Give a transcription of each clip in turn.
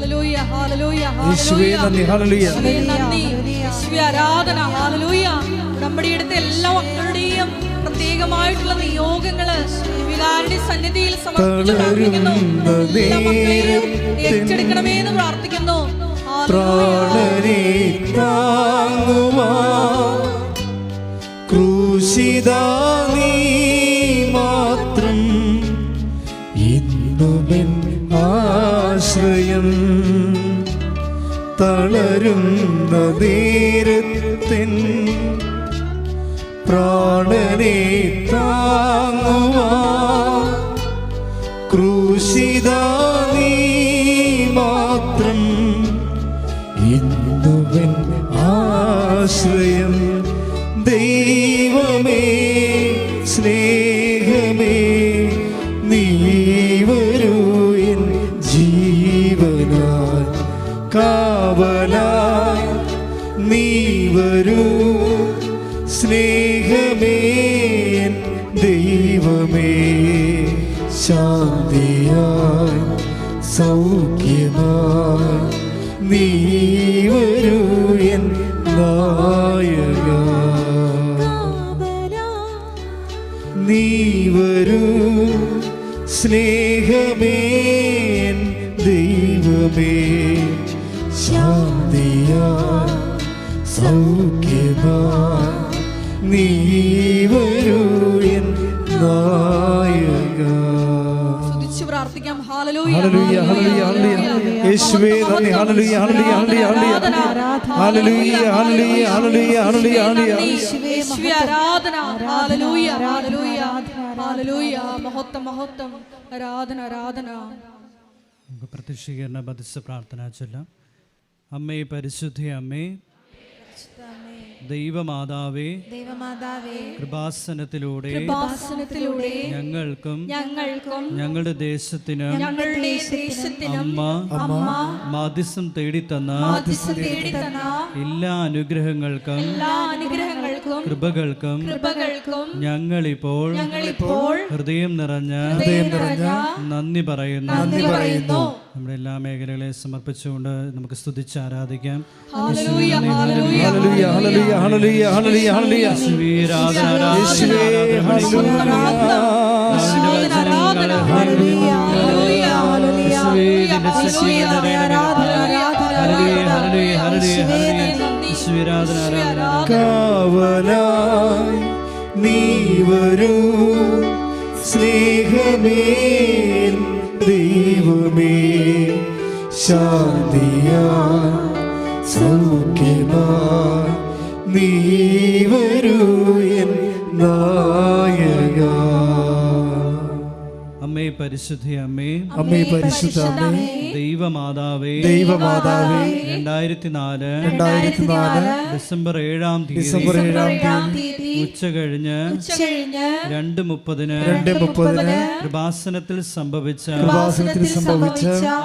Hallelujah ഹല്ലേലൂയ യേശുവേ നന്ദി. ഹല്ലേലൂയ നന്ദി യേശുവേ ആരാധന. ഹല്ലേലൂയ. ഉടമ്പടിയെടുത്ത എല്ലാ മക്കളുടെയും പ്രത്യേകമായിട്ടുള്ള നിയോഗങ്ങള് വികാരുടെ സന്നിധിയിൽ സമർപ്പിച്ച് പ്രാർത്ഥിക്കുന്നു. എല്ലാ മക്കളെയും ഏറ്റെടുക്കണമേ എന്ന് പ്രാർത്ഥിക്കുന്നു. പ്രാണനെ താങ്ങുവാ ക്രൂശിതാ നീ മാത്രം ഇന്നുമെൻ ആശ്രയം. തളരുന്ന നേരത്തിൻ പ്രാണനെ താങ്ങുവാ ക്രൂശിതാ നീ മാത്രം ഇന്നുമെൻ ആശ്രയം. ദൈവമേ സ്നേഹമേ നീ വരൂ എൻ ജീവനായി കാവലായി നീ വരൂ സ്നേഹമേ എൻ ദൈവമേ. ശാന്തിയായി സൗഖ്യമായി നീ വരൂ എൻ നായക. നീ വരൂ സ്നേഹമേ എൻ ദൈവമേ. ശാന്തിയായി സൗഖ്യമായി നീ വരൂ എൻ നായക. പ്രാർത്ഥിക്കാം. ഹല്ലേലൂയ ഹല്ലേലൂയ ഹല്ലേലൂയ ഹല്ലേലൂയ. യേശുവേ നന്ദി. ഹല്ലേലൂയ ഹല്ലേലൂയ ഹല്ലേലൂയ ഹല്ലേലൂയ ഹല്ലേലൂയ ഹല്ലേലൂയ ഹല്ലേലൂയ ഹല്ലേലൂയ. യേശുവേ ആരാധന. ഹല്ലേലൂയ ഹല്ലേലൂയ ഹല്ലേലൂയ. മഹത്വം മഹത്വം. ആരാധന ആരാധന. നമുക്ക് പ്രത്യക്ഷീകരണ ബദിസ പ്രാർത്ഥന ചൊല്ലാം. അമ്മേ പരിശുദ്ധ അമ്മേ ദൈവമാതാവേ കൃപാസനത്തിലൂടെ ഞങ്ങൾക്കും ഞങ്ങളുടെ ദേശത്തിനും അമ്മ മാധ്യസ്ഥം തേടിത്തന്ന എല്ലാ അനുഗ്രഹങ്ങൾക്കും കൃപകൾക്കും ഞങ്ങളിപ്പോൾ ഹൃദയം നിറഞ്ഞ നന്ദി പറയുന്നു. നമ്മുടെ എല്ലാ മേഖലകളെ സമർപ്പിച്ചുകൊണ്ട് നമുക്ക് സ്തുതിച്ച് ആരാധിക്കാം. ഹല്ലേലൂയ ഹല്ലേലൂയ ഹല്ലേലൂയ ഹല്ലേലൂയ ഹല്ലേലൂയ. യേശുവേ ആരാധന. യേശുവേ ഹല്ലേലൂയ ആരാധന. ഹല്ലേലൂയ ഹല്ലേലൂയ യേശുവേ നിന്റെ ശക്തിയെ നിറയണമേ. ഹല്ലേലൂയ ഹല്ലേലൂയ ഹല്ലേലൂയ. യേശുവേ ആരാധന. കാവലായി നീ വരൂ സ്നേഹമേ ദൈവമേ. ശാന്തിയായി സൗഖ്യമായി നീ വരൂ എൻ നായക. അമ്മേ പരിശുദ്ധ അമ്മേ അമ്മേ പരിശുദ്ധ അമ്മേ ദൈവമാതാവേ 2004 ഡിസംബർ 7-ാം തീയതി ഉച്ച കഴിഞ്ഞ് 2:30 കൃപാസനത്തിൽ സംഭവിച്ച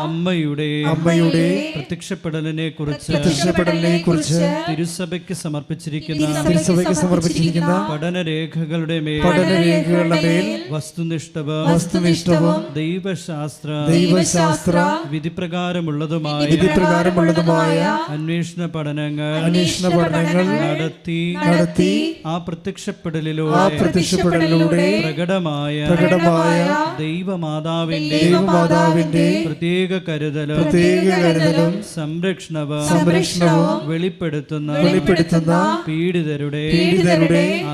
അമ്മയുടെ പ്രത്യക്ഷപ്പെടലിനെ കുറിച്ച് തിരുസഭയ്ക്ക് സമർപ്പിച്ചിരിക്കുന്ന പഠനരേഖകളുടെ മേൽ വസ്തുനിഷ്ഠവും ദൈവശാസ്ത്ര വിധിപ്രകാരമുള്ളതുമായ അന്വേഷണ പഠനങ്ങൾ നടത്തി ആ പ്രത്യക്ഷപ്പെടലിലൂടെ പ്രകടമായ ദൈവമാതാവിന്റെ പ്രത്യേക കരുതലും സംരക്ഷണവും വെളിപ്പെടുത്തുന്ന പീഡിതരുടെ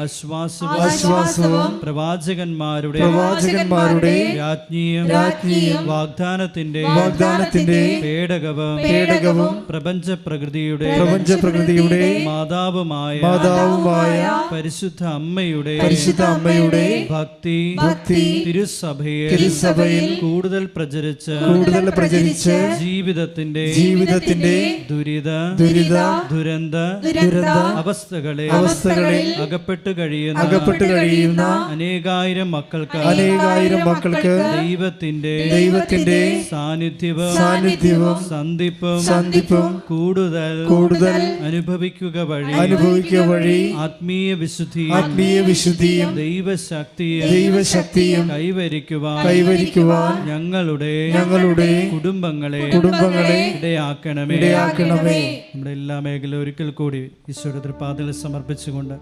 ആശ്വാസവും പ്രവാചകന്മാരുടെ രാജ്ഞിയും വാഗ്ദാനത്തിന്റെ പേടകവും പ്രപഞ്ച പ്രകൃതിയുടെ മാതാവുമായ പരിശുദ്ധ അമ്മയുടെ ഭക്തി തിരുസഭയിൽ കൂടുതൽ പ്രചരിച്ച് ജീവിതത്തിന്റെ ദുരന്ത അവസ്ഥകളെ അകപ്പെട്ടു കഴിയുന്ന അനേകായിരം മക്കൾക്ക് ദൈവത്തിന്റെ സാന്നിധ്യവും സന്ധിപ്പും കൂടുതൽ അനുഭവിക്കുക വഴി ആത്മീയ വിശുദ്ധിയും ദൈവശക്തിയും കൈവരിക്കുവാൻ ഞങ്ങളുടെ കുടുംബങ്ങളെ ഇടയാക്കണമേ. നമ്മുടെ എല്ലാ മേഖലയും ഒരിക്കൽ കൂടി ഈശോയുടെ തൃപ്പാദങ്ങളിൽ സമർപ്പിച്ചുകൊണ്ട്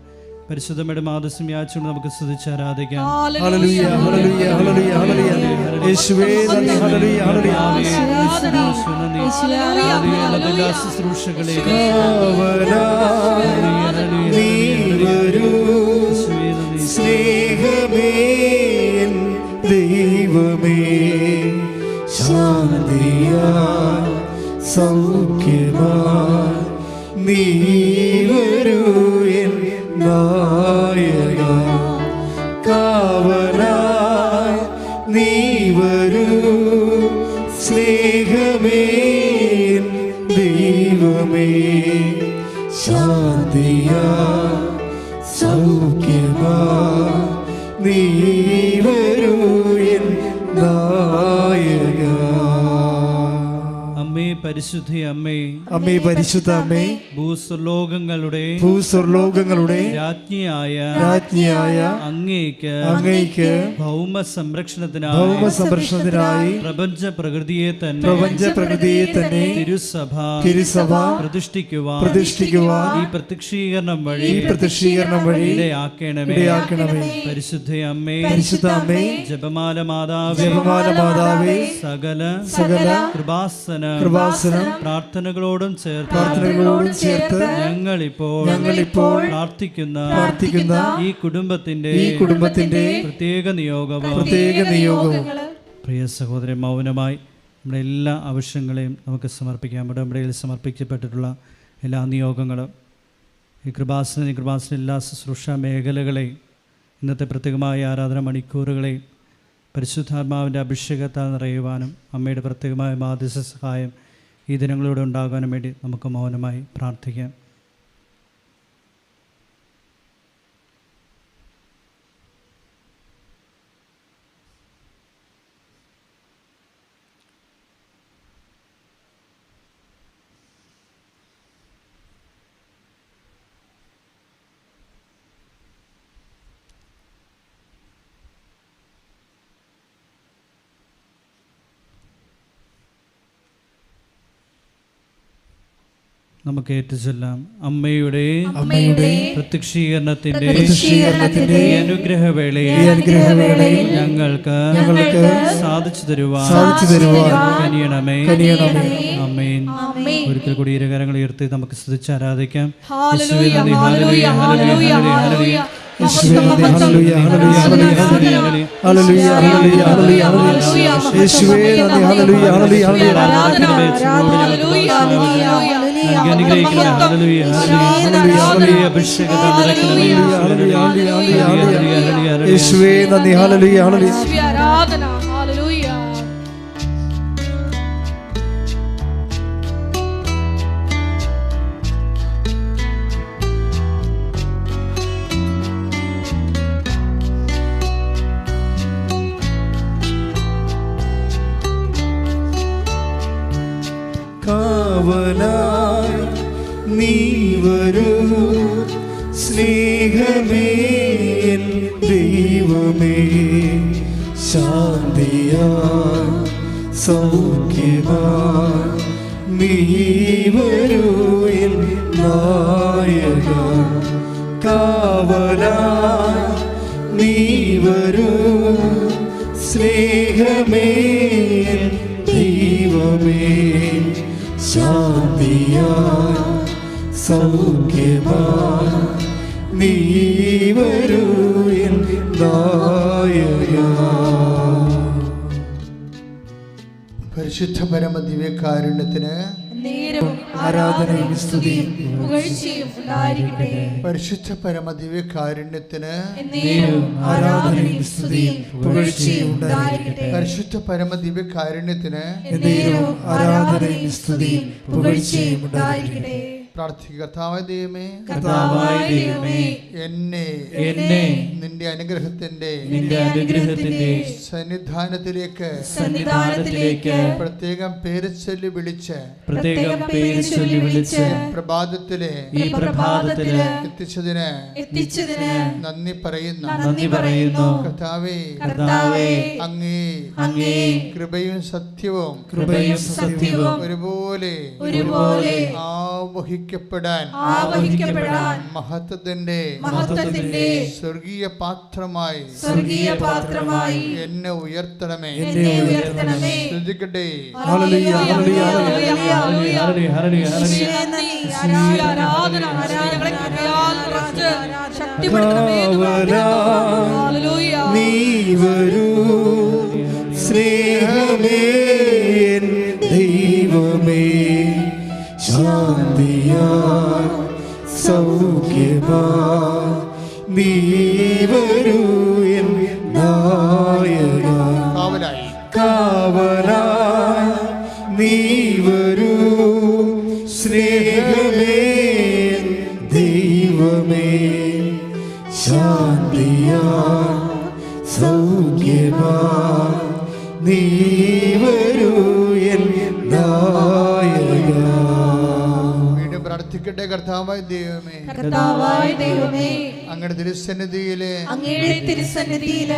പരിശുദ്ധമയുടെ മാതസ്യം യാചിച്ചുകൊണ്ട് നമുക്ക് സ്തുതിച്ച് ആരാധിക്കാം. ഹല്ലേലൂയ, ഹല്ലേലൂയ, ഹല്ലേലൂയ, ഹല്ലേലൂയ. യേശുവേ നന്ദി, ഹല്ലേലൂയ, ഹല്ലേലൂയ. എല്ലാ ശുശ്രൂഷകളെയും നീ വരൂ സ്നേഹമേ ദൈവമേ, ശാന്തിയാ സൗഖ്യമാ നീ വരൂ എൻ നായക, കാവലായി നീ വരൂ സ്നേഹമേ ദൈവമേ, ശാന്തിയാ സൗഖ്യമാ നീ വരൂ എൻ നായക. അമ്മേ പരിശുദ്ധ അമ്മേ, അമ്മേ പരിശുദ്ധ അമ്മേ, ഭൂസ്വർലോകങ്ങളുടെ രാജ്ഞിയായ അങ്ങേക്ക് ഭൗമ സംരക്ഷണത്തിനായി പ്രപഞ്ച പ്രകൃതിയെ തന്നെ തിരുസഭ പ്രതിഷ്ഠിക്കുവാൻ ഈ പ്രത്യക്ഷീകരണം വഴി ഇടയാക്കണമേ. പരിശുദ്ധ അമ്മേ, ജപമാല മാതാവേ, സകല കൃപാസനം പ്രാർത്ഥനകളോടും ചേർത്ത് ഞങ്ങളിപ്പോൾ പ്രാർത്ഥിക്കുന്ന ഈ കുടുംബത്തിന്റെ പ്രത്യേക നിയോഗവും പ്രിയ സഹോദരൻ മൗനമായി നമ്മുടെ എല്ലാ ആവശ്യങ്ങളെയും നമുക്ക് സമർപ്പിക്കാം. നമ്മുടെ സമർപ്പിക്കപ്പെട്ടിട്ടുള്ള എല്ലാ നിയോഗങ്ങളും ഈ കൃപാസന എല്ലാ ശുശ്രൂഷ മേഖലകളെയും ഇന്നത്തെ പ്രത്യേകമായ ആരാധന മണിക്കൂറുകളെയും പരിശുദ്ധാത്മാവിൻ്റെ അഭിഷേകത്താൽ നിറയുവാനും അമ്മയുടെ പ്രത്യേകമായ മാധ്യസ്ഥ സഹായം ഈ ദിനങ്ങളിലൂടെ ഉണ്ടാകാനും വേണ്ടി നമുക്ക് മൗനമായി പ്രാർത്ഥിക്കാം. നമുക്ക് ഏറ്റുചൊല്ലാം. അമ്മയുടെ പ്രത്യക്ഷീകരണത്തിന്റെ അനുഗ്രഹവേളയിൽ ഞങ്ങൾക്ക് സാധിച്ചു തരുവാൻ കനിയണമേ. ആമേൻ. ഒരിക്കൽ കൂടി ഇരുകരങ്ങൾ ഉയർത്തി നമുക്ക് സ്തുതിച്ച് ആരാധിക്കാം. യേശുവേ നന്ദി, ഹല്ലേലൂയ, ഹല്ലേലൂയ, ഹല്ലേലൂയ. യേശുവേ നന്ദി, ഹല്ലേലൂയ, ഹല്ലേലൂയ, ഹല്ലേലൂയ, ഹല്ലേലൂയ, ഹല്ലേലൂയ, ഹല്ലേലൂയ, ഹല്ലേലൂയ. യേശുവേ നന്ദി, ഹല്ലേലൂയ, ഹല്ലേലൂയ, ഹല്ലേലൂയ. യേശുവേ നന്ദി, ഹല്ലേലൂയ, ഹല്ലേലൂയ. ആരാധന. ഹല്ലേലൂയ. കാവലായി നീ വരൂ സ്നേഹമേ ദൈവമേ, ശാന്തിയായി സൗഖ്യമായി നീ വരൂ എൻ നായക, കാവലായി നീ വരൂ സ്നേഹമേ ദൈവമേ, ശാന്തിയായി സൗഖ്യമായി നീ വരൂ എൻ നായക. പരിശുദ്ധ പരമ ദിവ്യകാരുണ്യത്തിന് ആരാധനയും സ്തുതിയും പുകഴ്ചയും ഉണ്ടായിരിക്കട്ടെ. പരിശുദ്ധ പരമ ദിവ്യകാരുണ്യത്തിന് ആരാധനയും സ്തുതിയും പുകഴ്ചയും ഉണ്ടായിരിക്കട്ടെ. പരിശുദ്ധ പരമ ദിവ്യകാരുണ്യത്തിന് ആരാധനയും സ്തുതിയും പുകഴ്ചയും ഉണ്ടായിരിക്കട്ടെ. പ്രാർത്ഥിക്കുക. കർത്താവായ ദൈവമേ, കർത്താവായ ദൈവമേ, എന്നെ നിന്റെ അനുഗ്രഹത്തിന്റെ സന്നിധാനത്തിലേക്ക് പ്രത്യേകം പേര് ചൊല്ലി വിളിച്ച് പ്രഭാതത്തിലെ എത്തിച്ചതിന് നന്ദി പറയുന്നു. കർത്താവേ, അങ്ങേ കൃപയും സത്യവും ഒരുപോലെ ആവഹിക്കപ്പെടാൻ മഹത്വത്തിന്റെ സ്വർഗീയ പാത്രമായി എന്നെ ഉയർത്തണമേ. ശ്രദ്ധിക്കട്ടെ. നീ വരൂ സ്നേഹമേ, ദൈവമേ, ശാന്തിയാ സൗഖ്യമാ, നീ വരൂ എൻ നായക. കാവലായി നീ വരൂ സ്നേഹമേ, ദൈവമേ, ശാന്തിയാ സൗഖ്യമാ, നീ വരൂ എൻ നായക. വീണ്ടും പ്രാർത്ഥിക്കട്ടെ. കർത്താവായ ദൈവമേ, അങ്ങയുടെ തിരുസന്നിധിയിലെ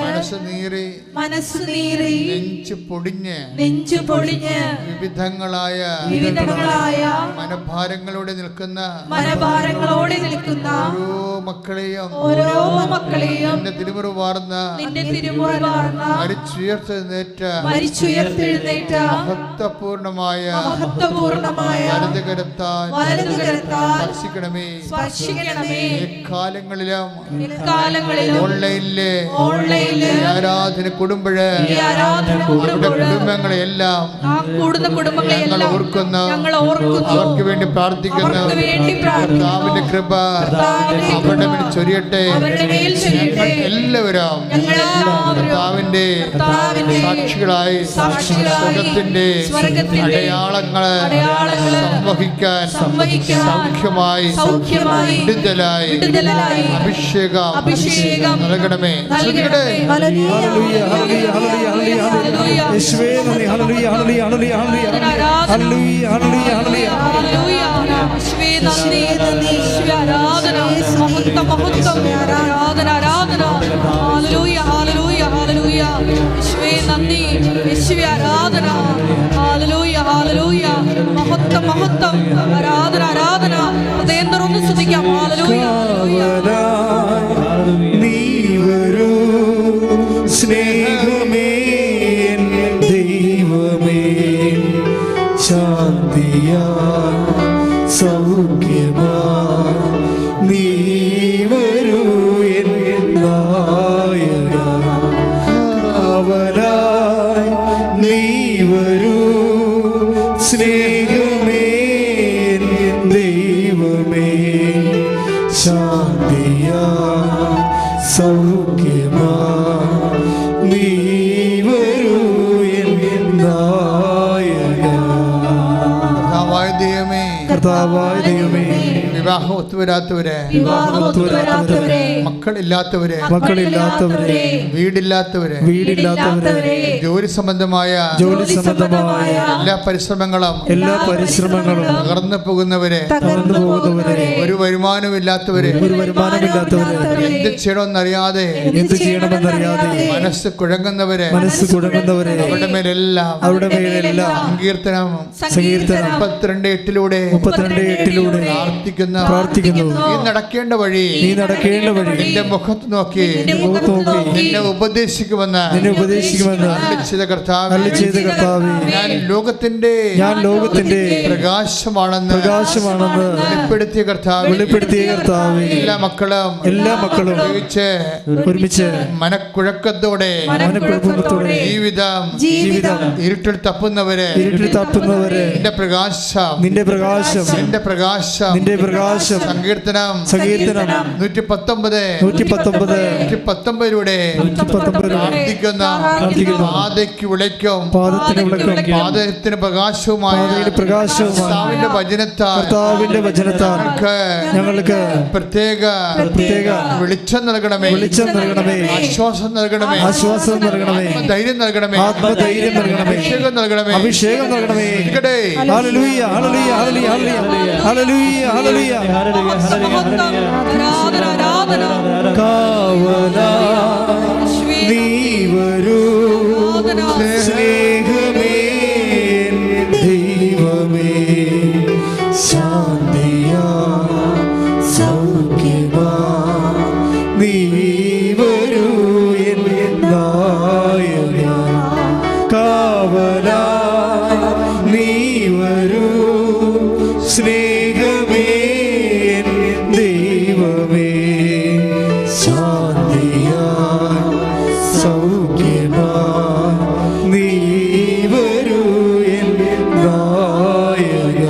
മനസ്സ് നീറി നെഞ്ചു പൊടിഞ്ഞ് വിവിധങ്ങളായ മനഭാരങ്ങളോടെ നിൽക്കുന്ന ഓരോ മക്കളെയും നിന്റെ തിരുമുറിവാർന്ന മരിച്ചുയർത്തെഴുന്നേറ്റ മഹത്വപൂർണമായ വലതുകരത്താൽ സ്പർശിക്കണമേ. എക്കാലങ്ങളിലും ഓൺലൈനിലെ ആരാധന കൂടുമ്പോഴ് കുടുംബങ്ങളെല്ലാം ഞങ്ങൾ ഓർക്കുന്നു, അവർക്ക് വേണ്ടി പ്രാർത്ഥിക്കുന്നു. കർത്താവിന്റെ കൃപ അവരുടെ മേൽ ചൊരിയട്ടെ. എല്ലാവരും കർത്താവിന്റെ സാക്ഷികളായി സ്വർഗ്ഗത്തിന്റെ അടയാളങ്ങള് സംവഹിക്കാൻ സൗഖ്യമായി വിടുതലായി അഭിഷേകം നൽകണമേ. നീ വരൂ സ്നേഹമേ, ദൈവമേ, ശാന്തിയാ സൗഖ്യമാ, നീ വരൂ എൻ നായക. കാവലായി നീ വരൂ സ്നേഹമേ, ദൈവമേ, ശാന്തിയാ സൗഖ്യമാ, നീ വരൂ എൻ നായക. കർത്താവായ ദൈവമേ, വിവാഹം ഒത്തുവരാത്തവരെ, മക്കളില്ലാത്തവരെ, വീടില്ലാത്തവരെ, ജോലി സംബന്ധമായ എല്ലാ പരിശ്രമങ്ങളും തകർന്നു പോകുന്നവരെ, ഒരു വരുമാനമില്ലാത്തവരെ, എന്ത് ചെയ്യണമെന്നറിയാതെ മനസ്സ് കുഴങ്ങുന്നവരെ, അവരുടെ മേലെല്ലാം സങ്കീർത്തനം 32:8 പ്രാർത്ഥിക്കുന്നു. നീ നടക്കേണ്ട വഴി നിന്റെ മുഖത്ത് നോക്കി നിന്നെ ഉപദേശിക്കുമെന്ന് കർത്താവേ, ഞാൻ ലോകത്തിന്റെ പ്രകാശമാണെന്ന് വെളിപ്പെടുത്തിയ കർത്താവേ, എല്ലാ മക്കളും ഒരുമിച്ച് മനക്കുഴക്കത്തോടെ ജീവിതം ഇരുട്ടിൽ തപ്പുന്നവരെ നിന്റെ പ്രകാശം പ്രകാശം സങ്കീർത്തനം 119 പ്രാർത്ഥിക്കുന്ന പാതയ്ക്ക് വിളക്കും പാദത്തിന് പ്രകാശവുമായ കർത്താവിന്റെ വചനത്താൽ ഞങ്ങൾക്ക് പ്രത്യേക വെളിച്ചം നൽകണമേ, ആശ്വാസം നൽകണമേ, ധൈര്യം നൽകണമേ, അഭിഷേകം നൽകണമേ, അഭിഷേകം നൽകണമേ. ഹല്ലേലൂയ ഹല്ലേലൂയ ഹല്ലേലൂയ ഹല്ലേലൂയ ഹല്ലേലൂയ കാവലാ നീ വരൂ സ്നേഹമേ ദൈവമേ ശാന്തിയാ സൗഖ്യമാ നീ വരൂ എൻ നായക കാവലാ നീ വരൂ സ്നേഹമേ ദൈവമേ ശാന്തിയാ സൗഖ്യമാ നീ വരൂ എൻ നായക.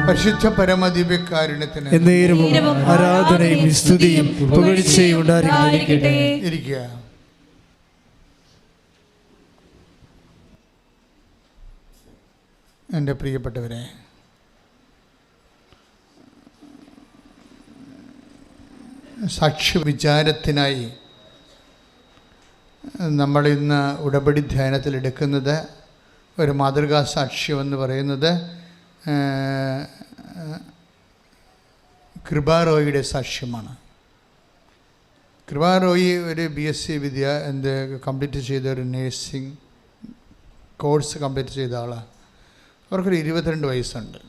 പരിശുദ്ധ പരമദിവ്യകാരുണ്യത്തിന് എന്നേരവും ആരാധനയും സ്തുതിയും പുകഴ്ചയും ഉണ്ടായിരിക്കട്ടെ. ഇരിക്കുക. എൻ്റെ പ്രിയപ്പെട്ടവരെ, സാക്ഷ്യ വിചാരത്തിനായി നമ്മളിന്ന് ഉടമ്പടി ധ്യാനത്തിലെടുക്കുന്നത് ഒരു മാതൃകാ സാക്ഷ്യം എന്ന് പറയുന്നത് കൃപാറോയിയുടെ സാക്ഷ്യമാണ്. കൃപാറോയി ഒരു BSc കംപ്ലീറ്റ് ചെയ്ത ഒരു നേഴ്സിംഗ് കോഴ്സ് കംപ്ലീറ്റ് ചെയ്ത ആളാണ്. അവർക്കൊരു 22 വയസ്സുണ്ട്.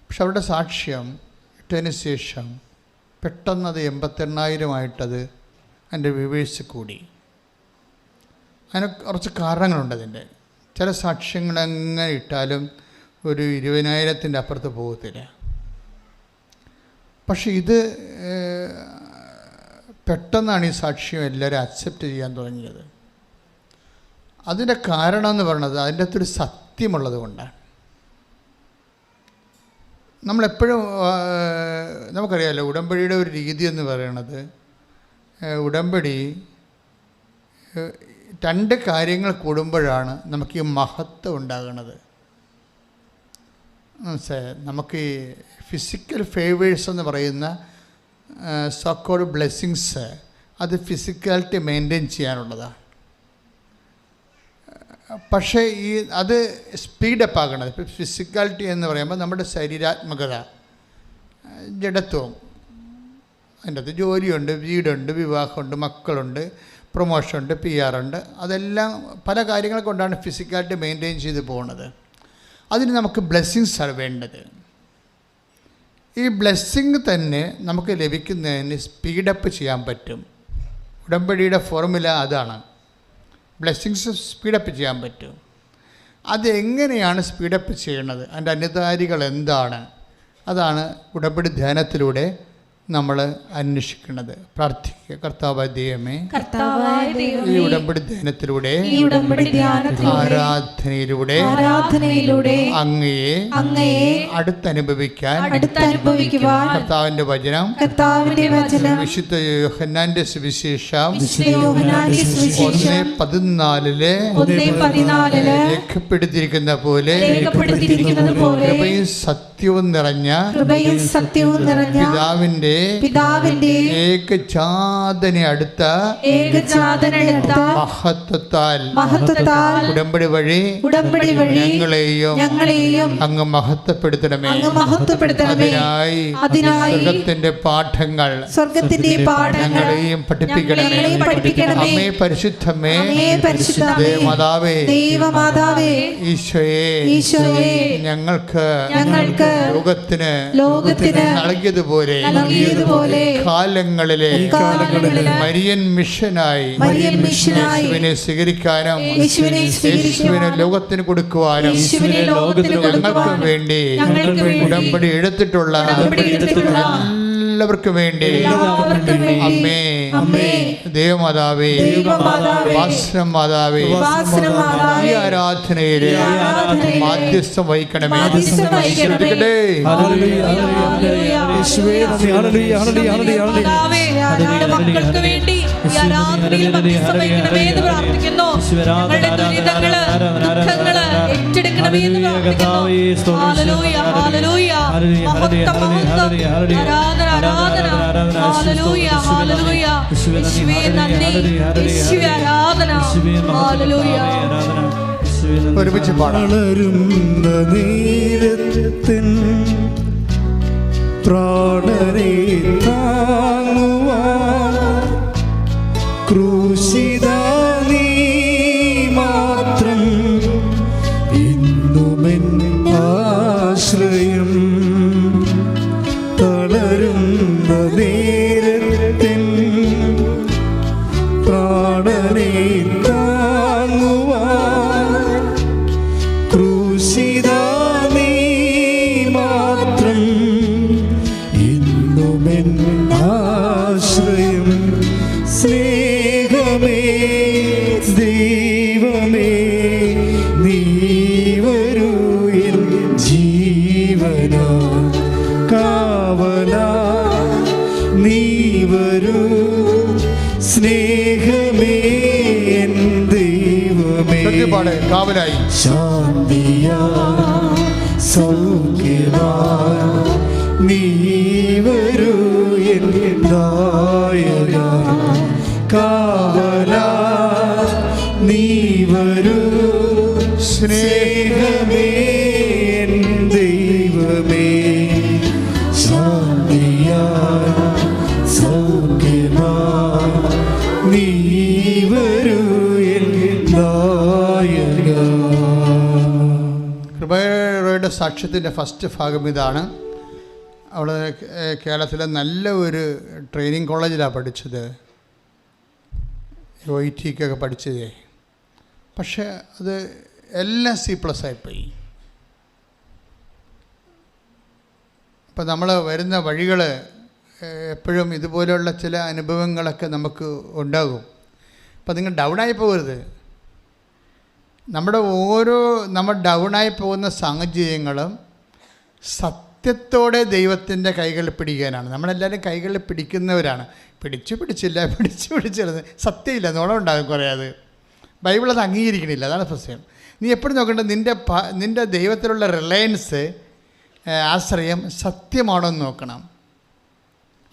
പക്ഷെ അവരുടെ സാക്ഷ്യം ഇട്ടതിന് ശേഷം പെട്ടെന്നത് 88,000 അതിൻ്റെ വ്യൂവേഴ്സ് കൂടി. അതിന് കുറച്ച് കാരണങ്ങളുണ്ട്. അതിൻ്റെ ചില സാക്ഷ്യങ്ങൾ എങ്ങനെ ഇട്ടാലും ഒരു 20,000 അപ്പുറത്ത് പോകത്തില്ല. പക്ഷെ ഇത് പെട്ടെന്നാണ് ഈ സാക്ഷ്യം എല്ലാവരും അക്സെപ്റ്റ് ചെയ്യാൻ തുടങ്ങിയത്. അതിൻ്റെ കാരണം എന്ന് പറയുന്നത് അതിൻ്റെ അകത്തൊരു സത്യമുള്ളത് കൊണ്ടാണ്. നമ്മളെപ്പോഴും നമുക്കറിയാമല്ലോ, ഉടമ്പടിയുടെ ഒരു രീതി എന്ന് പറയുന്നത്, ഉടമ്പടി 2 കാര്യങ്ങൾ കൂടുമ്പോഴാണ് നമുക്ക് ഈ മഹത്വം ഉണ്ടാകുന്നത്. നമുക്ക് ഈ ഫിസിക്കൽ ഫേവേഴ്സ് എന്ന് പറയുന്ന സോക്കോൾഡ് ബ്ലെസ്സിങ്സ്, അത് ഫിസിക്കാലിറ്റി മെയിൻറ്റെയിൻ ചെയ്യാനുള്ളതാണ്. പക്ഷേ അത് സ്പീഡപ്പ് ആകണത്. ഇപ്പോൾ ഫിസിക്കാലിറ്റി എന്ന് പറയുമ്പോൾ നമ്മുടെ ശരീരാത്മകത, ജഡത്വം, അതിൻ്റെ അകത്ത് ജോലിയുണ്ട്, വീടുണ്ട്, വിവാഹമുണ്ട്, മക്കളുണ്ട്, പ്രൊമോഷനുണ്ട്, PR ഉണ്ട്, അതെല്ലാം പല കാര്യങ്ങൾ കൊണ്ടാണ് ഫിസിക്കാലിറ്റി മെയിൻറ്റെയിൻ ചെയ്ത് പോകുന്നത്. അതിന് നമുക്ക് ബ്ലെസ്സിങ്സാണ് വേണ്ടത്. ഈ ബ്ലെസ്സിങ് തന്നെ നമുക്ക് ലഭിക്കുന്നതിന് സ്പീഡപ്പ് ചെയ്യാൻ പറ്റും. ഉടമ്പടിയുടെ ഫോർമുല അതാണ്. ബ്ലെസ്സിങ്സ് സ്പീഡപ്പ് ചെയ്യാൻ പറ്റും. അതെങ്ങനെയാണ് സ്പീഡപ്പ് ചെയ്യണത്, അതിൻ്റെ അനുധാരികൾ എന്താണ്, അതാണ് ഉടമ്പടി ധ്യാനത്തിലൂടെ നമ്മൾ അന്വേഷിക്കുന്നത്. പ്രാർത്ഥിക്കുക. കർത്താവായ ദൈവമേ, ഈ ഉടമ്പടി ധ്യാനത്തിലൂടെ ആരാധനയിലൂടെ അങ്ങയെ അടുത്തനുഭവിക്കാൻ കർത്താവിന്റെ വചനം വിശുദ്ധ യോഹന്നാന്റെ സുവിശേഷം 1:14 രേഖപ്പെടുത്തിയിരിക്കുന്ന പോലെ കൃപയും സത്യവും നിറഞ്ഞ പിതാവിന്റെ ഏകജാതനെ അടുത്ത മഹത്വത്താൽ ഉടമ്പടി വഴി ഞങ്ങളെയും അങ്ങ് മഹത്വപ്പെടുത്തണമേ. അതിനായി സ്വർഗത്തിന്റെ പാഠങ്ങൾ ഞങ്ങളെയും പഠിപ്പിക്കണമേ. അമ്മേ പരിശുദ്ധമേ, ദേവമാതാവേ, ഈശോയെ ഞങ്ങൾക്ക് ലോകത്തിന് നൽകിയതുപോലെ കാലങ്ങളിലെ മരിയൻ മിഷനായി യേശുവിനെ സ്വീകരിക്കാനും യേശുവിനെ ലോകത്തിന് കൊടുക്കുവാനും ഞങ്ങൾക്ക് വേണ്ടി ഉടമ്പടി എടുത്തിട്ടുള്ള എല്ലാവർക്കും വേണ്ടി എല്ലാവർക്കും വേണ്ടി. അമ്മേ അമ്മേ. ദേവമാതാവേ ദൈവമാതാവേ. വാസനമാതാവേ വാസനമാതാവേ. ഈ ആരാധനയിലെ ഈ ആരാധനയിലെ മാധ്യസ്ഥം വഹിക്കണമേ. മാധ്യസ്ഥം വഹിക്കണമേ. ശ്രദ്ധിക്കട്ടെ. ഹല്ലേലൂയ, ഹല്ലേലൂയ, യേശുവേ നന്ദി. ഹല്ലേലൂയ, ഹല്ലേലൂയ, ഹല്ലേലൂയ, ഹല്ലേലൂയ. മാതാവേ, ഞങ്ങളുടെ മക്കൾക്ക് വേണ്ടി ഈ ആരാധനയിൽ മധ്യസ്ഥം വഹിക്കണമേ എന്ന് പ്രാർത്ഥിക്കുന്നു. ഞങ്ങളുടെ ദുരിതങ്ങള്, ദുഃഖങ്ങള് ഏറ്റെടുക്കണമേ എന്ന് പ്രാർത്ഥിക്കുന്നു. ഹല്ലേലൂയ, ഹല്ലേലൂയ. മഹത്വം, മഹത്വം. ആരാധന, ആരാധന. ഹല്ലേലൂയ, ഹല്ലേലൂയ. യേശുവേ നന്ദി. യേശുവേ ആരാധന. ഹല്ലേലൂയ. ഒരുമിച്ച് പാടാം. വളരുന്ന നേരത്തിൻ പ്രാണനെ താങ്ങുവാൻ ക്രൂശിത നീ മാത്രം എന്നുമെൻ ആശ്രയം. തളരുന്ന നേരത്തിൻ പ്രാണനെ താങ്ങുവാൻ ക്രൂശിത നീ മാത്രം എന്നുമെൻ ആശ്രയം. സ്നേഹമേ ദൈവമേ നീ വരൂ എൻ ജീവനാ കാവലാ നീ വരൂ. സ്നേഹമേ എൻ ദൈവമേ പാട് കാവലായി ശാന്തിയാ സൗഖ്യമാ നീ വരൂ എൻ നായക കാവലാ നീ വരൂ. സ്നേഹമേ എൻ ദൈവമേ ശാന്തിയാ സൗഖ്യമാ നീ വരൂ എൻ നായക. കൃപയുടെ സാക്ഷ്യത്തിൻ്റെ ഫസ്റ്റ് ഭാഗം ഇതാണ്. അവൾ കേരളത്തിലെ നല്ല ഒരു ട്രെയിനിങ് കോളേജിലാണ് പഠിച്ചത്, OITക്കൊക്കെ പഠിച്ചതേ. പക്ഷേ അത് എല്ലാം C+ ആയിപ്പോയി. അപ്പം നമ്മൾ വരുന്ന വഴികൾ എപ്പോഴും ഇതുപോലെയുള്ള ചില അനുഭവങ്ങളൊക്കെ നമുക്ക് ഉണ്ടാകും. അപ്പം നിങ്ങൾ ഡൗണായി പോകരുത്. നമ്മൾ ഡൗണായി പോകുന്ന സാഹചര്യങ്ങളും സത്യത്തോടെ ദൈവത്തിൻ്റെ കൈകളിൽ പിടിക്കാനാണ്. നമ്മളെല്ലാവരും കൈകളിൽ പിടിക്കുന്നവരാണ്. പിടിച്ചില്ല സത്യമില്ല, നുണമുണ്ടാകും കുറേ. അത് ബൈബിൾ അത് അംഗീകരിക്കണില്ല. അതാണ് പ്രശ്നം. നീ എപ്പോഴും നോക്കേണ്ടത് നിൻ്റെ ദൈവത്തിലുള്ള റിലയൻസ്, ആശ്രയം സത്യമാണോ എന്ന് നോക്കണം.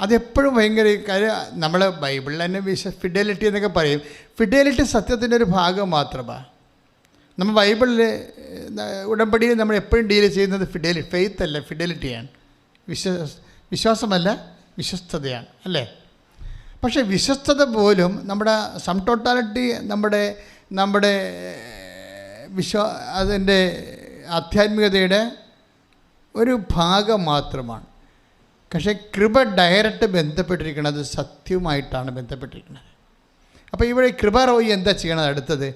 അതെപ്പോഴും ഭയങ്കര കാര്യം. നമ്മൾ ബൈബിളിൽ തന്നെ ഫിഡലിറ്റി എന്നൊക്കെ പറയും. ഫിഡലിറ്റി സത്യത്തിൻ്റെ ഒരു ഭാഗം മാത്രമാണ്. നമ്മൾ ബൈബിളിൽ ഉടമ്പടിയിൽ നമ്മൾ എപ്പോഴും ഡീൽ ചെയ്യുന്നത് ഫെയ്ത്ത് അല്ല, ഫിഡലിറ്റിയാണ്. വിശ്വാസമല്ല, വിശ്വസ്തതയാണ്, അല്ലേ? പക്ഷേ വിശ്വസ്തത പോലും നമ്മുടെ സം ടോട്ടാലിറ്റി നമ്മുടെ അതിൻ്റെ ആധ്യാത്മികതയുടെ ഒരു ഭാഗം മാത്രമാണ്. പക്ഷേ കൃപ ഡയറക്റ്റ് ബന്ധപ്പെട്ടിരിക്കുന്നത് സത്യവുമായിട്ടാണ് ബന്ധപ്പെട്ടിരിക്കുന്നത്. അപ്പോൾ ഇവിടെ കൃപ റോയി എന്താ ചെയ്യണത്? അടുത്തത്,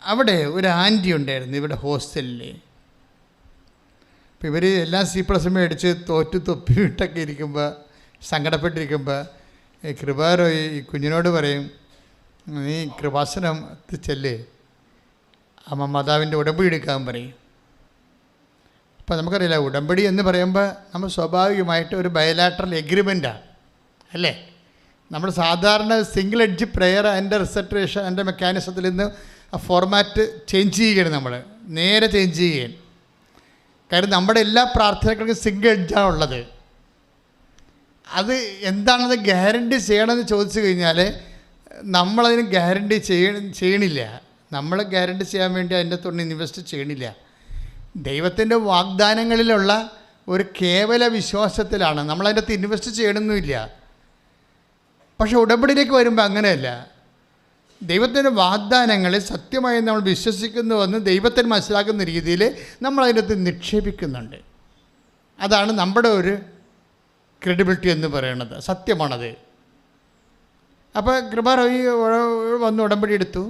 അവിടെ ഒരു ആൻറ്റി ഉണ്ടായിരുന്നു ഇവിടെ ഹോസ്റ്റലിൽ. അപ്പോൾ ഇവർ എല്ലാം C+ മേടിച്ച് തൊപ്പി വിട്ടൊക്കെ ഇരിക്കുമ്പോൾ, സങ്കടപ്പെട്ടിരിക്കുമ്പോൾ കൃപ റോയി ഈ കുഞ്ഞിനോട് പറയും, നീ കൃപാസനം ചെല്ലേ, അമ്മ മാതാവിൻ്റെ ഉടമ്പടി എടുക്കാൻ പറയും. അപ്പോൾ നമുക്കറിയില്ല, ഉടമ്പടി എന്ന് പറയുമ്പോൾ നമ്മൾ സ്വാഭാവികമായിട്ട് ഒരു ബയലാട്രൽ എഗ്രിമെൻ്റാണ്, അല്ലേ? നമ്മൾ സാധാരണ സിംഗിൾ എഡ്ജ് പ്രെയർ അതിൻ്റെ റിസർട്ടേഷൻ അതിൻ്റെ മെക്കാനിസത്തിൽ നിന്ന് ആ ഫോർമാറ്റ് ചേഞ്ച് ചെയ്യുകയാണ്. നമ്മൾ നേരെ ചേഞ്ച് ചെയ്യുകയാണ്. കാര്യം നമ്മുടെ എല്ലാ പ്രാർത്ഥനകൾക്കും സിംഗിൾ എഡ്ജാണ് ഉള്ളത്. അത് എന്താണത് ഗ്യാരണ്ടി ചെയ്യണമെന്ന് ചോദിച്ചു കഴിഞ്ഞാൽ നമ്മളതിന് ഗ്യാരണ്ടി ചെയ്യണില്ല. നമ്മൾ ഗ്യാരണ്ടി ചെയ്യാൻ വേണ്ടി അതിൻ്റെ തൊട്ട് ഇൻവെസ്റ്റ് ചെയ്യണില്ല. ദൈവത്തിൻ്റെ വാഗ്ദാനങ്ങളിലുള്ള ഒരു കേവല വിശ്വാസത്തിലാണ്. നമ്മളതിൻ്റെ അകത്ത് ഇൻവെസ്റ്റ് ചെയ്യണമെന്നില്ല. പക്ഷെ ഉടമ്പടിയിലേക്ക് വരുമ്പോൾ അങ്ങനെയല്ല. ദൈവത്തിൻ്റെ വാഗ്ദാനങ്ങളിൽ സത്യമായി നമ്മൾ വിശ്വസിക്കുന്നുവെന്ന് ദൈവത്തിന് മനസ്സിലാക്കുന്ന രീതിയിൽ നമ്മൾ അതിൻ്റെ അകത്ത് നിക്ഷേപിക്കുന്നുണ്ട്. അതാണ് നമ്മുടെ ഒരു ക്രെഡിബിലിറ്റി എന്ന് പറയുന്നത്. സത്യമാണത്. അപ്പോൾ കൃപ റോയി വന്ന് ഉടമ്പടി എടുത്തു.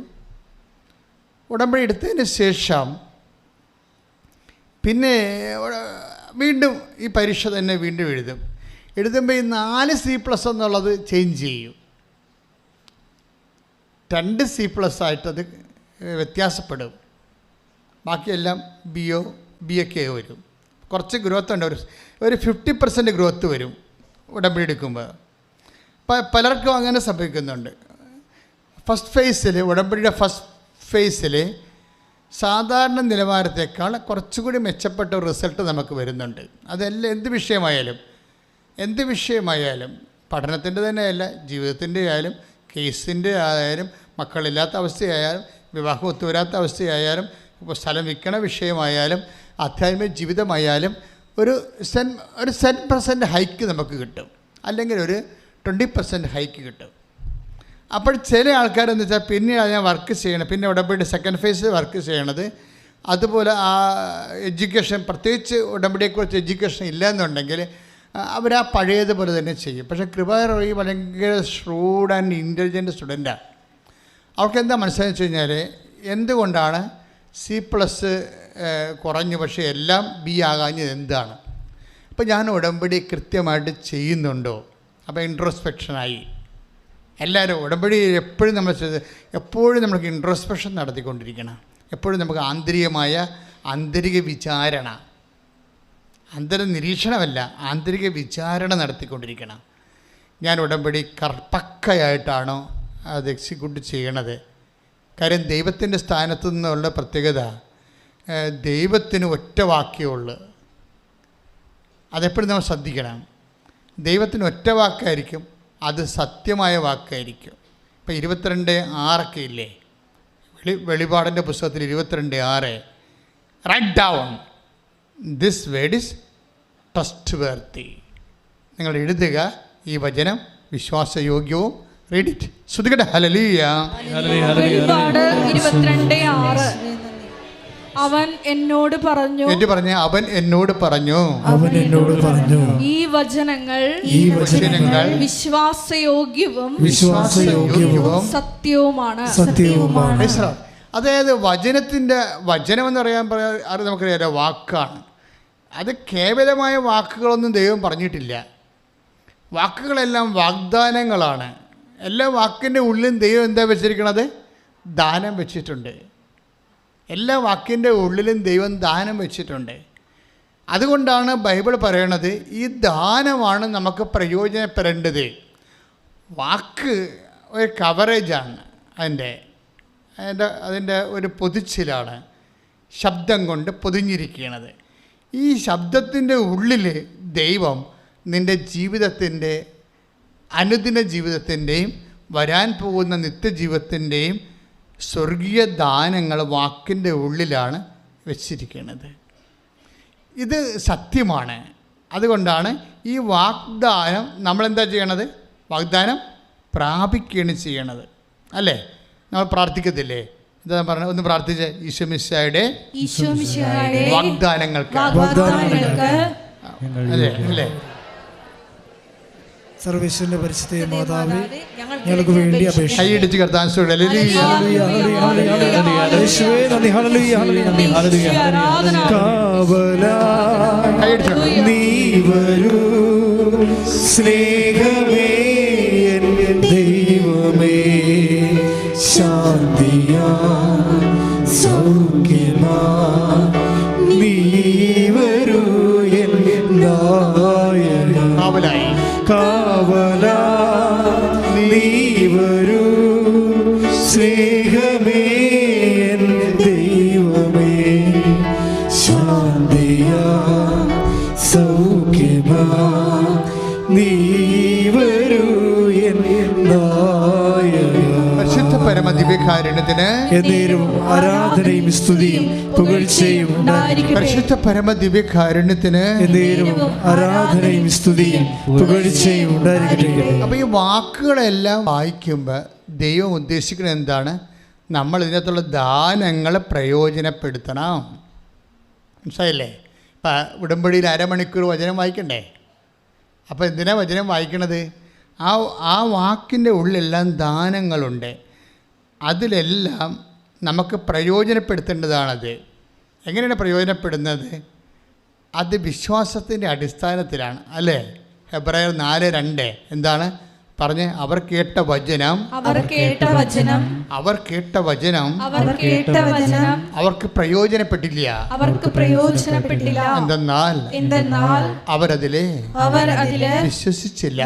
ഉടമ്പടി എടുത്തതിന് ശേഷം പിന്നെ വീണ്ടും ഈ പരീക്ഷ തന്നെ വീണ്ടും എഴുതും. എഴുതുമ്പോൾ ഈ 4C+ എന്നുള്ളത് ചേഞ്ച് ചെയ്യും. 2C+ ആയിട്ടത് വ്യത്യാസപ്പെടും. ബാക്കിയെല്ലാം BA വരും. കുറച്ച് ഗ്രോത്ത് ഉണ്ട്, ഒരു 50% ഗ്രോത്ത് വരും ഉടമ്പടി എടുക്കുമ്പോൾ. പലർക്കും അങ്ങനെ സംഭവിക്കുന്നുണ്ട്. ഫസ്റ്റ് ഫേസിൽ, ഉടമ്പടിയുടെ ഫസ്റ്റ് ഫേസിൽ സാധാരണ നിലവാരത്തേക്കാൾ കുറച്ചുകൂടി മെച്ചപ്പെട്ട ഒരു റിസൾട്ട് നമുക്ക് വരുന്നുണ്ട്. അതെല്ലാം എന്ത് വിഷയമായാലും പഠനത്തിൻ്റെ തന്നെയല്ല, ജീവിതത്തിൻ്റെ ആയാലും, കേസിൻ്റെ ആയാലും, മക്കളില്ലാത്ത അവസ്ഥയായാലും, വിവാഹം ഒത്തുവരാത്ത അവസ്ഥയായാലും, ഇപ്പോൾ സ്ഥലം വിൽക്കണ വിഷയമായാലും, ആധ്യാത്മിക ജീവിതമായാലും ഒരു 10% ഹൈക്ക് നമുക്ക് കിട്ടും, അല്ലെങ്കിൽ ഒരു 20% ഹൈക്ക് കിട്ടും. അപ്പോൾ ചില ആൾക്കാരെന്ന് വെച്ചാൽ പിന്നെ ഞാൻ വർക്ക് ചെയ്യണം, പിന്നെ ഉടമ്പടി സെക്കൻഡ് ഫേസിൽ വർക്ക് ചെയ്യണത്, അതുപോലെ ആ എഡ്യൂക്കേഷൻ, പ്രത്യേകിച്ച് ഉടമ്പടിയെക്കുറിച്ച് എഡ്യൂക്കേഷൻ ഇല്ല എന്നുണ്ടെങ്കിൽ അവർ ആ പഴയതുപോലെ തന്നെ ചെയ്യും. പക്ഷേ കൃപാറോയി ഭയങ്കര ഷ്രൂഡ് ആൻഡ് ഇൻ്റലിജൻറ്റ് സ്റ്റുഡൻറ്റാണ്. അവർക്ക് എന്താ മനസ്സിലായെന്ന് വെച്ച് കഴിഞ്ഞാൽ എന്തുകൊണ്ടാണ് C+ കുറഞ്ഞു പക്ഷേ എല്ലാം B ആകാഞ്ഞത് എന്താണ്? അപ്പോൾ ഞാൻ ഉടമ്പടി കൃത്യമായിട്ട് ചെയ്യുന്നുണ്ടോ? അപ്പോൾ ഇൻട്രോസ്പെക്ഷനായി. എല്ലാവരും ഉടമ്പടി എപ്പോഴും നമുക്ക് ഇൻട്രോസ്പെക്ഷൻ നടത്തിക്കൊണ്ടിരിക്കണം. എപ്പോഴും നമുക്ക് ആന്തരിക വിചാരണ, നിരീക്ഷണമല്ല, ആന്തരിക വിചാരണ നടത്തിക്കൊണ്ടിരിക്കണം. ഞാൻ ഉടമ്പടി പക്കയായിട്ടാണോ അത് എക്സിക്യൂട്ട് ചെയ്യണത്? കാര്യം ദൈവത്തിൻ്റെ സ്ഥാനത്തു നിന്നുള്ള പ്രത്യേകത, ദൈവത്തിന് ഒറ്റ വാക്യമുള്ളൂ. അതെപ്പോഴും നമ്മൾ ശ്രദ്ധിക്കണം. ദൈവത്തിന് ഒറ്റ വാക്കായിരിക്കും, അത് സത്യമായ വാക്കായിരിക്കും. ഇപ്പോൾ 22:6 ഇല്ലേ, വെളിപാടിൻ്റെ പുസ്തകത്തിൽ 22:6, write down this word is trustworthy. നിങ്ങൾ എഴുതുക, ഈ വചനം വിശ്വാസയോഗ്യവും. Read it. ശ്രുതികട്ടെ. ഹല്ലേലൂയ. വെളിപാട് 22:6. അവൻ എന്നോട് പറഞ്ഞു, അവൻ എന്നോട് പറഞ്ഞു, ഈ വചനങ്ങൾ വിശ്വാസയോഗ്യവും സത്യവുമാണ്. അതായത് വചനം എന്ന് പറയാൻ നമുക്കറിയാം, വാക്കാണ്. അത് കേവലമായ വാക്കുകളൊന്നും ദൈവം പറഞ്ഞിട്ടില്ല. വാക്കുകളെല്ലാം വാഗ്ദാനങ്ങളാണ്. എല്ലാ വാക്കിൻ്റെ ഉള്ളിലും ദൈവം എന്താ വെച്ചിരിക്കണത്? ദാനം വെച്ചിട്ടുണ്ട്. എല്ലാ വാക്കിൻ്റെ ഉള്ളിലും ദൈവം ദാനം വെച്ചിട്ടുണ്ട്. അതുകൊണ്ടാണ് ബൈബിൾ പറയണത്, ഈ ദാനമാണ് നമുക്ക് പ്രയോജനപ്പെടേണ്ടത്. വാക്ക് ഒരു കവറേജാണ്, അതിൻ്റെ ഒരു പൊതിച്ചിലാണ്, ശബ്ദം കൊണ്ട് പൊതിഞ്ഞിരിക്കുന്നത്. ഈ ശബ്ദത്തിൻ്റെ ഉള്ളിൽ ദൈവം നിൻ്റെ ജീവിതത്തിൻ്റെ, അനുദിന ജീവിതത്തിൻ്റെയും വരാൻ പോകുന്ന നിത്യജീവിതത്തിൻ്റെയും സ്വർഗീയ ദാനങ്ങൾ വാക്കിൻ്റെ ഉള്ളിലാണ് വെച്ചിരിക്കുന്നത്. ഇത് സത്യമാണ്. അതുകൊണ്ടാണ് ഈ വാഗ്ദാനം നമ്മളെന്താ ചെയ്യണത്? വാഗ്ദാനം പ്രാപിക്കുകയാണ് ചെയ്യണത്, അല്ലേ? നമ്മൾ പ്രാർത്ഥിക്കത്തില്ലേ? എന്താ പറഞ്ഞത്? ഒന്ന് പ്രാർത്ഥിച്ചേ. ഈശോ മിശിഹായുടെ വാഗ്ദാനങ്ങൾക്ക് അല്ലേ? സർവേശ്വരന്റെ പരിശുദ്ധ മാതാവേ, ഞങ്ങൾക്ക് വേണ്ടി അപേക്ഷിക്കുന്നു. കൈയടിച്ച് കർത്താൻ നീ വരൂ സ്നേഹമേ, ദൈവമേ, ശാന്തിയാ സൗഖ്യമാ, നീ വരൂ കാവലായി, കാവലാ നീ വരൂ സ്നേഹമേ, ദൈവമേ, ശാന്തിയാ സൗഖ്യമാ, നീ വരൂ പരിശുദ്ധ പരമ ദിവ്യകാരുണ്യത്തിന് ആരാധനയും സ്തുതിയും പുകഴ്ചയും ഉണ്ടായിരിക്കട്ടെ. പരിശുദ്ധ പരമ ദിവ്യകാരുണ്യത്തിന് ആരാധനയും സ്തുതിയും പുകഴ്ചയും ഉണ്ടായിരിക്കട്ടെ. അപ്പോൾ ഈ വാക്കുകളെല്ലാം വായിക്കുമ്പോൾ ദൈവം ഉദ്ദേശിക്കുന്നത് എന്താണ്? നമ്മൾ ഇതിനകത്തുള്ള ദാനങ്ങളെ പ്രയോജനപ്പെടുത്തണം. മനസ്സിലായില്ലേ? ഇപ്പം ഉടമ്പടിയിൽ 1/2 മണിക്കൂർ വചനം വായിക്കണ്ടേ? അപ്പോൾ എന്തിനാണ് വചനം വായിക്കണത്? ആ വാക്കിൻ്റെ ഉള്ളിലെല്ലാം ദാനങ്ങളുണ്ട്. അതിലെല്ലാം നമുക്ക് പ്രയോജനപ്പെടുത്തേണ്ടതാണത്. എങ്ങനെയാണ് പ്രയോജനപ്പെടുന്നത്? അത് വിശ്വാസത്തിൻ്റെ അടിസ്ഥാനത്തിലാണ്, അല്ലേ? ഹെബ്രായർ 4:2 എന്താണ് പറഞ്ഞ്? അവർ കേട്ട വചനം അവർക്ക് പ്രയോജനപ്പെട്ടില്ല. എന്തെന്നാൽ അവരതിലെ വിശ്വസിച്ചില്ല.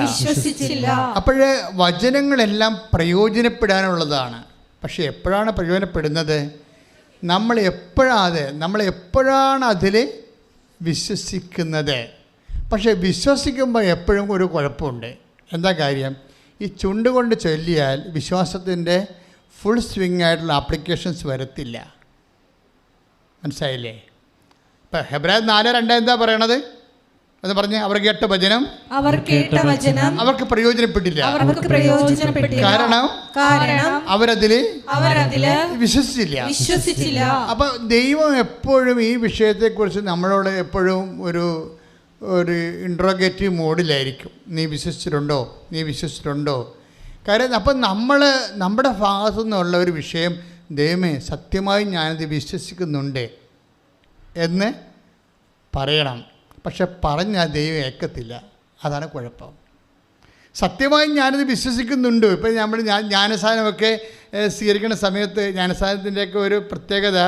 അപ്പോഴേ വചനങ്ങളെല്ലാം പ്രയോജനപ്പെടാനുള്ളതാണ്. പക്ഷെ എപ്പോഴാണ് പ്രയോജനപ്പെടുന്നത്? നമ്മൾ എപ്പോഴാണ് അതിൽ വിശ്വസിക്കുന്നത്. പക്ഷേ വിശ്വസിക്കുമ്പോൾ എപ്പോഴും ഒരു കുഴപ്പമുണ്ട്. എന്താ കാര്യം? ഈ ചുണ്ട് കൊണ്ട് ചൊല്ലിയാൽ വിശ്വാസത്തിൻ്റെ ഫുൾ സ്വിങ് ആയിട്ടുള്ള ആപ്ലിക്കേഷൻസ് വരത്തില്ല. മനസ്സിലായില്ലേ? ഇപ്പം ഹെബ്രായർ 4:2 എന്താ പറയണത് എന്ന് പറഞ്ഞ്? അവർ കേട്ട വചനം അവർക്ക് പ്രയോജനപ്പെട്ടില്ല. കാരണം അവരതില് വിശ്വസിച്ചില്ല. അപ്പം ദൈവം എപ്പോഴും ഈ വിഷയത്തെക്കുറിച്ച് നമ്മളോട് എപ്പോഴും ഒരു ഇൻട്രോഗേറ്റീവ് മോഡിലായിരിക്കും. നീ വിശ്വസിച്ചിട്ടുണ്ടോ? കാര്യം അപ്പം നമ്മുടെ ഭാഗത്തു നിന്നുള്ള ഒരു വിഷയം, ദൈവമേ സത്യമായും ഞാനത് വിശ്വസിക്കുന്നുണ്ട് എന്ന് പറയണം. പക്ഷെ പറഞ്ഞാൽ ദൈവം ഏക്കത്തില്ല. അതാണ് കുഴപ്പം. സത്യമായും ഞാനത് വിശ്വസിക്കുന്നുണ്ട്. ഇപ്പം നമ്മൾ ജ്ഞാനസാനമൊക്കെ സ്വീകരിക്കുന്ന സമയത്ത് ജ്ഞാനസാനത്തിൻ്റെയൊക്കെ ഒരു പ്രത്യേകത,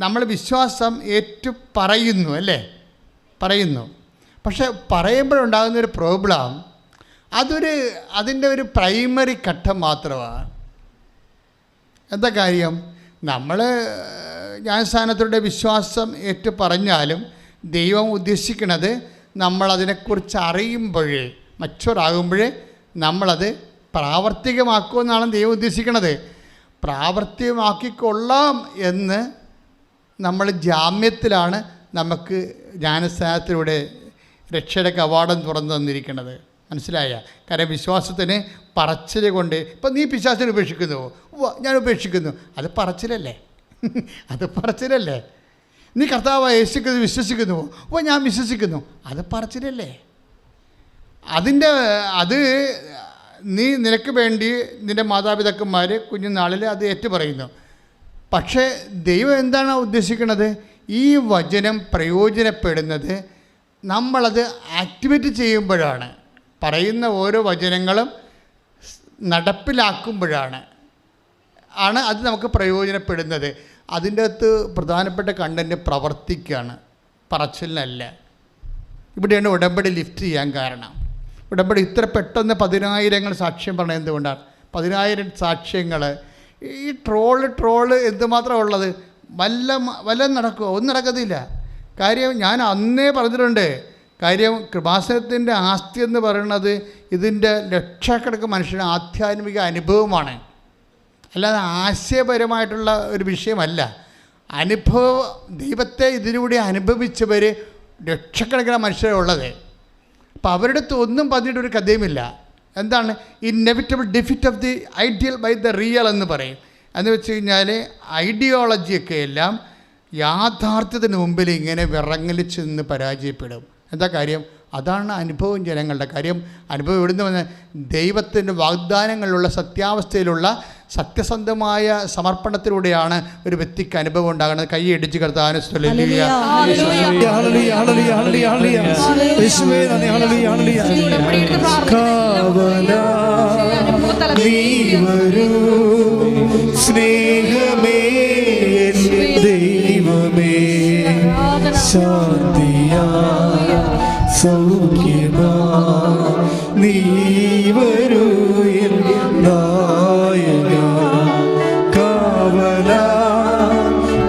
നമ്മൾ വിശ്വാസം പറയുന്നു അല്ലേ? പറയുന്നു. പക്ഷെ പറയുമ്പോഴുണ്ടാകുന്നൊരു പ്രോബ്ലം, അതിൻ്റെ ഒരു പ്രൈമറി ഘട്ടം മാത്രമാണ്. എന്താ കാര്യം? നമ്മൾ ജ്ഞാനസ്ഥാനത്തിലൂടെ വിശ്വാസം പറഞ്ഞാലും ദൈവം ഉദ്ദേശിക്കുന്നത് നമ്മളതിനെക്കുറിച്ച് അറിയുമ്പോഴേ, മച്ചുവറാകുമ്പോഴേ നമ്മളത് പ്രാവർത്തികമാക്കുമെന്നാണ് ദൈവം ഉദ്ദേശിക്കുന്നത്. പ്രാവർത്തികമാക്കിക്കൊള്ളാം എന്ന് നമ്മൾ ജാമ്യത്തിലാണ് നമുക്ക് ജ്ഞാനസ്ഥാനത്തിലൂടെ രക്ഷയുടെ കവാടം തുറന്നു തന്നിരിക്കുന്നത്. മനസ്സിലായ? കാരണം വിശ്വാസത്തിന് പറച്ചിൽ കൊണ്ട്, ഇപ്പം നീ പിശാചിനെ ഉപേക്ഷിക്കുന്നുവോ? ഞാൻ ഉപേക്ഷിക്കുന്നു. അത് പറച്ചിലല്ലേ? നീ കർത്താവ് യേശുക്രിസ്തു വിശ്വസിക്കുന്നുവോ? ഞാൻ വിശ്വസിക്കുന്നു. അത് പറച്ചിലല്ലേ? അത് നീ നിനക്ക് വേണ്ടി നിൻ്റെ മാതാപിതാക്കന്മാർ കുഞ്ഞുനാളിൽ അത് ഏറ്റുപറയുന്നു. പക്ഷേ ദൈവം എന്താണ് ഉദ്ദേശിക്കുന്നത്? ഈ വചനം പ്രയോജനപ്പെടുന്നത് നമ്മളത് ആക്ടിവേറ്റ് ചെയ്യുമ്പോഴാണ്. പറയുന്ന ഓരോ വചനങ്ങളും നടപ്പിലാക്കുമ്പോഴാണ് അത് നമുക്ക് പ്രയോജനപ്പെടുന്നത്. അതിൻ്റെ അകത്ത് പ്രധാനപ്പെട്ട കണ്ടൻറ്റ് പ്രവർത്തിക്കുകയാണ്, പറച്ചിലിനല്ല. ഇവിടെയാണ് ഉടമ്പടി ലിഫ്റ്റ് ചെയ്യാൻ കാരണം. ഉടമ്പടി ഇത്ര പെട്ടെന്ന് 10,000 സാക്ഷ്യം പറഞ്ഞത് എന്തുകൊണ്ടാണ്? 10,000 സാക്ഷ്യങ്ങൾ. ഈ ട്രോള് എന്തുമാത്രം ഉള്ളത്? വല്ലതും നടക്കുമോ? ഒന്നും നടക്കത്തില്ല. കാര്യം ഞാൻ അന്നേ പറഞ്ഞിട്ടുണ്ട്. കാര്യം കൃപാസനത്തിൻ്റെ ആസ്തി എന്ന് പറയുന്നത് ഇതിൻ്റെ ലക്ഷക്കണക്കിന് മനുഷ്യരുടെ ആധ്യാത്മിക അനുഭവമാണ്. അല്ലാതെ ആശയപരമായിട്ടുള്ള ഒരു വിഷയമല്ല. ദൈവത്തെ ഇതിലൂടെ അനുഭവിച്ചവർ ലക്ഷക്കണക്കിന് മനുഷ്യരുള്ളത്. അപ്പോൾ അവരുടെ അടുത്ത് ഒന്നും പറഞ്ഞിട്ടൊരു കഥയുമില്ല. എന്താണ്? Inevitable defeat of the ideal by the real എന്ന് പറയും. എന്ന് വെച്ച് കഴിഞ്ഞാൽ ഐഡിയോളജിയൊക്കെ എല്ലാം യാഥാർത്ഥ്യത്തിന് മുമ്പിൽ ഇങ്ങനെ വിറങ്ങലിച്ച് നിന്ന് പരാജയപ്പെടും. എന്താ കാര്യം? അതാണ് അനുഭവം ജനങ്ങളുടെ. കാര്യം അനുഭവം എവിടുന്ന് വന്ന് ദൈവത്തിൻ്റെ വാഗ്ദാനങ്ങളിലുള്ള സത്യാവസ്ഥയിലുള്ള സത്യസന്ധമായ സമർപ്പണത്തിലൂടെയാണ് ഒരു വ്യക്തിക്ക് അനുഭവം ഉണ്ടാകുന്നത്. കൈയടിച്ച് കർത്താവിനെ സ്നേഹമേ ദൈവമേ ശാന്തിയാ സൗഖ്യമാ നീ വരൂ നായക കാവലാ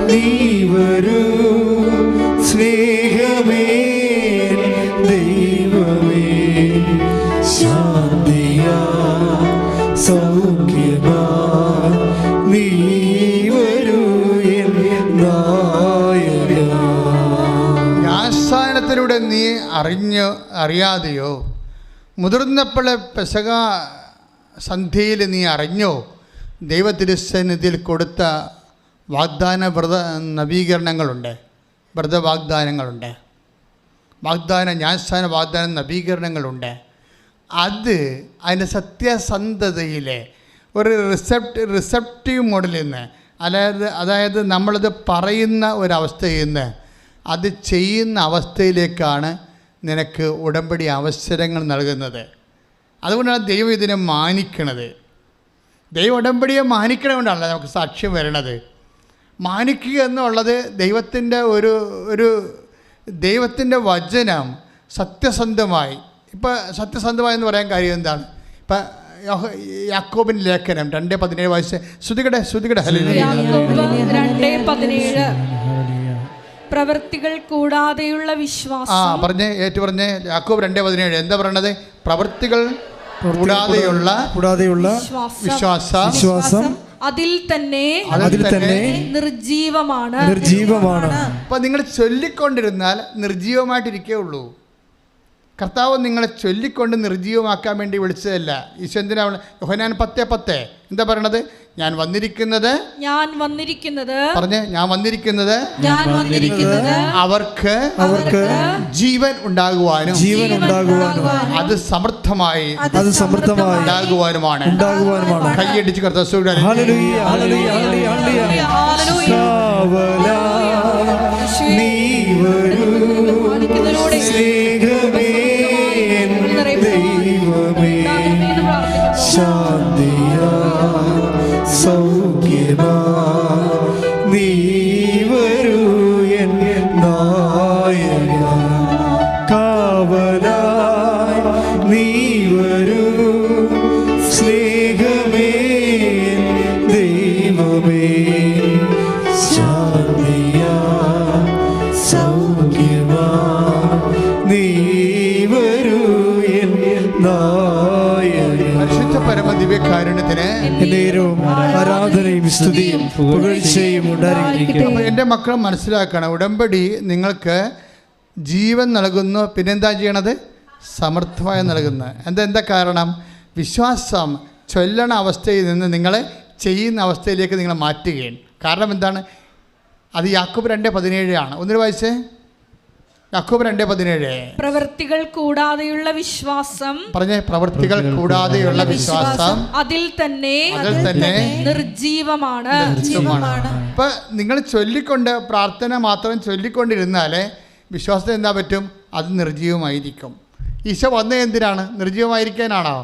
നീ വരൂ സ്നേഹമേ ദൈവമേ ശാന്തിയാ സൗഖ്യമാ നീ വരൂ നായക. ജ്ഞാനസ്ഥാനത്തിലൂടെ നീ അറിയാതെയോ മുതിർന്നപ്പോൾ പെസക സന്ധ്യയിൽ നീ അറിഞ്ഞോ ദൈവതിരുസന്നിധിയിൽ കൊടുത്ത നവീകരണങ്ങളുണ്ട്, വ്രതവാഗ്ദാനങ്ങളുണ്ട്, ജ്ഞാനസ്ഥാന വാഗ്ദാന നവീകരണങ്ങളുണ്ട്. അതിൻ്റെ സത്യസന്ധതയിലെ ഒരു റിസപ്റ്റീവ് മോഡിൽ നിന്ന്, അതായത് നമ്മളത് പറയുന്ന ഒരവസ്ഥയിൽ നിന്ന് അത് ചെയ്യുന്ന അവസ്ഥയിലേക്കാണ് നിനക്ക് ഉടമ്പടി അവസരങ്ങൾ നൽകുന്നത്. അതുകൊണ്ടാണ് ദൈവം ഇതിനെ മാനിക്കണത്. ദൈവം ഉടമ്പടിയെ മാനിക്കണതുകൊണ്ടാണല്ലോ നമുക്ക് സാക്ഷ്യം വരണത്. മാനിക്കുക എന്നുള്ളത് ദൈവത്തിൻ്റെ വചനം സത്യസന്ധമായി. ഇപ്പം സത്യസന്ധമായി എന്ന് പറയാൻ കാര്യം എന്താണ്? ഇപ്പം യാക്കോബിൻ്റെ ലേഖനം 2:17 വായിച്ച് ശ്രുതികടെ യാക്കോബ് 2:17 പ്രവൃത്തികൾ കൂടാതെയുള്ള വിശ്വാസം. പറഞ്ഞേ, ഏറ്റു പറഞ്ഞേ. യാക്കോബ് 2:17 എന്താ പറയണത്? പ്രവൃത്തികൾ കൂടാതെയുള്ള വിശ്വാസം അതിൽ തന്നെ നിർജീവമാണ്. അപ്പൊ നിങ്ങൾ ചൊല്ലിക്കൊണ്ടിരുന്നാൽ നിർജീവമായിട്ടിരിക്കേ ഉള്ളൂ. കർത്താവ് നിങ്ങളെ ചൊല്ലിക്കൊണ്ട് നിർജീവമാക്കാൻ വേണ്ടി വിളിച്ചതല്ല. ഈശോ എന്തിനാണ്? യോഹന്നാൻ 10:10 എന്താ പറയണത്? ഞാൻ വന്നിരിക്കുന്നത് പറഞ്ഞേ, ഞാൻ വന്നിരിക്കുന്നത് അവർക്ക് ജീവൻ ഉണ്ടാകുവാനും അത് സമൃദ്ധമായി ഉണ്ടാകുവാനുമാണ്. കൈയടിച്ച് കർത്താവ് സൗഖ്യമാ നീ വരൂ എൻ നായക, കാവലായി നീ വരൂ സ്നേഹമേ ദൈവമേ, ശാന്തിയാ സൗഖ്യമാ നീ വരൂ എൻ നായക. പരിശുദ്ധ പരമദിവ്യകാരുണ്യത്തിന് ആരാധനയും സ്തുതിയും പുകഴ്ചയും ഉണ്ടായിരിക്കട്ടെ. അപ്പോൾ എൻ്റെ മക്കൾ മനസ്സിലാക്കണം, ഉടമ്പടി നിങ്ങൾക്ക് ജീവൻ നൽകുന്നു. പിന്നെന്താ ചെയ്യണത്? സമർത്ഥമായി നൽകുന്നു. എന്താ കാരണം? വിശ്വാസം ചൊല്ലണ അവസ്ഥയിൽ നിന്ന് നിങ്ങൾ ചെയ്യുന്ന അവസ്ഥയിലേക്ക് നിങ്ങൾ മാറ്റുകയാണ്. കാരണം എന്താണ്? അത് യാക്കോബ് 2:17 ആണ്. ഒന്നിന് വായിച്ചേ. യാക്കോബ് 2:17 പ്രവൃത്തികൾ കൂടാതെയുള്ള വിശ്വാസം. പറഞ്ഞേ, പ്രവൃത്തികൾ കൂടാതെയുള്ള വിശ്വാസം അതിൽ തന്നെ നിർജീവമാണ്. ഇപ്പൊ നിങ്ങൾ ചൊല്ലിക്കൊണ്ട് പ്രാർത്ഥന മാത്രം ചൊല്ലിക്കൊണ്ടിരുന്നാലേ വിശ്വാസത്തിന് എന്താ പറ്റും? അത് നിർജീവമായിരിക്കും. ഈശോ വന്നത് എന്തിനാണ്? നിർജീവമായിരിക്കാനാണോ?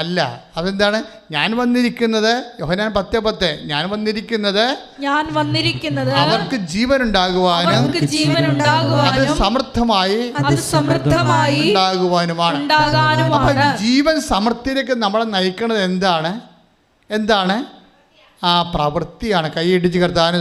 അല്ല. അതെന്താണ്? ഞാൻ വന്നിരിക്കുന്നത് യോഹന്നാൻ 10:10 ഞാൻ വന്നിരിക്കുന്നത് അവർക്ക് ജീവൻ ഉണ്ടാകുവാനും അത് സമൃദ്ധമായി ഉണ്ടാകുവാനുമാണ്. അപ്പൊ ജീവൻ സമൃദ്ധിയിലേക്ക് നമ്മളെ നയിക്കുന്നത് എന്താണ്? ആ പ്രവൃത്തിയാണ്. കൈയിടിച്ച് കർത്താവിനെ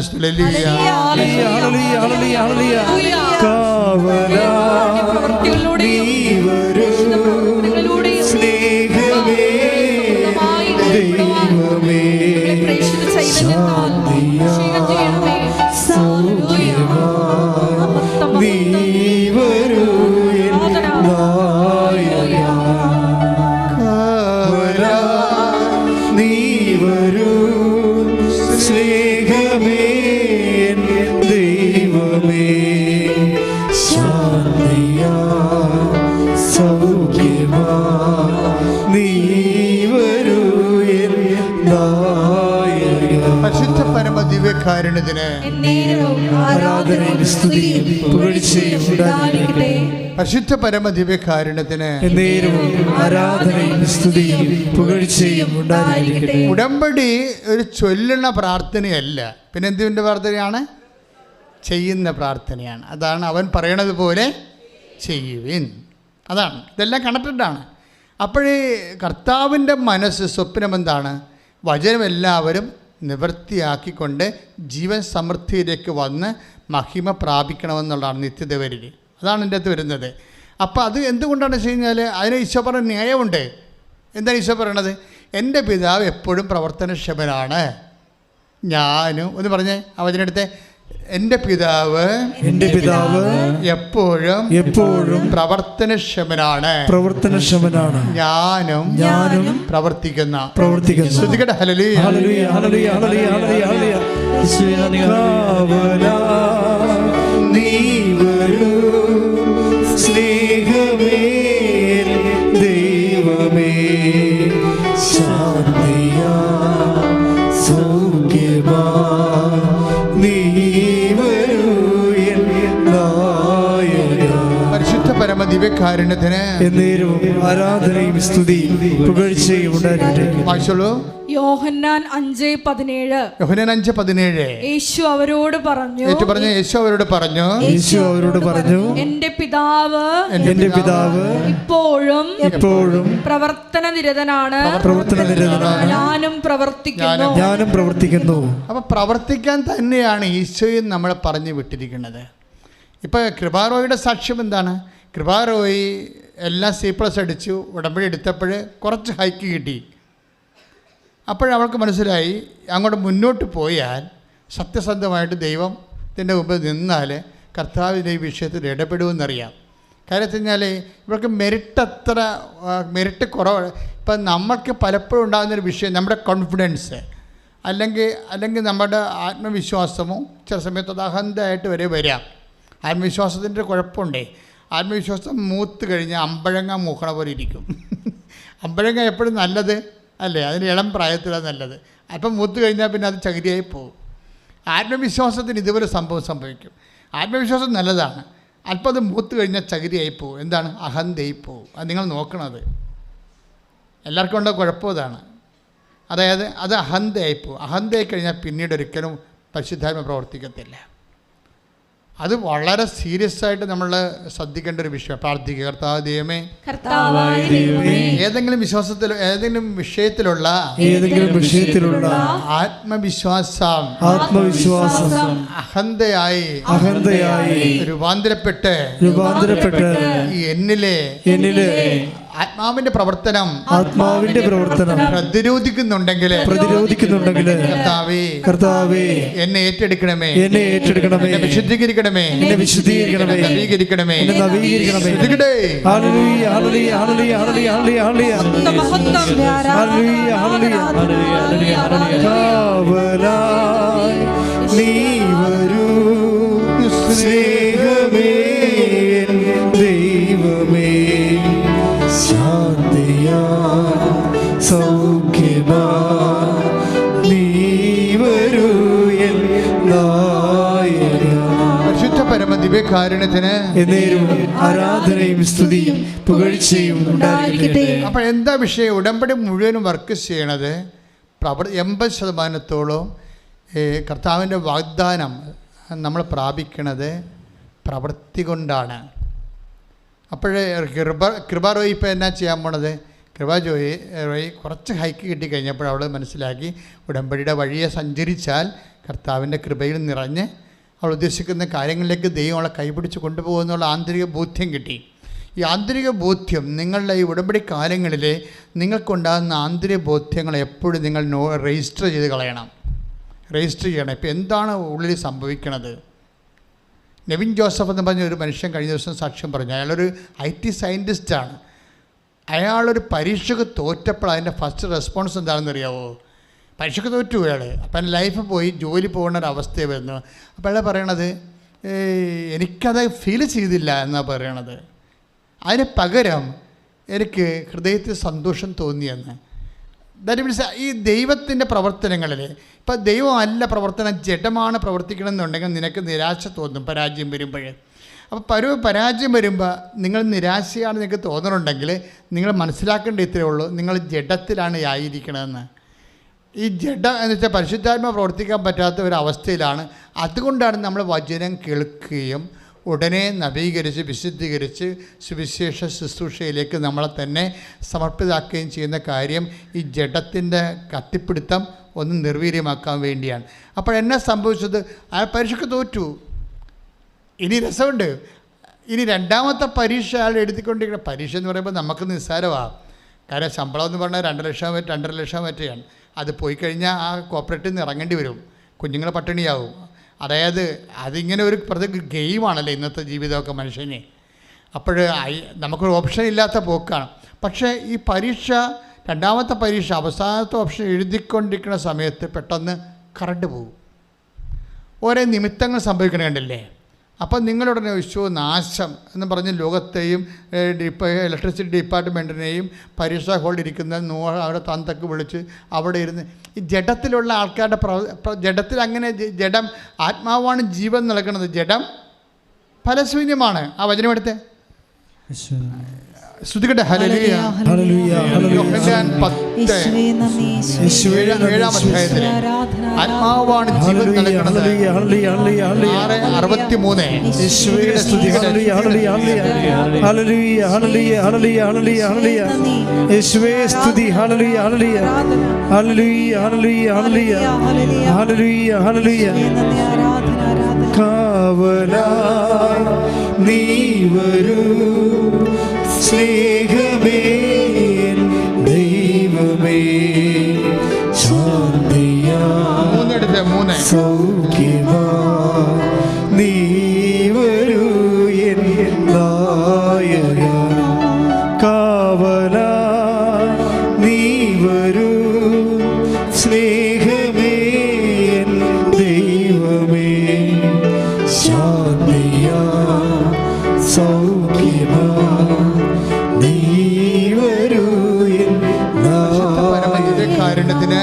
പരിശുദ്ധ പരമദിവ്യകാരുണ്യത്തിന് പരിശുദ്ധ പരമദിവ്യകാരുണ്യത്തിന് ഉടമ്പടി ഒരു ചൊല്ലുന്ന പ്രാർത്ഥനയല്ല, പിന്നെ എന്തിൻ്റെ പ്രാർത്ഥനയാണ്? ചെയ്യുന്ന പ്രാർത്ഥനയാണ്. അതാണ് അവൻ പറയണത് പോലെ ചെയ്യുവിൻ. അതാണ്. ഇതെല്ലാം കണക്റ്റഡാണ്. അപ്പോഴേ കർത്താവിൻ്റെ മനസ്സ് സ്വപ്നം എന്താണ്? വചനം എല്ലാവരും നിവൃത്തിയാക്കിക്കൊണ്ട് ജീവൻ സമൃദ്ധിയിലേക്ക് വന്ന് മഹിമ പ്രാപിക്കണമെന്നുള്ളതാണ് നിത്യത വരിക. അതാണ് എൻ്റെ അടുത്ത് വരുന്നത്. അപ്പോൾ അത് എന്തുകൊണ്ടാണ് വെച്ച് കഴിഞ്ഞാൽ അതിന് ഈശോ പറഞ്ഞ ന്യായമുണ്ട്. എന്താണ് ഈശോ പറയണത്? എൻ്റെ പിതാവ് എപ്പോഴും പ്രവർത്തനക്ഷമനാണ്. ഞാനും ഒന്ന് പറഞ്ഞേ ആ വചനെടുത്തേ. എൻ്റെ പിതാവ് എപ്പോഴും പ്രവർത്തനക്ഷമനാണ്. ഞാനും പ്രവർത്തിക്കുന്ന. ശ്രുതികട ഹല്ലേലൂയ ഹല്ലേലൂയ ഹല്ലേലൂയ. നീ വരൂ സ്നേഹമേ ദൈവമേ, ശാന്തിയാ സൗഖ്യമാ നീ വരൂ. പരിശുദ്ധ പരമദിവ്യ ദിവ്യകാരുണ്യത്തിന് എന്നേരവും ആരാധനയും സ്തുതിയും പുകഴ്ചയും ഉണ്ടാകട്ടെ. വായിച്ചോളൂ. യോഹന്നാൻ 5:17. യോഹന്നാൻ 5:17. യേശു അവരോട് പറഞ്ഞു, യേശു അവരോട് പറഞ്ഞു, എന്റെ പിതാവ് ഇപ്പോഴും പ്രവർത്തന നിരതനാണ്, ഞാനും പ്രവർത്തിക്കുന്നു. അപ്പൊ പ്രവർത്തിക്കാൻ തന്നെയാണ് ഈശോയും നമ്മളെ പറഞ്ഞു വിട്ടിരിക്കുന്നത്. ഇപ്പൊ കൃപാറോയുടെ സാക്ഷ്യം എന്താണ്? കൃപാറോയി എല്ലാം C+ അടിച്ചു, ഉടമ്പടി എടുത്തപ്പോൾ കുറച്ച് ഹൈക്ക് കിട്ടി. അപ്പോഴവൾക്ക് മനസ്സിലായി അങ്ങോട്ട് മുന്നോട്ട് പോയാൽ സത്യസന്ധമായിട്ട് ദൈവത്തിൻ്റെ മുമ്പിൽ നിന്നാൽ കർത്താവിൻ്റെ ഈ വിഷയത്തിൽ ഇടപെടുമെന്നറിയാം. കാര്യം വെച്ച് കഴിഞ്ഞാൽ ഇവർക്ക് മെറിറ്റ് കുറവ്. ഇപ്പം നമ്മൾക്ക് പലപ്പോഴും ഉണ്ടാകുന്നൊരു വിഷയം നമ്മുടെ കോൺഫിഡൻസ് അല്ലെങ്കിൽ നമ്മുടെ ആത്മവിശ്വാസമോ ചില സമയത്ത് അത് അഹന്തയായിട്ട് വരാം. ആത്മവിശ്വാസത്തിൻ്റെ കുഴപ്പമുണ്ടേ. ആത്മവിശ്വാസം മൂത്ത് കഴിഞ്ഞാൽ അമ്പഴങ്ങ മൂക്കണ പോലെ ഇരിക്കും. അമ്പഴങ്ങ എപ്പോഴും നല്ലത് അല്ലേ? അതിന് ഇളം പ്രായത്തിലാണ് നല്ലത്. അല്പം മൂത്ത് കഴിഞ്ഞാൽ പിന്നെ അത് ചകിരിയായി പോകും. ആത്മവിശ്വാസത്തിന് ഇതുപോലെ സംഭവിക്കും. ആത്മവിശ്വാസം നല്ലതാണ്, അല്പം അത് മൂത്ത് കഴിഞ്ഞാൽ ചകിരിയായി പോകും. എന്താണ്? അഹന്തയായി പോകും. അത് നിങ്ങൾ നോക്കണത് എല്ലാവർക്കും ഉള്ള കുഴപ്പം ഇതാണ്. അതായത് അത് അഹന്തയായി പോകും. അഹന്തയായി കഴിഞ്ഞാൽ പിന്നീട് ഒരിക്കലും പരിശുദ്ധാത്മ പ്രവർത്തിക്കത്തില്ല. അത് വളരെ സീരിയസ് ആയിട്ട് നമ്മൾ ശ്രദ്ധിക്കേണ്ട ഒരു വിഷയം. പ്രാർത്ഥിക്കുക, കർത്താവ് ദൈവമേ, ഏതെങ്കിലും വിഷയത്തിലുള്ള ആത്മവിശ്വാസം അഹന്തയായി രൂപാന്തരപ്പെട്ട് എന്നിലെ ആത്മാവിന്റെ പ്രവർത്തനം പ്രതിരോധിക്കുന്നുണ്ടെങ്കിൽ കർത്താവേ എന്നെ ഏറ്റെടുക്കണമേ, എന്നെ വിശുദ്ധീകരിക്കണമേ, നവീകരിക്കണമേ. നീ വരൂ സ്നേഹമേ, ദൈവമേ, ശാന്തിയാ സൗഖ്യമാ, നീ വരൂ എൻ നായക. പരിശുദ്ധ പരമ ദിവ്യകാരുണ്യത്തിന് ആരാധനയും സ്തുതിയും പുകഴ്ചയും ഉണ്ടാകട്ടെ. അപ്പോൾ എന്താ വിഷയം? ഉടമ്പടി മുഴുവനും വർക്ക് ചെയ്യണത് 80% കർത്താവിൻ്റെ വാഗ്ദാനം നമ്മൾ പ്രാപിക്കണത് പ്രവൃത്തി കൊണ്ടാണ്. അപ്പോഴേ കൃപാറോയി ഇപ്പോൾ എന്നാ ചെയ്യാൻ പോണത്? കൃപാജോയി കുറച്ച് ഹൈക്ക് കിട്ടിക്കഴിഞ്ഞപ്പോൾ അവൾ മനസ്സിലാക്കി ഉടമ്പടിയുടെ വഴിയെ സഞ്ചരിച്ചാൽ കർത്താവിൻ്റെ കൃപയിൽ നിറഞ്ഞ് അവൾ ഉദ്ദേശിക്കുന്ന കാര്യങ്ങളിലേക്ക് ദൈവം അവളെ കൈപിടിച്ച് കൊണ്ടുപോകുന്നുള്ള ആന്തരിക ബോധ്യം കിട്ടി. ഈ ആന്തരിക ബോധ്യം നിങ്ങളുടെ ഈ ഉടമ്പടി കാലങ്ങളിൽ നിങ്ങൾക്കുണ്ടാകുന്ന ആന്തരിക ബോധ്യങ്ങൾ എപ്പോഴും നിങ്ങൾ രജിസ്റ്റർ ചെയ്ത് കളയണം. രജിസ്റ്റർ ചെയ്യണം. ഇപ്പോൾ എന്താണ് ഉള്ളിൽ സംഭവിക്കണത്? നെവിൻ ജോസഫ് എന്ന് പറഞ്ഞ ഒരു മനുഷ്യൻ കഴിഞ്ഞ ദിവസം സാക്ഷ്യം പറഞ്ഞു. അയാളൊരു IT സയൻറ്റിസ്റ്റാണ്. അയാളൊരു പരീക്ഷയ്ക്ക് തോറ്റപ്പോൾ അതിൻ്റെ ഫസ്റ്റ് റെസ്പോൺസ് എന്താണെന്ന് അറിയാമോ? പരീക്ഷയ്ക്ക് തോറ്റു അയാൾ. അപ്പം എൻ്റെ ലൈഫ് പോയി, ജോലി പോകുന്ന ഒരു അവസ്ഥ വരുന്നു. അപ്പോൾ അയാൾ പറയണത് എനിക്കത് ഫീൽ ചെയ്തില്ല എന്നാണ് പറയണത്. അതിന് പകരം എനിക്ക് ഹൃദയത്തിൽ സന്തോഷം തോന്നിയെന്ന്. ദാറ്റ് മീൻസ് ഈ ദൈവത്തിൻ്റെ പ്രവർത്തനങ്ങളിൽ ഇപ്പം ദൈവമല്ല പ്രവർത്തനം, ജഡമാണ് പ്രവർത്തിക്കണമെന്നുണ്ടെങ്കിൽ നിനക്ക് നിരാശ തോന്നും പരാജയം വരുമ്പോൾ. അപ്പോൾ പരാജയം വരുമ്പോൾ നിങ്ങൾ നിരാശയാണ് നിങ്ങൾക്ക് തോന്നുന്നുണ്ടെങ്കിൽ നിങ്ങൾ മനസ്സിലാക്കേണ്ട ഇത്രയേ ഉള്ളൂ, നിങ്ങൾ ജഡത്തിലാണ് ആയിരിക്കണമെന്ന്. ഈ ജഡം എന്ന് വെച്ചാൽ പരിശുദ്ധാത്മ പ്രവർത്തിക്കാൻ പറ്റാത്ത ഒരവസ്ഥയിലാണ്. അതുകൊണ്ടാണ് നമ്മൾ വചനം കേൾക്കുകയും ഉടനെ നവീകരിച്ച് വിശുദ്ധീകരിച്ച് സുവിശേഷ ശുശ്രൂഷയിലേക്ക് നമ്മളെ തന്നെ സമർപ്പിതാക്കുകയും ചെയ്യുന്ന കാര്യം ഈ ജഡത്തിൻ്റെ കത്തിപ്പിടുത്തം ഒന്ന് നിർവീര്യമാക്കാൻ വേണ്ടിയാണ്. അപ്പോഴെന്നാ സംഭവിച്ചത്? ആ പരീക്ഷയ്ക്ക് തോറ്റു. ഇനി രസമുണ്ട്. ഇനി രണ്ടാമത്തെ പരീക്ഷ അയാൾ എഴുതിക്കൊണ്ടിരിക്കുന്ന പരീക്ഷ എന്ന് പറയുമ്പോൾ നമുക്ക് നിസ്സാരമാണ്. കാരണം ശമ്പളം എന്ന് പറഞ്ഞാൽ 2 ലക്ഷം 2.5 ലക്ഷം മറ്റെയാണ്. അത് പോയി കഴിഞ്ഞാൽ ആ കോപ്പറേറ്റീവ് നിന്ന് ഇറങ്ങേണ്ടി വരും, കുഞ്ഞുങ്ങളെ പട്ടിണിയാവും. അതായത് അതിങ്ങനെ ഒരു പ്രത്യേക ഗെയിമാണല്ലോ ഇന്നത്തെ ജീവിതമൊക്കെ മനുഷ്യന്. അപ്പോൾ നമുക്കൊരു ഓപ്ഷൻ ഇല്ലാത്ത പോക്കാണ്. പക്ഷേ ഈ പരീക്ഷ, രണ്ടാമത്തെ പരീക്ഷ അവസാനത്തെ ഓപ്ഷൻ എഴുതിക്കൊണ്ടിരിക്കുന്ന സമയത്ത് പെട്ടെന്ന് കറണ്ട് പോകും. ഓരോ നിമിത്തങ്ങൾ സംഭവിക്കണ കണ്ടില്ലേ? അപ്പം നിങ്ങളുടനെ വിശ്വ നാശം എന്ന് പറഞ്ഞ് ലോകത്തെയും ഇലക്ട്രിസിറ്റി ഡിപ്പാർട്ട്മെൻറ്റിനെയും പരീക്ഷാ ഹോളിൽ ഇരിക്കുന്ന അവിടെ തന്തക്ക് വിളിച്ച് അവിടെ ഇരുന്ന് ഈ ജഡത്തിലുള്ള ആൾക്കാരുടെ ജഡത്തിൽ അങ്ങനെ ജഡം, ആത്മാവാണ് ജീവൻ നൽകുന്നത്, ജഡം ഫലശൂന്യമാണ്. ആ വചനം എടുത്തേ. ശ്രുതികട്ടെ ഹല്ലേലൂയ. ഹല്ലേലൂയ, ഹല്ലേലൂയ. യോഹന്നാൻ 7-ാം അധ്യായത്തിലെ ആത്മാവാണ് ജീവൻ നൽകുന്നത്. 6:63. യേശുവേ സ്തുതി. ഹല്ലേലൂയ, ഹല്ലേലൂയ, ഹല്ലേലൂയ, ഹല്ലേലൂയ, ഹല്ലേലൂയ, ഹല്ലേലൂയ, ഹല്ലേലൂയ. യേശുവേ സ്തുതി. ഹല്ലേലൂയ, ഹല്ലേലൂയ, ഹല്ലേലൂയ, ഹല്ലേലൂയ, ഹല്ലേലൂയ, ഹല്ലേലൂയ, ഹല്ലേലൂയ. കാവലായി നീ വരൂ സ്നേഹമേ ദൈവമേ, ശാന്തിയാ 3 സൗഖ്യമാ നീ വരൂ എൻ നായക. കാവലാ നീ വരൂ സ്നേഹമേ ദൈവമേ, ശാന്തിയാ സൗഖ്യമാ നീ വരൂ എൻ കാരുണ്യത്തിന്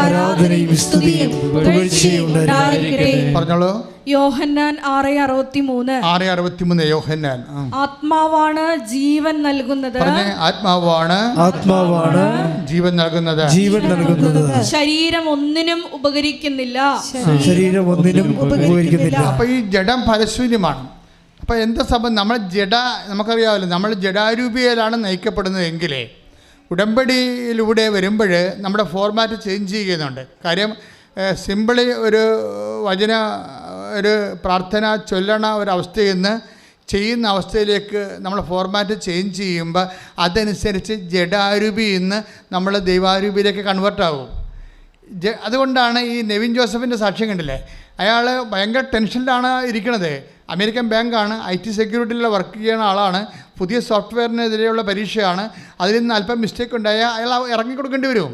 ആരാധനയും സ്തുതിയും പുകഴ്ചയും ഉണ്ടായിരിക്കട്ടെ. പറഞ്ഞോളൂ. യോഹന്നാൻ 6:63. 6:63 യോഹന്നാൻ. ആത്മാവാണ് ജീവൻ നൽകുന്നത്. ആത്മാവാണ് ജീവൻ നൽകുന്നത്. ശരീരം ഒന്നിനും ഉപകരിക്കുന്നില്ല. അപ്പൊ ഈ ജഡം പരശൂന്യമാണ്. അപ്പൊ എന്താ സംഭവം? നമുക്കറിയാമല്ലോ, നമ്മൾ ജഡാരൂപിയിലാണ് നയിക്കപ്പെടുന്നത്. എങ്കിലേ ഉടമ്പടിയിലൂടെ വരുമ്പോൾ നമ്മുടെ ഫോർമാറ്റ് ചേഞ്ച് ചെയ്യുന്നുണ്ട്. കാര്യം സിമ്പിളി ഒരു പ്രാർത്ഥന ചൊല്ലണ ഒരവസ്ഥയിൽ നിന്ന് ചെയ്യുന്ന അവസ്ഥയിലേക്ക് നമ്മൾ ഫോർമാറ്റ് ചേഞ്ച് ചെയ്യുമ്പോൾ അതനുസരിച്ച് ജഡാരൂപിയിൽ നിന്ന് നമ്മൾ ദൈവാരൂപിയിലേക്ക് കൺവേർട്ടാകും. അതുകൊണ്ടാണ് ഈ നെവിൻ ജോസഫിൻ്റെ സാക്ഷ്യം കണ്ടില്ലേ, അയാൾ ഭയങ്കര ടെൻഷനിലാണ് ഇരിക്കുന്നത്. അമേരിക്കൻ ബാങ്കാണ്, IT സെക്യൂരിറ്റിയിൽ വർക്ക് ചെയ്യുന്ന ആളാണ്. പുതിയ സോഫ്റ്റ്വെയറിനെതിരെയുള്ള പരീക്ഷയാണ്. അതിൽ നിന്ന് അല്പം മിസ്റ്റേക്ക് ഉണ്ടായാൽ അയാൾ ഇറങ്ങിക്കൊടുക്കേണ്ടി വരും.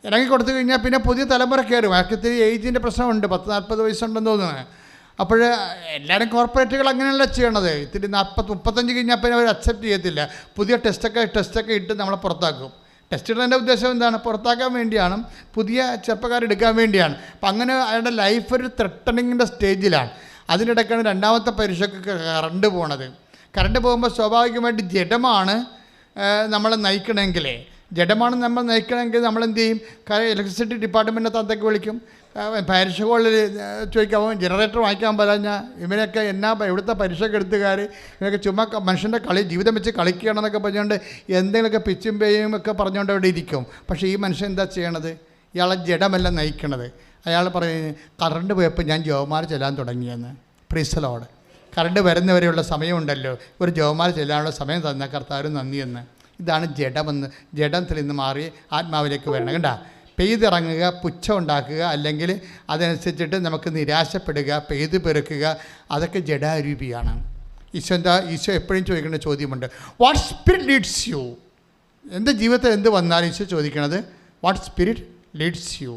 ഇറങ്ങിക്കൊടുത്തു കഴിഞ്ഞാൽ പിന്നെ പുതിയ തലമുറ കയറും. അയാൾക്ക് ഇത്തിരി ഏജിൻ്റെ പ്രശ്നമുണ്ട്, 40-40 വയസ്സുണ്ടെന്ന് തോന്നുന്നു. അപ്പോൾ എല്ലാവരും കോർപ്പറേറ്റുകൾ അങ്ങനെയല്ല ചെയ്യണത്. ഇത്തിരി 40-35 കഴിഞ്ഞാൽ പിന്നെ അവർ അക്സെപ്റ്റ് ചെയ്യത്തില്ല. പുതിയ ടെസ്റ്റൊക്കെ ഇട്ട് നമ്മളെ പുറത്താക്കും. ടെസ്റ്റ് ഇടുന്നതിൻ്റെ ഉദ്ദേശം എന്താണ്? പുറത്താക്കാൻ വേണ്ടിയാണ്, പുതിയ ചെറുപ്പക്കാരെടുക്കാൻ വേണ്ടിയാണ്. അപ്പം അങ്ങനെ അയാളുടെ ലൈഫ് ഒരു ത്രെട്ടണിങ്ങിൻ്റെ സ്റ്റേജിലാണ്. അതിനിടയ്ക്കാണ് രണ്ടാമത്തെ പരീക്ഷയ്ക്ക് കറണ്ട് പോണത്. കറണ്ട് പോകുമ്പോൾ സ്വാഭാവികമായിട്ട് ജഡമാണ് നമ്മളെ നയിക്കണമെങ്കിൽ നമ്മളെന്ത് ചെയ്യും? ഇലക്ട്രിസിറ്റി ഡിപ്പാർട്ട്മെൻറ്റിൻ്റെ തന്തയ്ക്ക് വിളിക്കും. പരീക്ഷ ഹോളിൽ ചോദിക്കാമോ, ജനറേറ്റർ വാങ്ങിക്കാൻ പറഞ്ഞാൽ ഇവനൊക്കെ ഇവിടുത്തെ പരീക്ഷയ്ക്ക് എടുത്തുകാർ ഇവനൊക്കെ ചുമ്മാ മനുഷ്യൻ്റെ ജീവിതം വെച്ച് കളിക്കുകയാണെന്നൊക്കെ പറഞ്ഞുകൊണ്ട് എന്തെങ്കിലുമൊക്കെ പിച്ചും പേയും ഒക്കെ പറഞ്ഞുകൊണ്ട് അവിടെ ഇരിക്കും. പക്ഷേ ഈ മനുഷ്യൻ എന്താ ചെയ്യണത്? ഇയാളെ ജഡമല്ല നയിക്കണത്. അയാൾ പറയുന്നത് കറണ്ട് പോയപ്പോൾ ഞാൻ ജവമാല ചെല്ലാൻ തുടങ്ങിയെന്ന്. Praise the Lord. കറണ്ട് വരുന്നവരെയുള്ള സമയമുണ്ടല്ലോ, ഒരു ജവമാല ചെല്ലാനുള്ള സമയം തന്ന കർത്താവിന് നന്ദിയെന്ന്. ഇതാണ് ജഡത്തിൽ നിന്ന് മാറി ആത്മാവിലേക്ക് വരണം. കണ്ടാ, പെയ്തിറങ്ങുക, പുച്ഛം ഉണ്ടാക്കുക, അല്ലെങ്കിൽ അതനുസരിച്ചിട്ട് നമുക്ക് നിരാശപ്പെടുക, പെയ്ത് പെറുക്കുക, അതൊക്കെ ജഡാരൂപിയാണ്. ഈശോ എപ്പോഴും ചോദിക്കേണ്ട ചോദ്യമുണ്ട്, വാട്ട് സ്പിരിറ്റ് ലീഡ്സ് യു? എൻ്റെ ജീവിതത്തിൽ എന്ത് വന്നാലും ഈശോ ചോദിക്കണത് വാട്ട് സ്പിരിറ്റ് ലീഡ്സ് യു?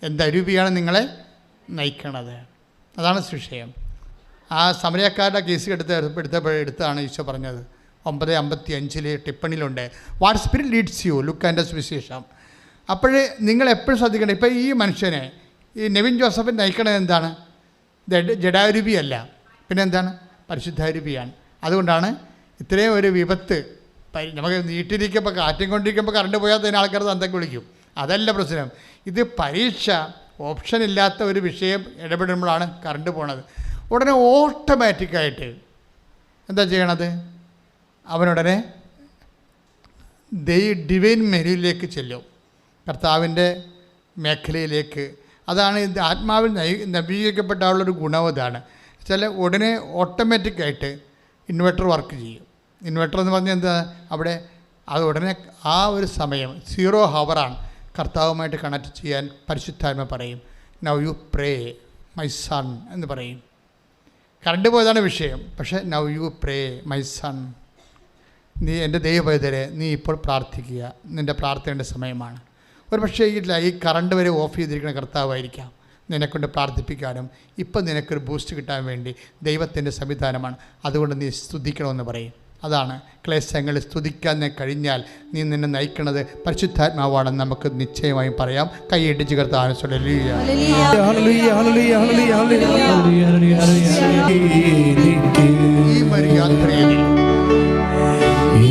എന്തരൂപിയാണ് നിങ്ങളെ നയിക്കണത്? അതാണ് വിഷയം. ആ സമരക്കാരുടെ കേസ് എടുത്താണ് ഈശോ പറഞ്ഞത്. 9:55 ടിപ്പണിയിലുണ്ട്, വാട്ട് സ്പിരിറ്റ് ലീഡ്സ് യു? ലുക്കാൻ്റെ സുവിശേഷം. അപ്പോൾ നിങ്ങൾ എപ്പോഴും ശ്രദ്ധിക്കണം. ഇപ്പോൾ ഈ മനുഷ്യനെ, ഈ നെവിൻ ജോസഫിനെ നയിക്കണത് എന്താണ്? ജഡാരൂപിയല്ല, പിന്നെ എന്താണ്? പരിശുദ്ധാരൂപിയാണ്. അതുകൊണ്ടാണ് ഇത്രയും ഒരു വിപത്ത്. നമുക്ക് നീട്ടിരിക്കുമ്പോൾ, കാറ്റും കൊണ്ടിരിക്കുമ്പോൾ കറണ്ട് പോയാൽ തന്നെ ആൾക്കാർ തന്തയ്ക്ക് വിളിക്കും. അതല്ല പ്രശ്നം. ഇത് പരീക്ഷ ഓപ്ഷൻ ഇല്ലാത്ത ഒരു വിഷയം ഇടപെടുമ്പോഴാണ് കറണ്ട് പോണത്. ഉടനെ ഓട്ടോമാറ്റിക്കായിട്ട് എന്താ ചെയ്യണത്? അവനുടനെ ഡിവൈൻ മെനുവിലേക്ക് ചെല്ലും, കർത്താവിൻ്റെ മേഖലയിലേക്ക്. അതാണ് ഇത് ആത്മാവിൽ നവീകരിക്കപ്പെട്ട ആളുള്ളൊരു ഗുണം. ഇതാണ് ഉടനെ ഓട്ടോമാറ്റിക്കായിട്ട് ഇൻവെർട്ടർ വർക്ക് ചെയ്യും. ഇൻവെർട്ടർ എന്ന് പറഞ്ഞാൽ എന്താ? അവിടെ അത് ഉടനെ ആ ഒരു സമയം 0 ഹവറാണ്. കർത്താവുമായിട്ട് കണക്ട് ചെയ്യാൻ പരിശുദ്ധാത്മ പറയും, now you pray my son എന്ന് പറയും. കറണ്ട് പോയതാണ് വിഷയം, പക്ഷേ now you pray my son, നീ എൻ്റെ ദൈവപൈതരെ നീ ഇപ്പോൾ പ്രാർത്ഥിക്കുക, നിൻ്റെ പ്രാർത്ഥനയുടെ സമയമാണ്. ഒരു പക്ഷേ ഈ കറണ്ട് വരെ ഓഫ് ചെയ്തിരിക്കുന്ന കർത്താവായിരിക്കാം നിന്നെക്കൊണ്ട് പ്രാർത്ഥിപ്പിക്കാനും ഇപ്പം നിനക്കൊരു ബൂസ്റ്റ് കിട്ടാൻ വേണ്ടി ദൈവത്തിൻ്റെ സംവിധാനമാണ്. അതുകൊണ്ട് നീ സ്തുതിക്കണമെന്ന് പറയും. അതാണ് ക്ലേശങ്ങൾ സ്തുതിക്കാൻ കഴിഞ്ഞാൽ നീ നിന്നെ നയിക്കുന്നത് പരിശുദ്ധാത്മാവാണെന്ന് നമുക്ക് നിശ്ചയമായും പറയാം. കൈയിടിച്ച് കർത്താവിനെ ഹല്ലേലൂയ. ഈ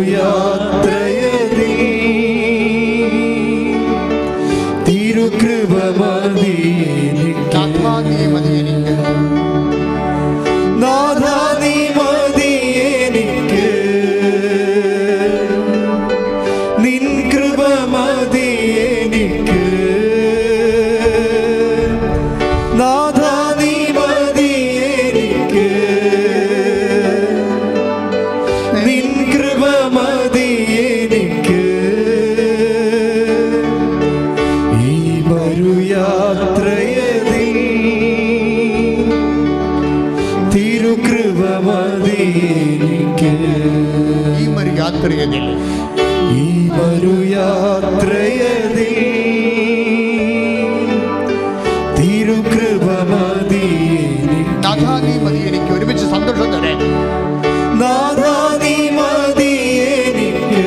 മരുയാത്രയിൽ തിരുകൃപ മതി നാഥാ നീ മതി എനിക്ക്, നാഥാ നീ മതി എനിക്ക്, നിൻ കൃപ മതി എനിക്ക്, നാഥാ നീ മതി എനിക്ക്, നിൻ കൃപ മതി എനിക്ക്. ഈ വരുയാത്രയതിൽ തിരുകൃപ മതി എനിക്ക്. ഈ മരുയാത്രയിൽ ഈ വരുയാത്രയതിൽ തിരുകൃപ മതി എനിക്ക്. നാഥാ നീ മതി എനിക്ക്. ഒരുമിച്ച് സന്തോഷം തരേ. നാഥാ നീ മതി എനിക്ക്,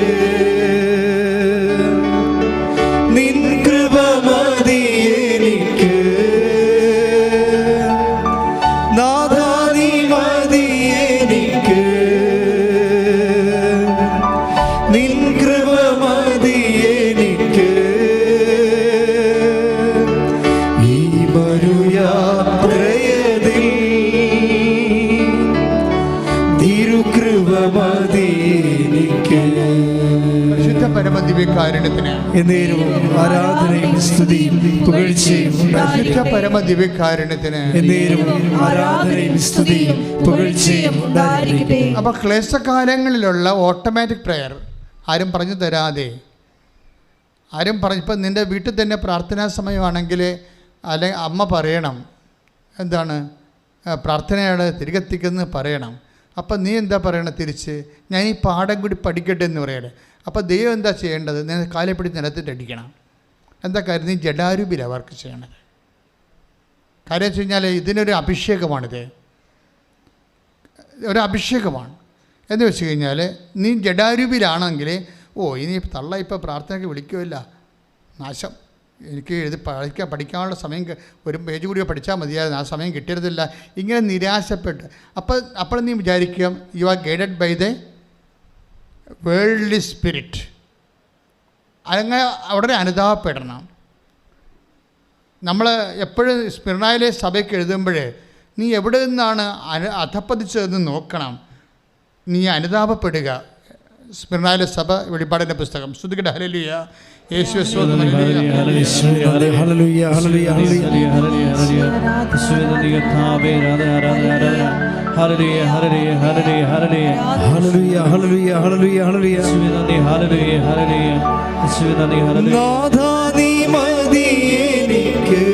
നിൻ കൃപ മതി എനിക്ക്, നാഥാ നീ മതി എനിക്ക്, നിൻ കൃപ മതി എനിക്ക്. ഈ വരുയാത്രയതിൽ തിരുകൃപ മതി എനിക്ക്. പരിശുദ്ധ പരമദിവ്യകാരുണ്യത്തിന് എന്നേരവും ആരാധനയും സ്തുതിയും പുകഴ്ചയും പരിശുദ്ധ ഉണ്ടായിരിക്കട്ടെ. പരമദിവ്യകാരുണ്യത്തിന് എന്നേരവും ആരാധനയും സ്തുതിയും പുകഴ്ചയും ഉണ്ടായിരിക്കട്ടെ. അപ്പോൾ ക്ലേശകാലങ്ങളിലുള്ള ഓട്ടോമാറ്റിക് പ്രെയർ ആരും പറഞ്ഞു തരാതെ, ആരും ഇപ്പം നിൻ്റെ വീട്ടിൽ തന്നെ പ്രാർത്ഥനാ സമയമാണെങ്കിൽ അല്ലെങ്കിൽ അമ്മ പറയണം എന്താണ് പ്രാർത്ഥനയോട് തിരികെത്തിക്കുന്നത് പറയണം. അപ്പം നീ എന്താ പറയണത് തിരിച്ച്, ഞാൻ ഈ പാഠം കൂടി പഠിക്കട്ടെ എന്ന് പറയണേ. അപ്പോൾ ദൈവം എന്താ ചെയ്യേണ്ടത്, നീ കാലെ പിടിച്ച് നിലത്തിട്ടടിക്കണം. എന്താ കാര്യം, നീ ജഡാരൂപിലാണ് വർക്ക് ചെയ്യണത്. കാര്യം വെച്ച് കഴിഞ്ഞാൽ ഇതിനൊരു അഭിഷേകമാണിത്, ഒരു അഭിഷേകമാണ്. എന്ന് വെച്ച് കഴിഞ്ഞാൽ നീ ജഡാരൂപിലാണെങ്കിൽ ഇനി തള്ള ഇപ്പോൾ പ്രാർത്ഥനയ്ക്ക് വിളിക്കുമല്ല, നാശം, എനിക്ക് പഠിക്കാനുള്ള സമയം ഒരു പേജ് കൂടി പഠിച്ചാൽ മതിയായിരുന്നു, ആ സമയം കിട്ടിയിരുന്നില്ല, ഇങ്ങനെ നിരാശപ്പെട്ട് അപ്പോൾ നീ വിചാരിക്കുക you are guided by the worldly spirit. അങ്ങനെ അവിടെ അനുതാപപ്പെടണം. നമ്മൾ എപ്പോഴും സ്മിർനായിലെ സഭയ്ക്ക് എഴുതുമ്പോൾ നീ എവിടെ നിന്നാണ് അധപ്പതിച്ചതെന്ന് നോക്കണം. നീ അനുതാപപ്പെടുക. സ്മിർനായിലെ സഭ വെളിപ്പാടിൻ്റെ പുസ്തകം. സ്തുതിക്കട്ടെ ഹല്ലേലൂയ. യേശുവേ സ്തോത്രം. ഹല്ലേലൂയ. ഹല്ലേലൂയ ഹല്ലേലൂയ ഹല്ലേലൂയ നാഥാ നീ മതി എനിക്ക്,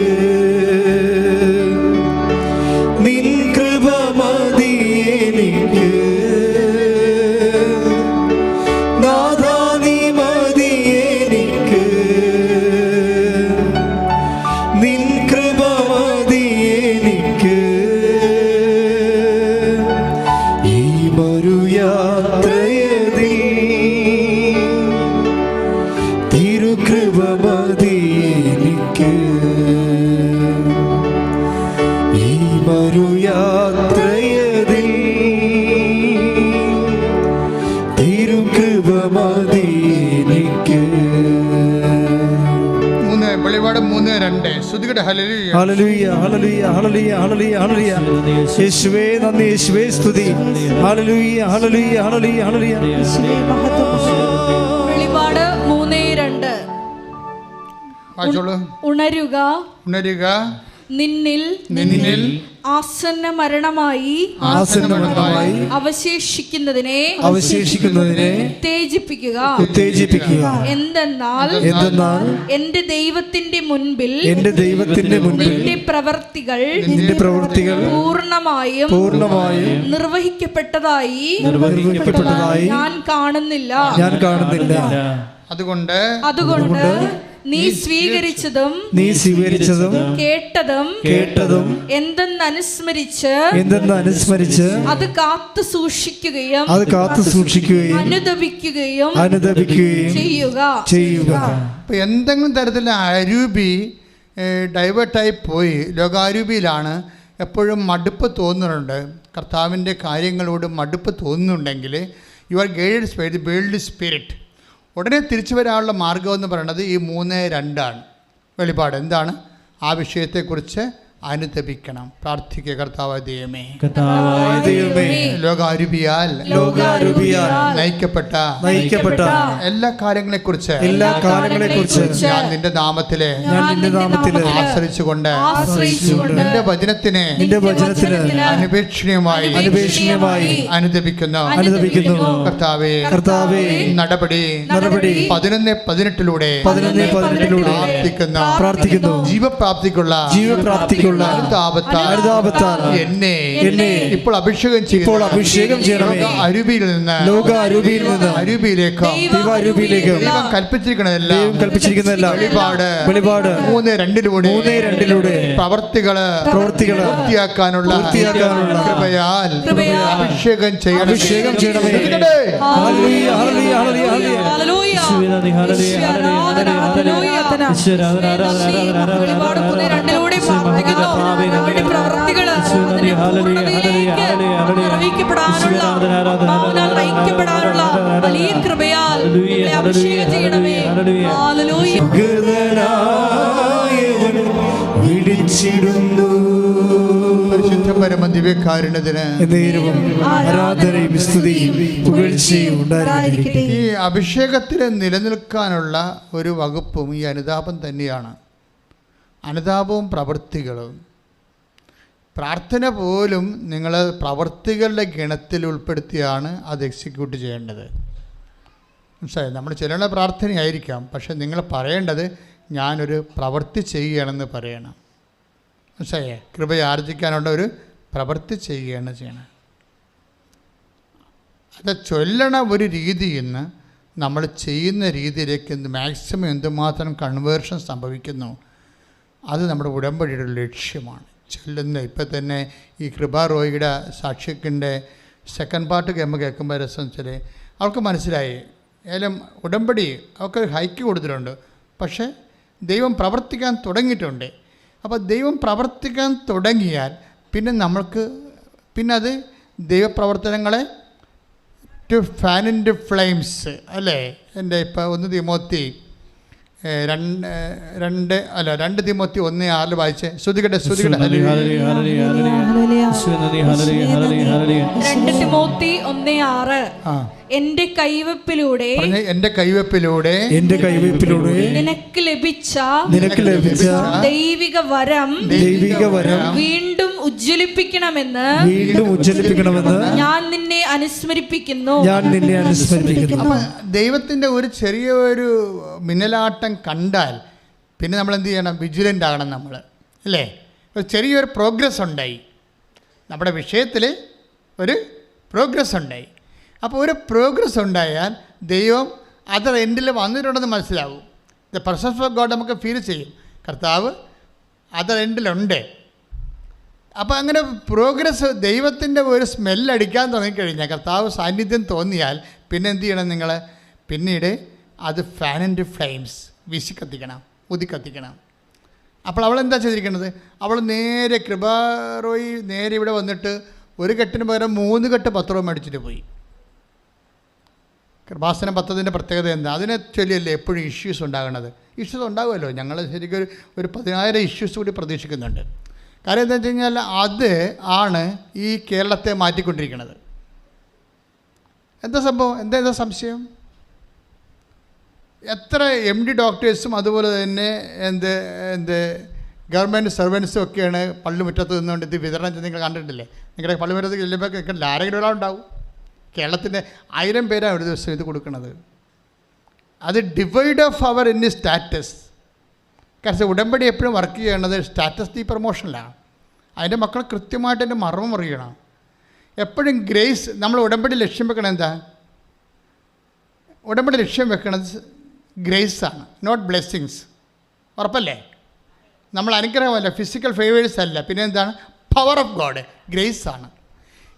നിൻ കൃപ മതി എനിക്ക്, നാഥാ നീ മതി എനിക്ക്, നിൻ കൃപ മതി എനിക്ക്. ഈ മരുയാത്രയതിൽ തിരുകൃപ മതി എനിക്ക്. ഈ മരുയാത്രയതിൽ തിരുകൃപ മതി എനിക്ക്. വെളിപാട് 3:2. സ്തുതിക്കട്ടെ ഹല്ലേലൂയ. ഹല്ലേലൂയ ഹല്ലേലൂയ ഹല്ലേലൂയ ഹല്ലേലൂയ ഹല്ലേലൂയ. യേശുവേ നന്ദി, യേശുവേ സ്തുതി. ഹല്ലേലൂയ ഹല്ലേലൂയ ഹല്ലേലൂയ ഹല്ലേലൂയ. വെളിപാട് 3:2. വായിച്ചോളൂ. ഉണരുക, ഉണരുക, നിന്നിൽ നിന്നിൽ ആസന്ന മരണമായി ആസന്നമായി അവശേഷിക്കുന്നതിനെ ഉത്തേജിപ്പിക്കുക. എന്തെന്നാൽ എന്റെ ദൈവത്തിന്റെ മുൻപിൽ നിന്റെ പ്രവർത്തികൾ പൂർണ്ണമായും നിർവഹിക്കപ്പെട്ടതായി ഞാൻ കാണുന്നില്ല. അതുകൊണ്ട് നീ സ്വീകരിച്ചതും കേട്ടതും എന്തെന്നനുസ്മരിച്ച് അത് കാത്തു സൂക്ഷിക്കുകയും അനുദപിക്കുകയും ചെയ്യുക. ഇപ്പം എന്തെങ്കിലും തരത്തിലുള്ള അരൂപി ഡൈവേർട്ടായി പോയി, ലോകാരൂപിയിലാണ്, എപ്പോഴും മടുപ്പ് തോന്നുന്നുണ്ട്, കർത്താവിൻ്റെ കാര്യങ്ങളോട് മടുപ്പ് തോന്നുന്നുണ്ടെങ്കിൽ you are guided by the world spirit. ഉടനെ തിരിച്ചു വരാനുള്ള മാർഗം എന്ന് പറയുന്നത് ഈ 3:2 വെളിപാട്. എന്താണ്? ആ വിഷയത്തെക്കുറിച്ച് അനുതപിക്കണം, പ്രാർത്ഥിക്കുക. കർത്താവായ ദൈവമേ, ലോകാരൂപിയാൽ നയിക്കപ്പെട്ട എല്ലാ കാര്യങ്ങളെക്കുറിച്ച് ഞാൻ നിന്റെ നാമത്തിലെ ആശ്രയിച്ചുകൊണ്ട് നിന്റെ വചനത്തിന് അനപേക്ഷണീയമായി അനുദപിക്കുന്നു. കർത്താവേ, നടപടി 11:18 പ്രാർത്ഥിക്കുന്നു. ജീവപ്രാപ്തിക്കുള്ള എന്നെ ഇപ്പോൾ അഭിഷേകം ചെയ്യണമേ. അരൂപിയിൽ നിന്ന് അരൂപിയിലേക്ക് ദൈവം കൽപ്പിച്ചിരിക്കുന്നതെല്ലാം വെളിപാട് 3:2 പ്രവർത്തികള് പൂർത്തിയാക്കാനുള്ള കൃപയാൽ അഭിഷേകം ചെയ്യണമേ. പരിശുദ്ധ പരമ ദിവ്യകാരുണ്യത്തിന് ഈ അഭിഷേകത്തിൽ നിലനിൽക്കാനുള്ള ഒരു വകുപ്പും ഈ അനുതാപം തന്നെയാണ്. അനുതാപവും പ്രവൃത്തികളും. പ്രാർത്ഥന പോലും നിങ്ങൾ പ്രവൃത്തികളുടെ ഗണത്തിൽ ഉൾപ്പെടുത്തിയാണ് അത് എക്സിക്യൂട്ട് ചെയ്യേണ്ടത്. മനസ്സിലായി? നമ്മൾ ചില പ്രാർത്ഥനയായിരിക്കാം, പക്ഷെ നിങ്ങൾ പറയേണ്ടത് ഞാനൊരു പ്രവൃത്തി ചെയ്യുകയാണെന്ന് പറയണം. മനസ്സിലായേ? കൃപ ആർജിക്കാനുള്ള ഒരു പ്രവൃത്തി ചെയ്യുകയാണ് ചെയ്യണം. അത് ചൊല്ലണ ഒരു രീതിയിൽ നിന്ന് നമ്മൾ ചെയ്യുന്ന രീതിയിലേക്ക് മാക്സിമം എന്തുമാത്രം കൺവേർഷൻ സംഭവിക്കുന്നു, അത് നമ്മുടെ ഉടമ്പടിയുടെ ലക്ഷ്യമാണ്. ചൊല്ലുന്ന ഇപ്പം തന്നെ ഈ കൃപാ റോയിയുടെ സാക്ഷ്യത്തിൻ്റെ സെക്കൻഡ് പാർട്ട് കേൾക്കുമ്പോൾ രസം വെച്ചാൽ അവൾക്ക് മനസ്സിലായി, ഏതായാലും ഉടമ്പടി അവൾക്ക് ഹൈക്ക് കൊടുത്തിട്ടുണ്ട്, പക്ഷേ ദൈവം പ്രവർത്തിക്കാൻ തുടങ്ങിയിട്ടുണ്ട്. അപ്പോൾ ദൈവം പ്രവർത്തിക്കാൻ തുടങ്ങിയാൽ പിന്നെ നമ്മൾക്ക് പിന്നെ അത് ദൈവപ്രവർത്തനങ്ങളെ to fan into flames അല്ലേ. എൻ്റെ ഇപ്പോൾ 1 തിമോത്തി 2 തിമോത്തി 1:6 വായിച്ചേ. ശ്രുതികട്ടെ 2 തിമോത്തി 1:6 എന്റെ കൈവപ്പിലൂടെ നിനക്ക് ലഭിച്ച ദൈവിക വരം വീണ്ടും ഉജ്ജ്വലിപ്പിക്കണമെന്ന് ഞാൻ നിന്നെ അനുസ്മരിപ്പിക്കുന്നു. ദൈവത്തിൻ്റെ ഒരു ചെറിയൊരു മിന്നലാട്ടം കണ്ടാൽ പിന്നെ നമ്മൾ എന്ത് ചെയ്യണം? വിജിലൻ്റ് ആകണം നമ്മൾ, അല്ലേ? ഒരു ചെറിയൊരു പ്രോഗ്രസ് ഉണ്ടായി, നമ്മുടെ വിഷയത്തിൽ ഒരു പ്രോഗ്രസ് ഉണ്ടായി. അപ്പോൾ ഒരു പ്രോഗ്രസ് ഉണ്ടായാൽ ദൈവം അതർ എൻഡിൽ വന്നിട്ടുണ്ടെന്ന് മനസ്സിലാവും. ദ പ്രസൻസ് ഓഫ് ഗോഡ് നമുക്ക് ഫീൽ ചെയ്യും, കർത്താവ് അതർ എൻഡിലുണ്ട്. അപ്പോൾ അങ്ങനെ പ്രോഗ്രസ് ദൈവത്തിൻ്റെ ഒരു സ്മെല്ലടിക്കാൻ തുടങ്ങിക്കഴിഞ്ഞാൽ, കർത്താവ് സാന്നിധ്യം തോന്നിയാൽ പിന്നെ എന്ത് ചെയ്യണം നിങ്ങൾ? പിന്നീട് അത് ഫാൻ ആൻഡ് ഫ്ലെയിംസ് വീശിക്കത്തിക്കണം, ഊതിക്കത്തിക്കണം. അപ്പോൾ അവൾ എന്താ ചെയ്തിരിക്കുന്നത്? അവൾ നേരെ കൃപാറോയി നേരെ ഇവിടെ വന്നിട്ട് ഒരു കെട്ടിന് പകരം 3 കെട്ട് പത്രവും മേടിച്ചിട്ട് പോയി. കൃപാസനം പത്രത്തിൻ്റെ പ്രത്യേകത എന്താ? അതിനെ ചൊല്ലിയല്ലേ എപ്പോഴും ഇഷ്യൂസ് ഉണ്ടാകുന്നത്. ഇഷ്യൂസ് ഉണ്ടാകുമല്ലോ, ഞങ്ങൾ ശരിക്കും ഒരു 10,000 ഇഷ്യൂസ് കൂടി പ്രതീക്ഷിക്കുന്നുണ്ട്. കാര്യം എന്താ വെച്ച് കഴിഞ്ഞാൽ അത് ആണ് ഈ കേരളത്തെ മാറ്റിക്കൊണ്ടിരിക്കുന്നത്. എന്താ സംഭവം? എന്താ സംശയം? എത്ര MD ഡോക്ടേഴ്സും അതുപോലെ തന്നെ ഗവൺമെൻറ് സർവൻസും ഒക്കെയാണ് പള്ളിമുറ്റത്ത് നിന്നുകൊണ്ട് ഇത് വിതരണം ചെയ്ത് നിങ്ങൾ കണ്ടിട്ടില്ലേ? നിങ്ങളുടെ പള്ളിമുറ്റത്ത് ചെല്ലുമ്പോൾ ആരെങ്കിലും ഒരാളുണ്ടാവും. കേരളത്തിൻ്റെ 1000 പേരാണ് ഒരു ദിവസം ഇത് കൊടുക്കുന്നത്. അത് ഡിവൈഡ് ഓഫ് അവർ ഇൻ സ്റ്റാറ്റസ്. കാരണം ഉടമ്പടി എപ്പോഴും വർക്ക് ചെയ്യേണ്ടത് സ്റ്റാറ്റസ് ദി പ്രൊമോഷനിലാണ്. അതിൻ്റെ മക്കൾ കൃത്യമായിട്ട് എൻ്റെ മർമ്മം അറിയണം. എപ്പോഴും ഗ്രേസ് നമ്മൾ ഉടമ്പടി ലക്ഷ്യം വെക്കണം. എന്താ ഉടമ്പടി ലക്ഷ്യം വെക്കണത്? ഗ്രേസാണ്, നോട്ട് ബ്ലെസ്സിങ്സ്. ഉറപ്പല്ലേ? നമ്മൾ അനുഗ്രഹമല്ല, ഫിസിക്കൽ ഫേവേഴ്സ് അല്ല, പിന്നെ എന്താണ്? പവർ ഓഫ് ഗോഡ്, ഗ്രേസാണ്.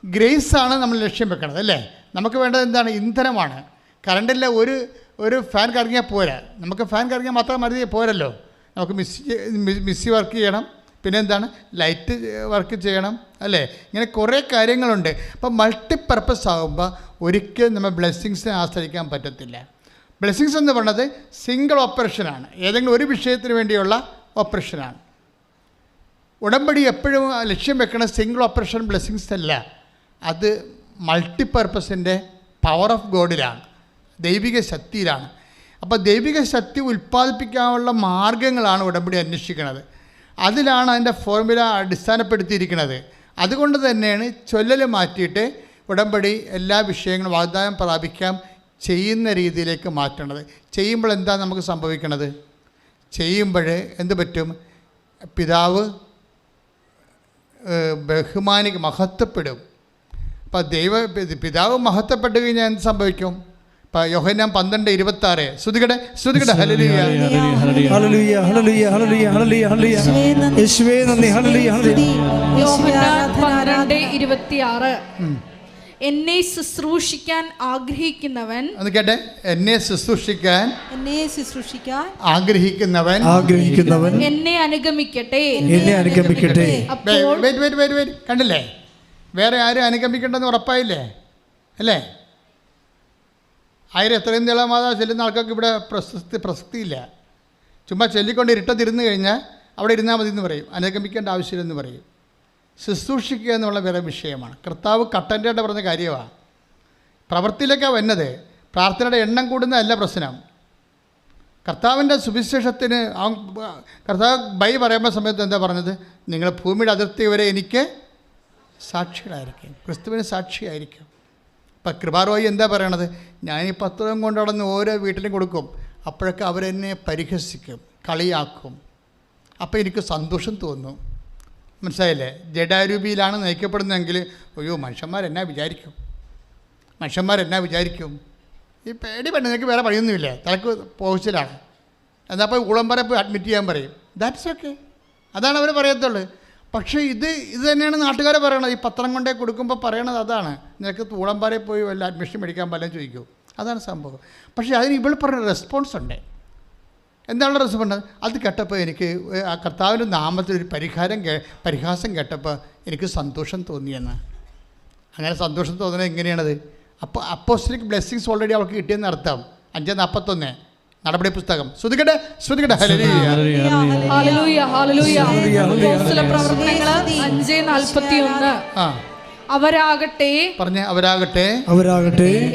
ഗ്രേസാണ് നമ്മൾ ലക്ഷ്യം വെക്കണത് അല്ലേ? നമുക്ക് വേണ്ടത് എന്താണ്? ഇന്ധനമാണ്. കറണ്ടില്ല, ഒരു ഫാൻ കറങ്ങിയാൽ പോരാ. നമുക്ക് ഫാൻ കറങ്ങിയാൽ മാത്രം മതി പോരല്ലോ. നമുക്ക് മിസ്സി വർക്ക് ചെയ്യണം, പിന്നെ എന്താണ്? ലൈറ്റ് വർക്ക് ചെയ്യണം അല്ലേ? ഇങ്ങനെ കുറേ കാര്യങ്ങളുണ്ട്. അപ്പം മൾട്ടിപ്പർപ്പസ് ആകുമ്പോൾ ഒരിക്കലും നമ്മൾ ബ്ലെസ്സിങ്സിനെ ആശ്രയിക്കാൻ പറ്റത്തില്ല. ബ്ലെസ്സിങ്സ് എന്ന് പറയുന്നത് സിംഗിൾ ഓപ്പറേഷനാണ്, ഏതെങ്കിലും ഒരു വിഷയത്തിന് വേണ്ടിയുള്ള ഓപ്പറേഷനാണ്. ഉടമ്പടി എപ്പോഴും ലക്ഷ്യം വെക്കുന്ന സിംഗിൾ ഓപ്പറേഷൻ ബ്ലെസ്സിങ്സ് അല്ല, അത് മൾട്ടിപ്പർപ്പസിൻ്റെ പവർ ഓഫ് ഗോഡിലാണ്, ദൈവിക ശക്തിയിലാണ്. അപ്പോൾ ദൈവിക ശക്തി ഉൽപ്പാദിപ്പിക്കാനുള്ള മാർഗങ്ങളാണ് ഉടമ്പടി അന്വേഷിക്കുന്നത്. അതിലാണ് അതിൻ്റെ ഫോർമുല അടിസ്ഥാനപ്പെടുത്തിയിരിക്കുന്നത്. അതുകൊണ്ട് തന്നെയാണ് ചൊല്ലൽ മാറ്റിയിട്ട് ഉടമ്പടി എല്ലാ വിഷയങ്ങളും വാഗ്ദാനം പ്രാപിക്കാം ചെയ്യുന്ന രീതിയിലേക്ക് മാറ്റണത്. ചെയ്യുമ്പോൾ എന്താ നമുക്ക് സംഭവിക്കണത്? ചെയ്യുമ്പോൾ എന്ത് പറ്റും? പിതാവ് മഹത്വപ്പെടും. അപ്പം പിതാവ് മഹത്വപ്പെട്ട് കഴിഞ്ഞാൽ എന്ത് സംഭവിക്കും? ഇപ്പം യോഹന്നാൻ 12:26 ശ്രുതികടെ ഹല്ലേലൂയ ഹല്ലേലൂയ ഹല്ലേലൂയ ഹല്ലേലൂയ ഹല്ലേലൂയ ഹല്ലേലൂയ യേശുവേ നന്ദി ഹല്ലേലൂയ ഹല്ലേലൂയ. യോഹന്നാൻ 12:26 എന്നെ ശുശ്രൂഷിക്കാൻ ആഗ്രഹിക്കുന്നവൻ, ഒന്ന് കേട്ടെ, എന്നെ ശുശ്രൂഷിക്കാൻ ആഗ്രഹിക്കുന്നവൻ എന്നെ അനുഗമിക്കട്ടെ. അപ്പോൾ കണ്ടില്ലേ? വേറെ ആരും അനുഗമിക്കേണ്ടെന്ന് ഉറപ്പായില്ലേ അല്ലേ? എത്രയും നീളമാതാ ചെല്ലുന്ന ആൾക്കാർക്ക് ഇവിടെ പ്രസക്തിയില്ല. ചുമ്മാ ചൊല്ലിക്കൊണ്ട് ഇരുട്ടത്തിരുന്ന് കഴിഞ്ഞാൽ അവിടെ ഇരുന്നാൽ മതി എന്ന് പറയും, അനുഗമിക്കേണ്ട ആവശ്യമില്ലെന്ന് പറയും. ശുശ്രൂഷിക്കുക എന്നുള്ള വേറെ വിഷയമാണ്. കർത്താവ് കട്ടൻ്റെ പറഞ്ഞ കാര്യമാണ്. പ്രവൃത്തിയിലേക്കാണ് വന്നത്. പ്രാർത്ഥനയുടെ എണ്ണം കൂടുന്നതല്ല പ്രശ്നം. കർത്താവിൻ്റെ സുവിശേഷത്തിന് കർത്താവ് പറയുമ്പോൾ സമയത്ത് എന്താ പറഞ്ഞത്? നിങ്ങൾ ഭൂമിയുടെ അതിർത്തി വരെ എനിക്ക് സാക്ഷികളായിരിക്കും, ക്രിസ്തുവിന് സാക്ഷിയായിരിക്കും. ഇപ്പം കൃപാറോയി എന്താ പറയണത്? ഞാൻ ഈ പത്രം കൊണ്ട് നടന്ന് ഓരോ വീട്ടിലും കൊടുക്കും, അപ്പോഴൊക്കെ അവരെന്നെ പരിഹസിക്കും, കളിയാക്കും. അപ്പോൾ എനിക്ക് സന്തോഷം തോന്നും. മനസ്സിലായില്ലേ? ജഡാരൂപിയിലാണ് നയിക്കപ്പെടുന്നതെങ്കിൽ അയ്യോ മനുഷ്യന്മാരെന്നാ വിചാരിക്കും? ഈ പേടി പെണ്ണ്, നിനക്ക് വേറെ പണിയൊന്നുമില്ല, തലക്ക് പോസ്റ്റിലാണ്, എന്നാൽ അപ്പോൾ ഊളംപാറ പോയി അഡ്മിറ്റ് ചെയ്യാൻ പറയും. ദാറ്റ്സ് ഓക്കെ, അതാണ് അവർ പറയത്തുള്ളൂ. പക്ഷേ ഇത് തന്നെയാണ് നാട്ടുകാരെ പറയണത്. ഈ പത്രം കൊണ്ടേ കൊടുക്കുമ്പോൾ പറയണത് അതാണ്. നിനക്ക് ഊളംപാറയിൽ പോയി വല്ല അഡ്മിഷൻ മേടിക്കാൻ പലതും ചോദിക്കും, അതാണ് സംഭവം. പക്ഷേ അതിന് ഇവൾ പറഞ്ഞ റെസ്പോൺസ് ഉണ്ട്. എന്താണ് റെസ്പോണ്ട്? അത് കേട്ടപ്പോൾ എനിക്ക് ആ കർത്താവിൻ്റെ നാമത്തിൽ ഒരു പരിഹാസം കേട്ടപ്പോൾ എനിക്ക് സന്തോഷം തോന്നിയെന്ന്. അങ്ങനെ സന്തോഷം തോന്നുന്നത് എങ്ങനെയാണത്? അപ്പോൾ അപ്പോസ്തലിക് ബ്ലെസ്സിങ്സ് ഓൾറെഡി അവൾക്ക് കിട്ടിയെന്ന് അർത്ഥം. 5:41 നടപടി പുസ്തകം. ശ്രുതികട്ടെ ഹല്ലേലൂയ ഹല്ലേലൂയ ഹല്ലേലൂയ. അപ്പോസ്തല പ്രവർത്തനങ്ങൾ 5:41. അവരാകട്ടെ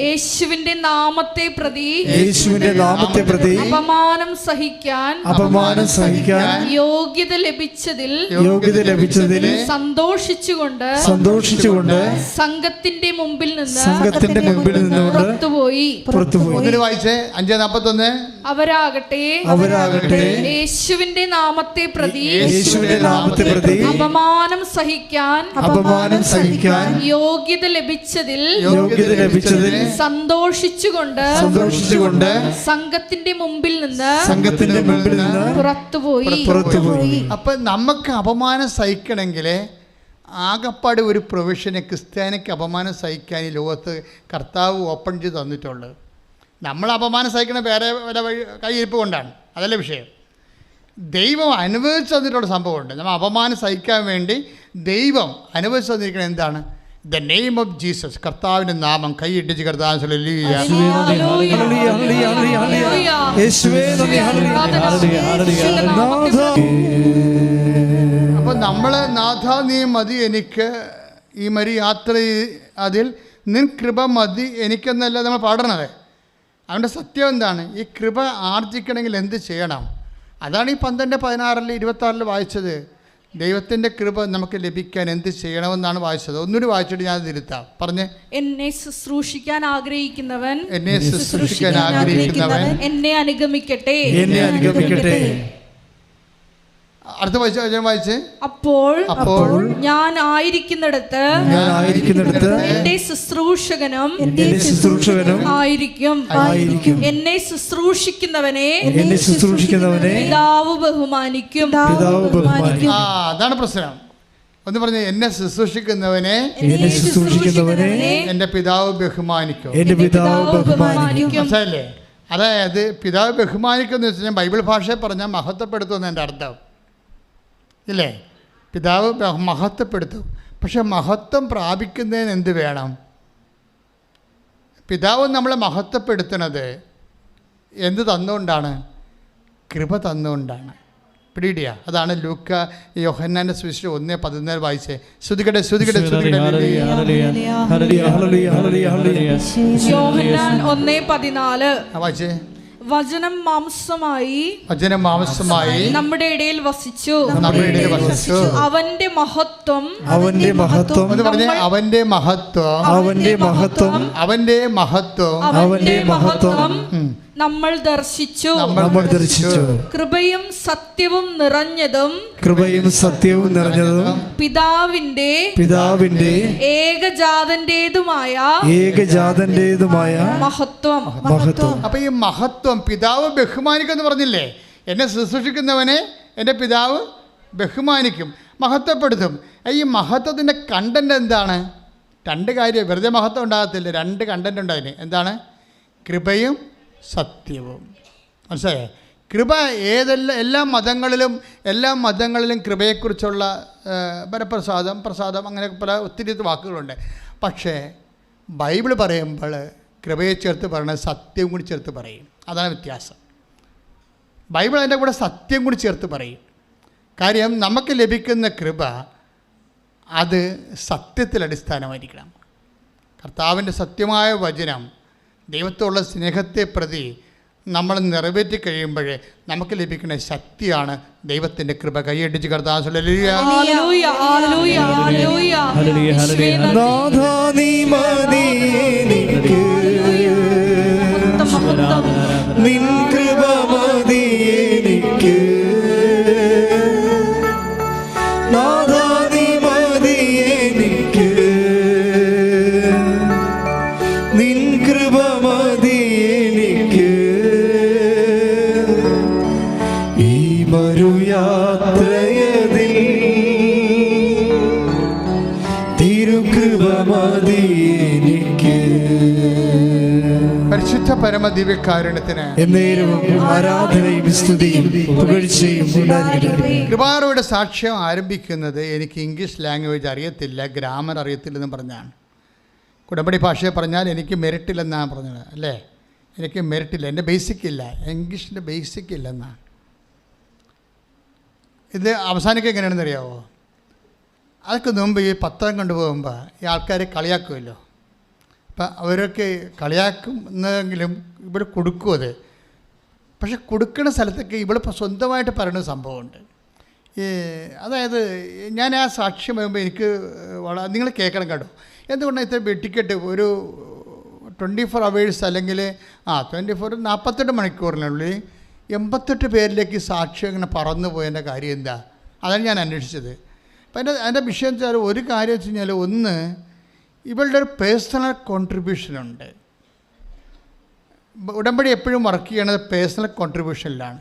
യേശുവിന്റെ നാമത്തെ പ്രതി അപമാനം സഹിക്കാൻ യോഗ്യത ലഭിച്ചതിൽ സന്തോഷിച്ചുകൊണ്ട് സംഘത്തിന്റെ മുമ്പിൽ നിന്ന് പുറത്തുപോയി. വായിച്ചേ 5:41. അവരാകട്ടെ യേശുവിന്റെ നാമത്തെ പ്രതി അപമാനം സഹിക്കാൻ യോഗ്യത ലഭിച്ചതിൽ സന്തോഷിച്ചുകൊണ്ട് സംഘത്തിന്റെ മുമ്പിൽ നിന്ന് പുറത്തുപോയി. അപ്പൊ നമുക്ക് അപമാനം സഹിക്കണമെങ്കിൽ ആകപ്പാട് ഒരു പ്രൊവിഷനെ ക്രിസ്ത്യാനിക്ക് അപമാനം സഹിക്കാൻ ഈ ലോകത്ത് കർത്താവ് ഓപ്പൺ ചെയ്ത് തന്നിട്ടുള്ളത്. നമ്മൾ അപമാനം സഹിക്കണം വേറെ വല്ല കയ്യിരിപ്പ് കൊണ്ടാണ്, അതല്ല വിഷയം. ദൈവം അനുവദിച്ചു തന്നിട്ടുള്ള സംഭവമുണ്ട്. നമ്മൾ അപമാനം സഹിക്കാൻ വേണ്ടി ദൈവം അനുവദിച്ചു തന്നിരിക്കുന്നത് എന്താണ്? ദ നെയിം ഓഫ് ജീസസ്, കർത്താവിൻ്റെ നാമം. കൈയിട്ടിച്ച് കർത്താവ്. അപ്പോൾ നമ്മൾ നാഥ നീ മതി എനിക്ക് ഈ മരി യാത്ര അതിൽ നിൻ കൃപ മതി എനിക്കെന്നല്ല നമ്മൾ പാടണത്. അവൻ്റെ സത്യം എന്താണ്? ഈ കൃപ ആർജിക്കണമെങ്കിൽ എന്ത് ചെയ്യണം? അതാണ് ഈ 12:16 26 വായിച്ചത്. ദൈവത്തിൻ്റെ കൃപ നമുക്ക് ലഭിക്കാൻ എന്ത് ചെയ്യണമെന്നാണ് വായിച്ചത്. ഒന്നുകൂടി വായിച്ചിട്ട് ഞാൻ തിരുത്താം. പറഞ്ഞേ. എന്നെ ശുശ്രൂഷിക്കാൻ ആഗ്രഹിക്കുന്നവൻ എന്നെ അനുഗമിക്കട്ടെ. അടുത്ത വായിച്ച് അപ്പോൾ അപ്പോൾ ഞാൻ ആയിരിക്കുന്നിടത്ത് എന്റെ ശുശ്രൂഷകനും ആയിരിക്കും. എന്നെ ശുശ്രൂഷിക്കുന്നവനെ പിതാവ് ബഹുമാനിക്കും. അതാണ് പ്രശ്നം. ഒന്ന് പറഞ്ഞ, എന്നെ ശുശ്രൂഷിക്കുന്നവനെ എന്റെ പിതാവ് ബഹുമാനിക്കും. മനസ്സിലായില്ലേ? അതായത് പിതാവ് ബഹുമാനിക്കും എന്ന് വെച്ചാൽ ബൈബിൾ ഭാഷയിൽ പറഞ്ഞാൽ മഹത്വപ്പെടുത്തുമെന്ന് എൻ്റെ അർത്ഥം ഇല്ലേ? പിതാവ് മഹത്വപ്പെടുത്തും. പക്ഷെ മഹത്വം പ്രാപിക്കുന്നതിന് എന്ത് വേണം? പിതാവ് നമ്മളെ മഹത്വപ്പെടുത്തുന്നത് എന്ത് തന്നുകൊണ്ടാണ്? കൃപ തന്നുകൊണ്ടാണ്. പിടിയിടിയ അതാണ് ലൂക്ക യോഹന്നാന്റെ സുവിശേഷം 1:14 വായിച്ചേ. ശ്രുതികട്ടെ യോഹന്നാൻ 1:14 വായിച്ചേ. വചനം മാംസമായി നമ്മുടെ ഇടയിൽ വസിച്ചു. അവന്റെ മഹത്വം എന്ന് പറഞ്ഞ അവന്റെ മഹത്വം നമ്മൾ ദർശിച്ചു. കൃപയും സത്യവും നിറഞ്ഞതും പിതാവിന്റെ ഏകജാതന്റേതുമായ മഹത്വം. അപ്പൊ ഈ മഹത്വം പിതാവ് ബഹുമാനിക്കും പറഞ്ഞില്ലേ? എന്നെ ശുശ്രൂഷിക്കുന്നവനെ എൻ്റെ പിതാവ് ബഹുമാനിക്കും, മഹത്വപ്പെടുത്തും. ഈ മഹത്വത്തിൻ്റെ കണ്ടന്റ് എന്താണ്? 2 കാര്യം. വെറുതെ മഹത്വം ഉണ്ടാകത്തില്ല, 2 കണ്ടന്റ് ഉണ്ട് അതിന്. എന്താണ്? കൃപയും സത്യവും. മനസ്സിലായേ? കൃപ എല്ലാ മതങ്ങളിലും കൃപയെക്കുറിച്ചുള്ള പ്രസാദം അങ്ങനെ പല ഒത്തിരി വാക്കുകളുണ്ട്. പക്ഷേ ബൈബിൾ പറയുമ്പോൾ കൃപയെ ചേർത്ത് പറയണത് സത്യവും കൂടി ചേർത്ത് പറയും. അതാണ് വ്യത്യാസം. ബൈബിൾ അതിൻ്റെ കൂടെ സത്യം കൂടി ചേർത്ത് പറയും. കാര്യം നമുക്ക് ലഭിക്കുന്ന കൃപ അത് സത്യത്തിൽ അടിസ്ഥാനമായിരിക്കണം. കർത്താവിൻ്റെ സത്യമായ വചനം ദൈവത്തോടുള്ള സ്നേഹത്തെ പ്രതി നമ്മൾ നിറവേറ്റി കഴിയുമ്പോൾ നമുക്ക് ലഭിക്കുന്ന ശക്തിയാണ് ദൈവത്തിൻ്റെ കൃപ. കൈയടിച്ച് കർത്താവ് പരിശുദ്ധ പരമദിവ്യകാരുണ്യത്തിന് ആരാധനയും സ്തുതിയും പുകഴ്ചയും ഉണ്ടായിരിക്കട്ടെ. കൃപാറുടെ സാക്ഷ്യം ആരംഭിക്കുന്നത് എനിക്ക് ഇംഗ്ലീഷ് ലാംഗ്വേജ് അറിയത്തില്ല, ഗ്രാമർ അറിയത്തില്ലെന്ന് പറഞ്ഞാണ്. ഉടമ്പടി ഭാഷയെ പറഞ്ഞാൽ എനിക്ക് മെറിറ്റില്ലെന്നാണ് പറഞ്ഞത് അല്ലേ? എനിക്ക് മെറിറ്റില്ല, എൻ്റെ ബേസിക് ഇല്ല, ഇംഗ്ലീഷിൻ്റെ ബേസിക് ഇല്ലെന്നാണ്. ഇത് അവസാനിക്കുക എങ്ങനെയാണെന്ന് അറിയാമോ? അതൊക്കെ മുമ്പ് ഈ പത്രം കൊണ്ടുപോകുമ്പോൾ ഈ ആൾക്കാരെ കളിയാക്കുമല്ലോ. അപ്പം അവരൊക്കെ കളിയാക്കുന്നെങ്കിലും ഇവിടെ കൊടുക്കും അത്. പക്ഷെ കൊടുക്കുന്ന സ്ഥലത്തൊക്കെ ഇവിടെ സ്വന്തമായിട്ട് പറയുന്ന സംഭവമുണ്ട്. അതായത് ഞാൻ ആ സാക്ഷ്യം വരുമ്പോൾ എനിക്ക് നിങ്ങൾ കേൾക്കണം കേട്ടോ. എന്തുകൊണ്ടാണ് ഇത്ര ടിക്കറ്റ് ഒരു 24 hours അല്ലെങ്കിൽ 48 മണിക്കൂറിനുള്ളിൽ 88 പേരിലേക്ക് സാക്ഷ്യം ഇങ്ങനെ പറന്നു പോയതിൻ്റെ കാര്യം എന്താ? അതാണ് ഞാൻ അന്വേഷിച്ചത്. അപ്പം അതിൻ്റെ വിഷയം വെച്ചാൽ ഒരു കാര്യം വെച്ച് കഴിഞ്ഞാൽ, ഒന്ന് ഇവളുടെ ഒരു പേഴ്സണൽ കോൺട്രിബ്യൂഷനുണ്ട്. ഉടമ്പടി എപ്പോഴും വർക്ക് ചെയ്യണത് പേഴ്സണൽ കോൺട്രിബ്യൂഷനിലാണ്.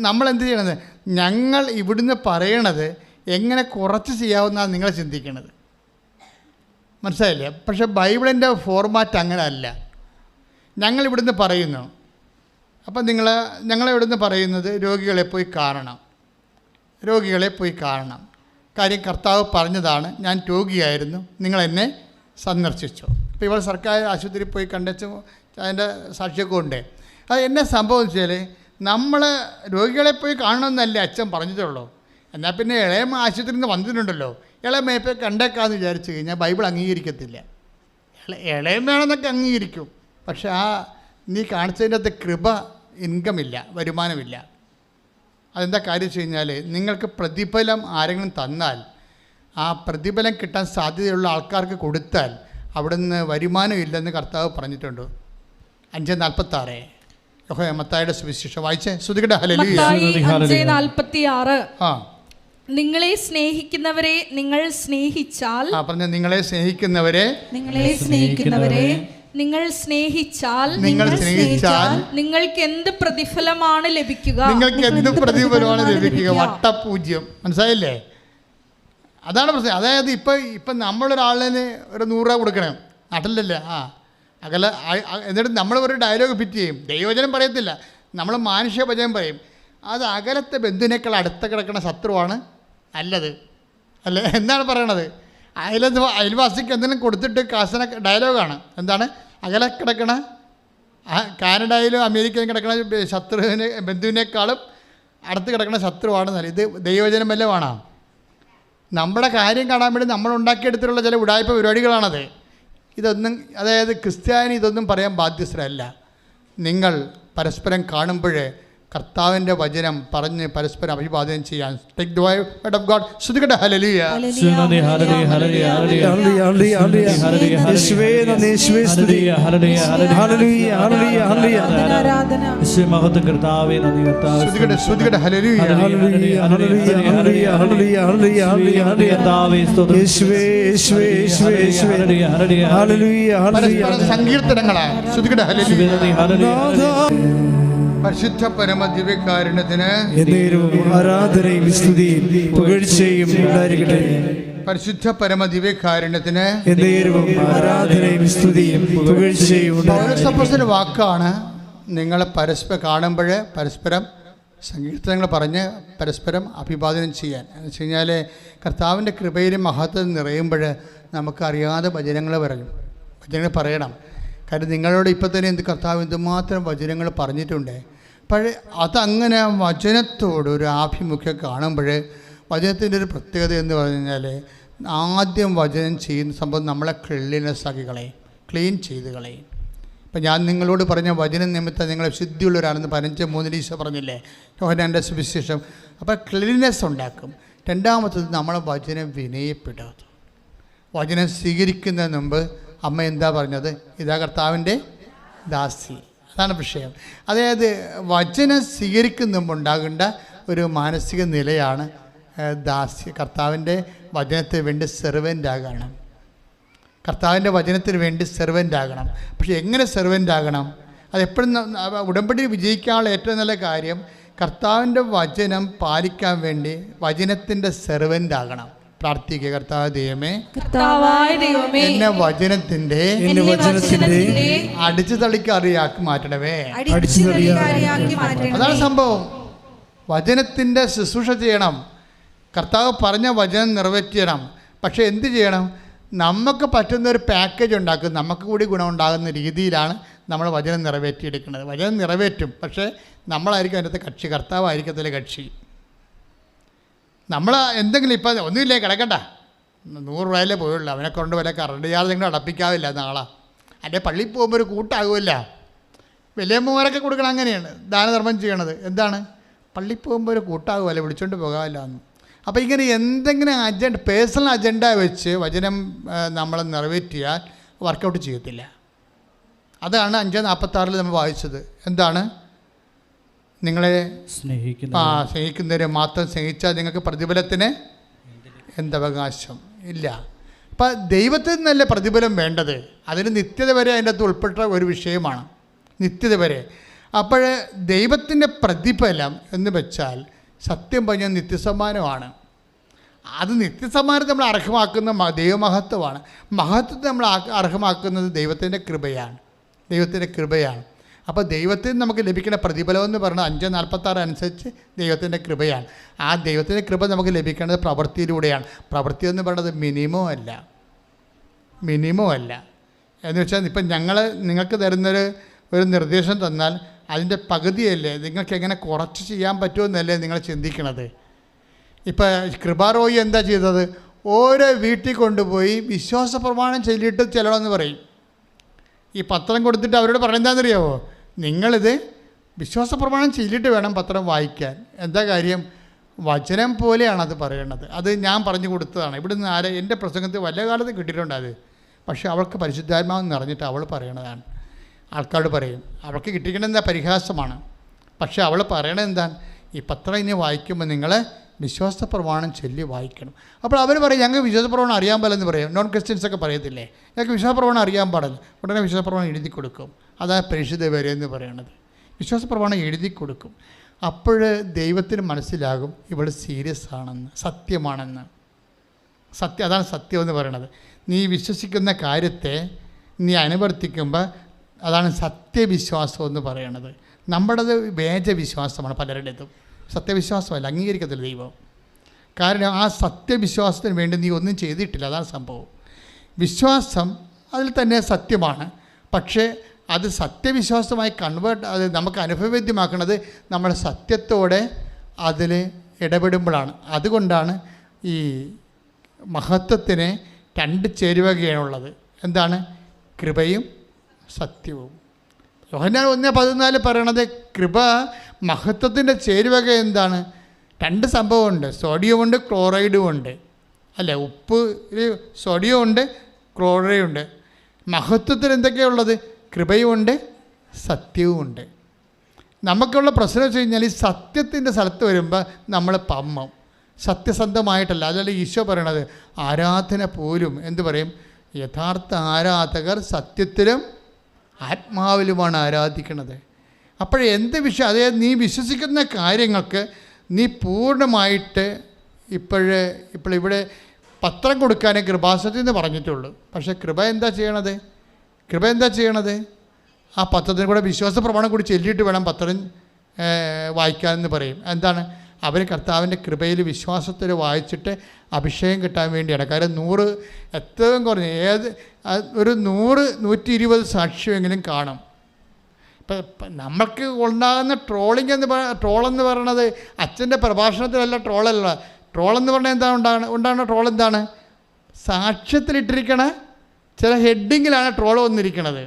നമ്മളെന്ത് ചെയ്യണത്? ഞങ്ങൾ ഇവിടുന്ന് പറയണത് എങ്ങനെ കുറച്ച് ചെയ്യാവുന്നതാണ് നിങ്ങൾ ചിന്തിക്കണത്. മനസ്സിലായില്ലേ? പക്ഷേ ബൈബിളിൻ്റെ ഫോർമാറ്റ് അങ്ങനെ അല്ല. ഞങ്ങളിവിടുന്ന് പറയുന്നു. അപ്പം ഞങ്ങളിവിടുന്ന് പറയുന്നത് രോഗികളെ പോയി കാണണം. കാര്യം കർത്താവ് പറഞ്ഞതാണ്, ഞാൻ രോഗിയായിരുന്നു, നിങ്ങളെന്നെ സന്ദർശിച്ചു. അപ്പോൾ ഇവൾ സർക്കാർ ആശുപത്രിയിൽ പോയി കണ്ടു, അതിൻ്റെ സാക്ഷിയൊക്കെ ഉണ്ട്. അത് എന്നെ സംഭവിച്ചാൽ നമ്മൾ രോഗികളെ പോയി കാണണമെന്നല്ലേ അച്ഛൻ പറഞ്ഞിട്ടുള്ളൂ. എന്നാൽ പിന്നെ ഇളയമ ആശുപത്രിയിൽ നിന്ന് വന്നിട്ടുണ്ടല്ലോ, ഇളയമയെ കണ്ടേക്കാമെന്ന് വിചാരിച്ചു കഴിഞ്ഞാൽ ബൈബിൾ അംഗീകരിക്കത്തില്ല. ഇളയമയാണെന്നൊക്കെ അംഗീകരിക്കും, പക്ഷേ നീ കാണിച്ചതിൻ്റെ അകത്ത് കൃപ, ഇൻകമില്ല, വരുമാനമില്ല. അതെന്താ കാര്യം വെച്ച് കഴിഞ്ഞാൽ, നിങ്ങൾക്ക് പ്രതിഫലം ആരെങ്കിലും തന്നാൽ ആ പ്രതിഫലം കിട്ടാൻ സാധ്യതയുള്ള ആൾക്കാർക്ക് കൊടുത്താൽ അവിടുന്ന് വരുമാനം ഇല്ലെന്ന് കർത്താവ് പറഞ്ഞിട്ടുണ്ട്. 5:46 മത്തായിയുടെ സുവിശേഷം വായിച്ചേ, ശ്രുതികട ഹല്ലേലൂയ. മത്തായി 5:46. ആ നിങ്ങളെ സ്നേഹിക്കുന്നവരെ നിങ്ങൾ സ്നേഹിച്ചാൽ, പറഞ്ഞ നിങ്ങളെ സ്നേഹിക്കുന്നവരെ നിങ്ങൾ സ്നേഹിച്ചാൽ നിങ്ങൾക്ക് എന്ത് പ്രതിഫലമാണ് ലഭിക്കുക? നിങ്ങൾക്ക് എന്ത് പ്രതിഫലമാണ് ലഭിക്കുക? വട്ടപൂജ്യം. മനസ്സിലായില്ലേ? അതാണ് പ്രശ്നം. അതായത് ഇപ്പം നമ്മളൊരാളിന് ഒരു 100 രൂപ കൊടുക്കണം, നാട്ടിലല്ലേ, എന്നിട്ട് നമ്മൾ ഒരു ഡയലോഗ് ഫിറ്റ് ചെയ്യും. ദൈവവചനം പറയത്തില്ല, നമ്മൾ മാനുഷ്യ വചനം പറയും. അത് അകലത്തെ ബന്ധുവിനേക്കാൾ അടുത്ത കിടക്കുന്ന ശത്രുവാണ് നല്ലത്, അല്ലേ? എന്താണ് പറയണത്? അയൽവാസിക്ക് എന്തെങ്കിലും കൊടുത്തിട്ട് കാശന ഡയലോഗാണ്. എന്താണ്? അകലെ കിടക്കണ കാനഡയിലും അമേരിക്കയിലും കിടക്കുന്ന ബന്ധുവിനേക്കാളും അടുത്ത് കിടക്കുന്ന ശത്രുവാണ് നല്ലത്. ഇത് ദൈവവചനം വല്ലതുമാണോ? നമ്മുടെ കാര്യം കാണാൻ വേണ്ടി നമ്മൾ ഉണ്ടാക്കിയെടുത്തിട്ടുള്ള ചില ഉടായ്പ പരിപാടികളാണത്. ഇതൊന്നും, അതായത് ക്രിസ്ത്യാനി ഇതൊന്നും പറയാൻ ബാധ്യസ്ഥരല്ല. നിങ്ങൾ പരസ്പരം കാണുമ്പോഴേ കർത്താവിൻ്റെ വചനം പറഞ്ഞ് പരസ്പരം അഭിവാദനം ചെയ്യാൻ. Take the word of God. ശ്രുതികട ഹല്ലേലൂയ. ശ്രുതികട ഹല്ലേലൂയ. പരസ്പരം സങ്കീർത്തനങ്ങളാണ്. ശ്രുതികട ഹല്ലേലൂയ. പരിശുദ്ധ പരമദിവ്യകാരുണ്യത്തിന് ആരാധനയും സ്തുതിയും പുകഴ്ചയും ഉണ്ടായിരിക്കട്ടെ. പരിശുദ്ധ പരമദിവ്യകാരുണ്യത്തിന് ആരാധനയും സ്തുതിയും പുകഴ്ചയും. പൗലോസ് വാക്കാണ്, നിങ്ങൾ പരസ്പരം കാണുമ്പോൾ പരസ്പരം സങ്കീർത്തനങ്ങൾ പറഞ്ഞ് പരസ്പരം അഭിവാദനം ചെയ്യാൻ. എന്ന് വെച്ച് കഴിഞ്ഞാൽ കർത്താവിൻ്റെ കൃപയിലും മഹത്വം നിറയുമ്പോൾ നമുക്കറിയാതെ വചനങ്ങൾ പറയണം. കാര്യം നിങ്ങളോട് ഇപ്പം തന്നെ കർത്താവ് എന്തുമാത്രം വചനങ്ങൾ പറഞ്ഞിട്ടുണ്ട്. പക്ഷേ അതങ്ങനെ വചനത്തോടൊരു ആഭിമുഖ്യം കാണുമ്പോൾ വചനത്തിൻ്റെ ഒരു പ്രത്യേകത എന്ന് പറഞ്ഞു കഴിഞ്ഞാൽ ആദ്യം വചനം ചെയ്യുന്ന സംഭവം നമ്മളെ ക്ലീൻ ചെയ്ത് കളയും. ഇപ്പം ഞാൻ നിങ്ങളോട് പറഞ്ഞ വചനം നിമിത്തം നിങ്ങളെ ശുദ്ധിയുള്ളവരാണെന്ന് 15:3 ഈശോ പറഞ്ഞില്ലേ, യോഹന്നാൻ്റെ സുവിശേഷം. അപ്പോൾ ക്ലീൻനെസ് ഉണ്ടാക്കും. രണ്ടാമത്തത് നമ്മളെ വചനം വിനയപ്പെടാതെ, വചനം സ്വീകരിക്കുന്നതിന് മുമ്പ് അമ്മ എന്താ പറഞ്ഞത്? ഇതാ കർത്താവിൻ്റെ ദാസി. അതാണ് വിഷയം. അതായത് വചനം സ്വീകരിക്കുന്ന മുമ്പ് ഉണ്ടാകേണ്ട ഒരു മാനസിക നിലയാണ് ദാസി. കർത്താവിൻ്റെ വചനത്തിന് വേണ്ടി സെർവൻ്റ് ആകണം. കർത്താവിൻ്റെ വചനത്തിന് വേണ്ടി സെർവൻ്റ് ആകണം. പക്ഷെ എങ്ങനെ സെർവൻ്റ് ആകണം? അതെപ്പോഴും ഉടമ്പടി വിജയിക്കാനുള്ള ഏറ്റവും നല്ല കാര്യം കർത്താവിൻ്റെ വചനം പാലിക്കാൻ വേണ്ടി വചനത്തിൻ്റെ സെർവൻ്റ് ആകണം. പ്രാർത്ഥിക്കുക. കർത്താവായ ദൈവമേ, എന്നെ വചനത്തിന്റെ അടിച്ചു തളിക്കാറിയാക്കി മാറ്റണമേ. അതാണ് സംഭവം. വചനത്തിൻ്റെ ശുശ്രൂഷ ചെയ്യണം. കർത്താവ് പറഞ്ഞ വചനം നിറവേറ്റണം. പക്ഷേ എന്ത് ചെയ്യണം? നമുക്ക് പറ്റുന്ന ഒരു പാക്കേജ് ഉണ്ടാക്കും. നമുക്ക് കൂടി ഗുണമുണ്ടാകുന്ന രീതിയിലാണ് നമ്മൾ വചനം നിറവേറ്റിയെടുക്കുന്നത്. വചനം നിറവേറ്റും, പക്ഷേ നമ്മളായിരിക്കും അതിനകത്ത് കക്ഷി, കർത്താവായിരിക്കത്തില്ല കക്ഷി. നമ്മൾ എന്തെങ്കിലും ഇപ്പം ഒന്നുമില്ലേ കിടക്കണ്ട, 100 രൂപയിലേ പോയുള്ളൂ, അവനെ കൊണ്ട് വല്ല കറണ്ട് ചാർജ് നിങ്ങൾ അടപ്പിക്കാവില്ല നാളെ. അല്ലെ പള്ളിയിൽ പോകുമ്പോൾ ഒരു കൂട്ടാകുമല്ല. വലിയമ്മമാരൊക്കെ കൊടുക്കണം. അങ്ങനെയാണ് ദാനധർമ്മം ചെയ്യണത്. എന്താണ്? പള്ളിയിൽ പോകുമ്പോൾ ഒരു കൂട്ടാകുമല്ല, വിളിച്ചുകൊണ്ട് പോകാമില്ല എന്ന്. അപ്പോൾ ഇങ്ങനെ എന്തെങ്കിലും പേഴ്സണൽ അജണ്ട വെച്ച് വചനം നമ്മൾ നിറവേറ്റിയാൽ വർക്കൗട്ട് ചെയ്യത്തില്ല. അതാണ് 5:46 നമ്മൾ വായിച്ചത്. എന്താണ്? നിങ്ങളെ സ്നേഹിക്കുന്നവരെ മാത്രം സ്നേഹിച്ചാൽ നിങ്ങൾക്ക് പ്രതിഫലത്തിന് എന്തവകാശം ഇല്ല. അപ്പം ദൈവത്തിൽ നിന്നല്ലേ പ്രതിഫലം വേണ്ടത്. അതിന് നിത്യത വരെ അതിൻ്റെ അകത്ത് ഉൾപ്പെട്ട ഒരു വിഷയമാണ്, നിത്യത വരെ. അപ്പോൾ ദൈവത്തിൻ്റെ പ്രതിഫലം എന്ന് വെച്ചാൽ സത്യം പറഞ്ഞാൽ നിത്യസമ്മാനമാണ്. അത് നിത്യസമ്മാനത്തെ നമ്മൾ അർഹമാക്കുന്ന ദൈവമഹത്വമാണ്. മഹത്വത്തെ നമ്മൾ അർഹമാക്കുന്നത് ദൈവത്തിൻ്റെ കൃപയാണ്. അപ്പോൾ ദൈവത്തിൽ നമുക്ക് ലഭിക്കുന്ന പ്രതിഫലം എന്ന് പറയുന്നത് 5:46 അനുസരിച്ച് ദൈവത്തിൻ്റെ കൃപയാണ്. ആ ദൈവത്തിൻ്റെ കൃപ നമുക്ക് ലഭിക്കേണ്ടത് പ്രവൃത്തിയിലൂടെയാണ്. പ്രവൃത്തി എന്ന് പറയുന്നത് മിനിമം അല്ല. എന്ന് വെച്ചാൽ ഇപ്പം നിങ്ങൾക്ക് ഒരു നിർദ്ദേശം തന്നാൽ അതിൻ്റെ പകുതിയല്ലേ, നിങ്ങൾക്ക് എങ്ങനെ കുറച്ച് ചെയ്യാൻ പറ്റുമെന്നല്ലേ നിങ്ങൾ ചിന്തിക്കണത്. ഇപ്പം കൃപാറോയി എന്താ ചെയ്തത്? ഓരോ വീട്ടിൽ കൊണ്ടുപോയി വിശ്വാസ പ്രമാണം ചൊല്ലിയിട്ട് ചെല്ലണമെന്ന് പറയും. ഈ പത്രം കൊടുത്തിട്ട് അവരോട് പറയുന്നതെന്നറിയാമോ? നിങ്ങളിത് വിശ്വാസ പ്രമാണം ചൊല്ലിയിട്ട് വേണം പത്രം വായിക്കാൻ. എന്താ കാര്യം? വചനം പോലെയാണ് അത് പറയണത്. അത് ഞാൻ പറഞ്ഞു കൊടുത്തതാണ്. ഇവിടുന്ന് എൻ്റെ പ്രസംഗത്തിൽ വല്ല കാലത്ത് കിട്ടിയിട്ടുണ്ട് അത്. പക്ഷേ അവൾക്ക് പരിശുദ്ധാത്മാവ് നിറഞ്ഞിട്ട് അവൾ പറയണതാണ്. ആൾക്കാരോട് പറയും. അവൾക്ക് കിട്ടിക്കുന്നത് എന്താ? പരിഹാസമാണ്. പക്ഷേ അവൾ പറയണത് എന്താണ്? ഈ പത്രം ഇനി വായിക്കുമ്പോൾ നിങ്ങൾ വിശ്വാസ പ്രമാണം ചൊല്ലി വായിക്കണം. അപ്പോൾ അവർ പറയും ഞങ്ങൾക്ക് വിശ്വാസ പ്രമാണം അറിയാൻ പാടില്ലെന്ന് പറയും. നോൺ ക്രിസ്ത്യൻസൊക്കെ പറയത്തില്ലേ, ഞങ്ങൾക്ക് വിശ്വാസ പ്രമാണം അറിയാൻ പാടില്ല. ഉടനെ വിശ്വാസ പ്രമാണം എഴുതി കൊടുക്കും. അതാണ് പരിശുദ്ധ വരെ എന്ന് പറയുന്നത്. വിശ്വാസ പ്രമാണം എഴുതി കൊടുക്കും. അപ്പോൾ ദൈവത്തിന് മനസ്സിലാകും ഇവൾ സീരിയസ് ആണെന്ന്, സത്യമാണെന്ന്. അതാണ് സത്യം എന്ന് പറയുന്നത്. നീ വിശ്വസിക്കുന്ന കാര്യത്തെ നീ അനുവർത്തിക്കുമ്പോൾ അതാണ് സത്യവിശ്വാസം എന്ന് പറയുന്നത്. നമ്മുടേത് വേജവിശ്വാസമാണ് പലരുടേതും, സത്യവിശ്വാസമല്ല, അംഗീകരിക്കത്തില്ല ദൈവം. കാരണം ആ സത്യവിശ്വാസത്തിന് വേണ്ടി നീ ഒന്നും ചെയ്തിട്ടില്ല, അതാണ് സംഭവം. വിശ്വാസം അതിൽ തന്നെ സത്യമാണ്. പക്ഷേ അത് സത്യവിശ്വാസമായി അത് നമുക്ക് അനുഭവവേദ്യമാക്കുന്നത് നമ്മൾ സത്യത്തോടെ അതിൽ ഇടപെടുമ്പോഴാണ്. അതുകൊണ്ടാണ് ഈ മഹത്വത്തിന് 2 ചേരുവകയാണുള്ളത്. എന്താണ്? കൃപയും സത്യവും. യോഹന്നാൻ 1:14 പറയണത് കൃപ മഹത്വത്തിൻ്റെ ചേരുവക എന്താണ്? 2 സംഭവമുണ്ട്. സോഡിയമുണ്ട്, ക്ലോറൈഡും ഉണ്ട്. അല്ലേ? ഉപ്പ് സോഡിയം ഉണ്ട്, ക്ലോറൈഡ് ഉണ്ട്. മഹത്വത്തിൽ എന്തൊക്കെയുള്ളത്? കൃപയുമുണ്ട്, സത്യവുമുണ്ട്. നമുക്കുള്ള പ്രശ്നം വെച്ച് കഴിഞ്ഞാൽ ഈ സത്യത്തിൻ്റെ സ്ഥലത്ത് വരുമ്പോൾ നമ്മൾ പമ്മം, സത്യസന്ധമായിട്ടല്ല. അതല്ല ഈശോ പറയണത്, ആരാധന പോലും എന്തു പറയും? യഥാർത്ഥ ആരാധകർ സത്യത്തിലും ആത്മാവിലുമാണ് ആരാധിക്കുന്നത്. എന്ത് വിഷയം, അതായത് നീ വിശ്വസിക്കുന്ന കാര്യങ്ങൾക്ക് നീ പൂർണ്ണമായിട്ട് ഇവിടെ പത്രം കൊടുക്കാനേ കൃപാസനത്തിൽ നിന്ന് പറഞ്ഞിട്ടുള്ളൂ. പക്ഷേ കൃപ എന്താ ചെയ്യണത്? ആ പത്രത്തിന് കൂടെ വിശ്വാസ പ്രമാണം കൂടി ചൊല്ലിയിട്ട് വേണം പത്രം വായിക്കാമെന്ന് പറയും. എന്താണ്? അവർ കർത്താവിൻ്റെ കൃപയിൽ വിശ്വാസത്തിൽ വായിച്ചിട്ട് അഭിഷേകം കിട്ടാൻ വേണ്ടിയാണ്. കാരണം 100 ഏറ്റവും കുറഞ്ഞ് ഒരു 100-120 സാക്ഷ്യമെങ്കിലും കാണും. ഇപ്പം നമുക്ക് ഉണ്ടാകുന്ന ട്രോളെന്ന് പറയണത് അച്ഛൻ്റെ പ്രഭാഷണത്തിലല്ല, ട്രോളെന്ന് പറഞ്ഞാൽ ഉണ്ടാകുന്ന ട്രോൾ എന്താണ്? സാക്ഷ്യത്തിലിട്ടിരിക്കണ ചില ഹെഡിങ്ങിലാണ് ട്രോൾ വന്നിരിക്കണത്,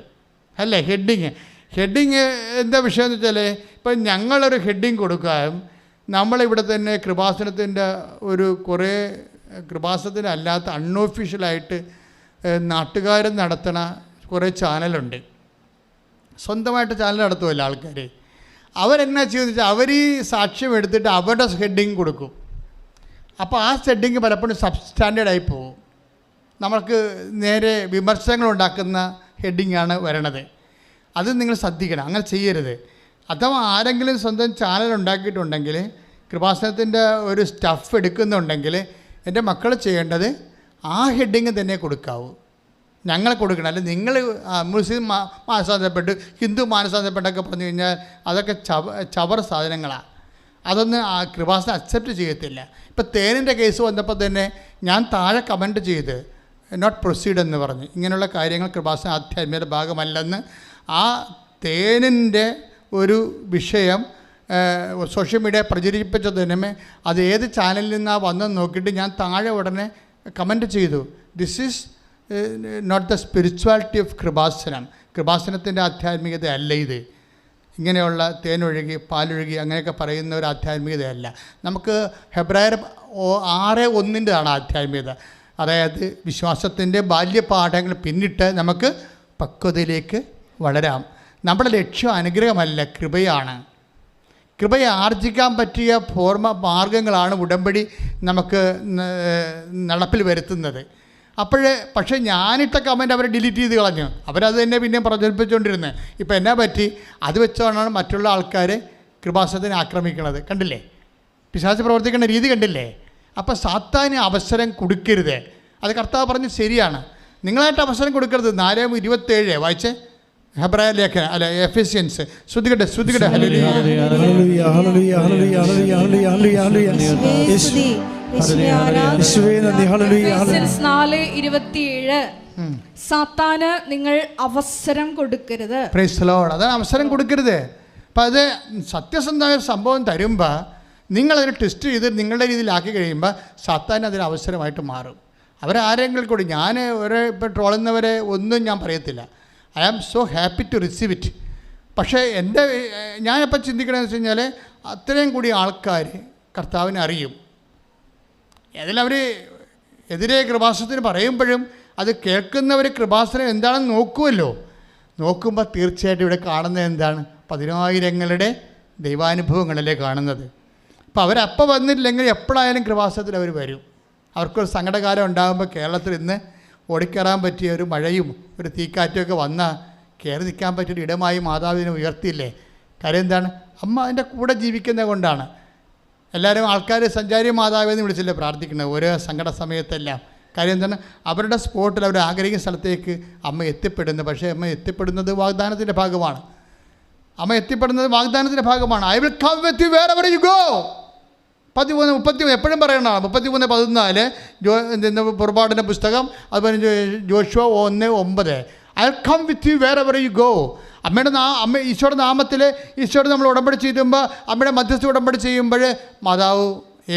അല്ലേ? ഹെഡിങ് എന്താ വിഷയം എന്ന് വെച്ചാൽ, ഇപ്പം ഞങ്ങളൊരു ഹെഡിങ് കൊടുക്കാം. നമ്മളിവിടെ തന്നെ കൃപാസനത്തിൻ്റെ കുറേ കൃപാസനത്തിനല്ലാത്ത അൺഒഫീഷ്യലായിട്ട് നാട്ടുകാർ നടത്തണ കുറേ ചാനലുണ്ട്. സ്വന്തമായിട്ട് ചാനൽ നടത്തുമല്ലോ ആൾക്കാർ. അവരെന്നാ ചെയ്യുന്നത് വെച്ചാൽ അവർ ഈ സാക്ഷ്യം എടുത്തിട്ട് അവരുടെ ഹെഡിങ് കൊടുക്കും. അപ്പോൾ ആ ഹെഡിങ് പലപ്പോഴും സബ്സ്റ്റാൻഡേർഡായി പോകും. നമ്മൾക്ക് നേരെ വിമർശനങ്ങളുണ്ടാക്കുന്ന ഹെഡിങ്ങാണ് വരണത്. അത് നിങ്ങൾ ശ്രദ്ധിക്കണം, അങ്ങനെ ചെയ്യരുത്. അഥവാ ആരെങ്കിലും സ്വന്തം ചാനൽ ഉണ്ടാക്കിയിട്ടുണ്ടെങ്കിൽ, കൃപാസനത്തിൻ്റെ ഒരു സ്റ്റഫ് എടുക്കുന്നുണ്ടെങ്കിൽ, എൻ്റെ മക്കൾ ചെയ്യേണ്ടത് ആ ഹെഡിങ് തന്നെ കൊടുക്കാവൂ. ഞങ്ങൾ കൊടുക്കണം. അല്ലെങ്കിൽ നിങ്ങൾ മുസ്ലിം മാനസാന്തരപ്പെട്ട് ഹിന്ദു മാനസാന്തരപ്പെട്ടൊക്കെ പറഞ്ഞു കഴിഞ്ഞാൽ അതൊക്കെ ചവർ സാധനങ്ങളാണ്. അതൊന്നും ആ കൃപാസനം അക്സെപ്റ്റ് ചെയ്യത്തില്ല. ഇപ്പോൾ തേനിൻ്റെ കേസ് വന്നപ്പോൾ തന്നെ ഞാൻ താഴെ കമൻറ്റ് ചെയ്ത് നോട്ട് പ്രൊസീഡ് എന്ന് പറഞ്ഞ്, ഇങ്ങനെയുള്ള കാര്യങ്ങൾ കൃപാസന ആധ്യാത്മികയുടെ ഭാഗമല്ലെന്ന്. ആ തേനിൻ്റെ ഒരു വിഷയം സോഷ്യൽ മീഡിയ പ്രചരിപ്പിച്ചതിനുമേ അത് ഏത് ചാനലിൽ നിന്നാണ് വന്നെന്ന് നോക്കിയിട്ട് ഞാൻ താഴെ ഉടനെ കമൻറ്റ് ചെയ്തു, this is not the spirituality of കൃപാസനത്തിൻ്റെ ആധ്യാത്മികത അല്ല ഇത്. ഇങ്ങനെയുള്ള തേനൊഴുകി പാലൊഴുകി അങ്ങനെയൊക്കെ പറയുന്ന ഒരു ആധ്യാത്മികതയല്ല. നമുക്ക് ഹെബ്രായർ 6:1 ആധ്യാത്മികത. അതായത് വിശ്വാസത്തിൻ്റെ ബാല്യപാഠങ്ങൾ പിന്നിട്ട് നമുക്ക് പക്വതയിലേക്ക് വളരാം. നമ്മുടെ ലക്ഷ്യം അനുഗ്രഹമല്ല, കൃപയാണ്. കൃപയെ ആർജിക്കാൻ പറ്റിയ മാർഗങ്ങളാണ് ഉടമ്പടി നമുക്ക് നടപ്പിൽ വരുത്തുന്നത്. പക്ഷേ ഞാനിട്ട കമൻറ്റ് അവർ ഡിലീറ്റ് ചെയ്ത് കളഞ്ഞു. അവരത് തന്നെ പിന്നെ പ്രചരിപ്പിച്ചുകൊണ്ടിരുന്നത്. ഇപ്പോൾ എന്നാ പറ്റി? അത് വെച്ചാണ് മറ്റുള്ള ആൾക്കാർ കൃപാസനത്തിനെ ആക്രമിക്കുന്നത്. കണ്ടില്ലേ? പിശാച് പ്രവർത്തിക്കുന്ന രീതി കണ്ടില്ലേ? അപ്പോൾ സാത്താന് അവസരം കൊടുക്കരുത്. അത് കർത്താവ് പറഞ്ഞ് ശരിയാണ്. നിങ്ങളായിട്ട് അവസരം കൊടുക്കരുത്. 4:27 വായിച്ചേ, ഹെബ്രായ ലേഖനം അല്ല എഫെസ്യൻസ്. ശ്രദ്ധിക്കട്ടെ. സാത്താന് നിങ്ങൾ അവസരം കൊടുക്കരുത്. അതാണ് അവസരം കൊടുക്കരുത്. അപ്പം അത് സത്യസന്ധമായ സംഭവം തരുമ്പോൾ നിങ്ങളതിനെ ടെസ്റ്റ് ചെയ്ത് നിങ്ങളുടെ രീതിയിലാക്കി കഴിയുമ്പോൾ സാത്താൻ അതിന് അവസരമായിട്ട് മാറും. അവരാരെങ്കിലും കൂടി ഇപ്പോൾ ട്രോളുന്നവരെ ഒന്നും ഞാൻ പറയത്തില്ല. I am so happy to receive it. പക്ഷേ ഞാനിപ്പോൾ ചിന്തിക്കണമെന്ന് വെച്ച് കഴിഞ്ഞാൽ അത്രയും കൂടി ആൾക്കാർ കർത്താവിനെ അറിയും. അതിലവർ എതിരെ കൃപാസനത്തിന് പറയുമ്പോഴും അത് കേൾക്കുന്നവർ കൃപാസനം എന്താണെന്ന് നോക്കുമല്ലോ. നോക്കുമ്പോൾ തീർച്ചയായിട്ടും ഇവിടെ കാണുന്നത് എന്താണ്? 10,000ങ്ങളുടെ ദൈവാനുഭവങ്ങളല്ലേ കാണുന്നത്. അപ്പോൾ അവരപ്പോൾ വന്നില്ലെങ്കിൽ എപ്പോഴായാലും കൃപാസനത്തിൽ അവർ വരും. അവർക്കൊരു സങ്കടകാലം ഉണ്ടാകുമ്പോൾ കേരളത്തിൽ ഇന്ന് ഓടിക്കയറാൻ പറ്റിയ ഒരു മഴയും ഒരു തീക്കാറ്റുമൊക്കെ വന്നാൽ കയറി നിൽക്കാൻ പറ്റിയൊരു ഇടമായി മാതാവിനെ ഉയർത്തിയില്ലേ? കാര്യം എന്താണ്? അമ്മ അതിൻ്റെ കൂടെ ജീവിക്കുന്നത് കൊണ്ടാണ്. എല്ലാവരും ആൾക്കാർ സഞ്ചാരി മാതാവെന്ന് വിളിച്ചില്ലേ പ്രാർത്ഥിക്കുന്നത് ഓരോ സങ്കട സമയത്തെല്ലാം. കാര്യം എന്താണ്? അവരുടെ സ്പോട്ടിൽ അവർ ആഗ്രഹിക്കുന്ന സ്ഥലത്തേക്ക് അമ്മ എത്തിപ്പെടുന്നു. പക്ഷേ അമ്മ എത്തിപ്പെടുന്നത് വാഗ്ദാനത്തിൻ്റെ ഭാഗമാണ്. അമ്മ എത്തിപ്പെടുന്നത് വാഗ്ദാനത്തിൻ്റെ ഭാഗമാണ്. I will come with you wherever you go. 13:30 എപ്പോഴും പറയണതാണ്. 33:14 പുറപ്പാടിൻ്റെ പുസ്തകം, അതുപോലെ Joshua 1:9 I will come with you wherever you go. അമ്മ ഈശോയുടെ നാമത്തിൽ ഈശോയോട് നമ്മൾ ഉടമ്പടി ചെയ്യുമ്പോൾ, അമ്മയുടെ മധ്യസ്ഥ ഉടമ്പടി ചെയ്യുമ്പോൾ മാതാവ്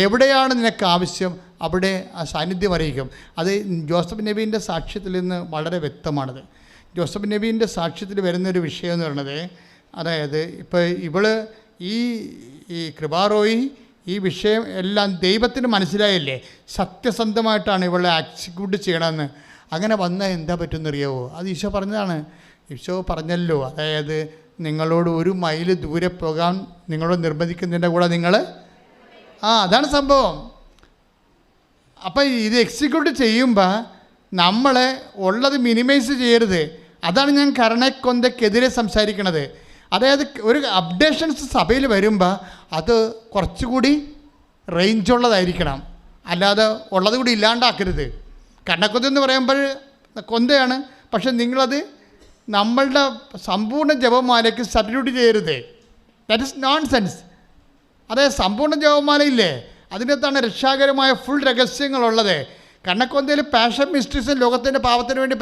എവിടെയാണ് നിനക്ക് ആവശ്യം അവിടെ ആ സാന്നിധ്യം അറിയിക്കും. അത് ജോസഫ് നബീൻ്റെ സാക്ഷ്യത്തിൽ നിന്ന് വളരെ വ്യക്തമാണത്. ജോസഫ് നബീൻ്റെ സാക്ഷ്യത്തിൽ വരുന്നൊരു വിഷയം എന്ന് പറയുന്നത്, അതായത് ഇപ്പോൾ ഇവള് ഈ കൃപാറോയി ഈ വിഷയം എല്ലാം ദൈവത്തിന് മനസ്സിലായില്ലേ, സത്യസന്ധമായിട്ടാണ് ഇവളെ എക്സിക്യൂട്ട് ചെയ്യണമെന്ന്. അങ്ങനെ വന്നാൽ എന്താ പറ്റുമെന്നറിയാവോ? അത് ഈശോ പറഞ്ഞതാണ്. ഈശോ പറഞ്ഞല്ലോ, അതായത് നിങ്ങളോട് 1 മൈൽ ദൂരെ പോകാൻ നിങ്ങളോട് നിർബന്ധിക്കുന്നതിൻ്റെ കൂടെ നിങ്ങൾ അതാണ് സംഭവം. അപ്പം ഇത് എക്സിക്യൂട്ട് ചെയ്യുമ്പോൾ നമ്മളെ ഉള്ളത് മിനിമൈസ് ചെയ്യരുത്. അതാണ് ഞാൻ കരുണക്കൊന്തയ്ക്കെതിരെ സംസാരിക്കണത്. അതായത് ഒരു അപ്ഡേഷൻസ് സഭയിൽ വരുമ്പോൾ അത് കുറച്ചുകൂടി റേഞ്ചുള്ളതായിരിക്കണം, അല്ലാതെ ഉള്ളത് കൂടി ഇല്ലാണ്ടാക്കരുത്. കരുണക്കൊന്തെന്ന് പറയുമ്പോൾ കൊന്തയാണ്, പക്ഷെ നിങ്ങളത് നമ്മളുടെ സമ്പൂർണ്ണ ജപമാലയ്ക്ക് സബ്സ്റ്റിറ്റ്യൂട്ട് ചെയ്യരുത്. That is known sense. അതായത് സമ്പൂർണ്ണ ജപമാലയില്ലേ, അതിനകത്താണ് രക്ഷാകരമായ ഫുൾ രഹസ്യങ്ങളുള്ളത്. കണ്ണക്കൊന്തയിൽ പാഷൻ മിസ്റ്ററീസ് ലോകത്തിൻ്റെ പാപത്തിന് വേണ്ടി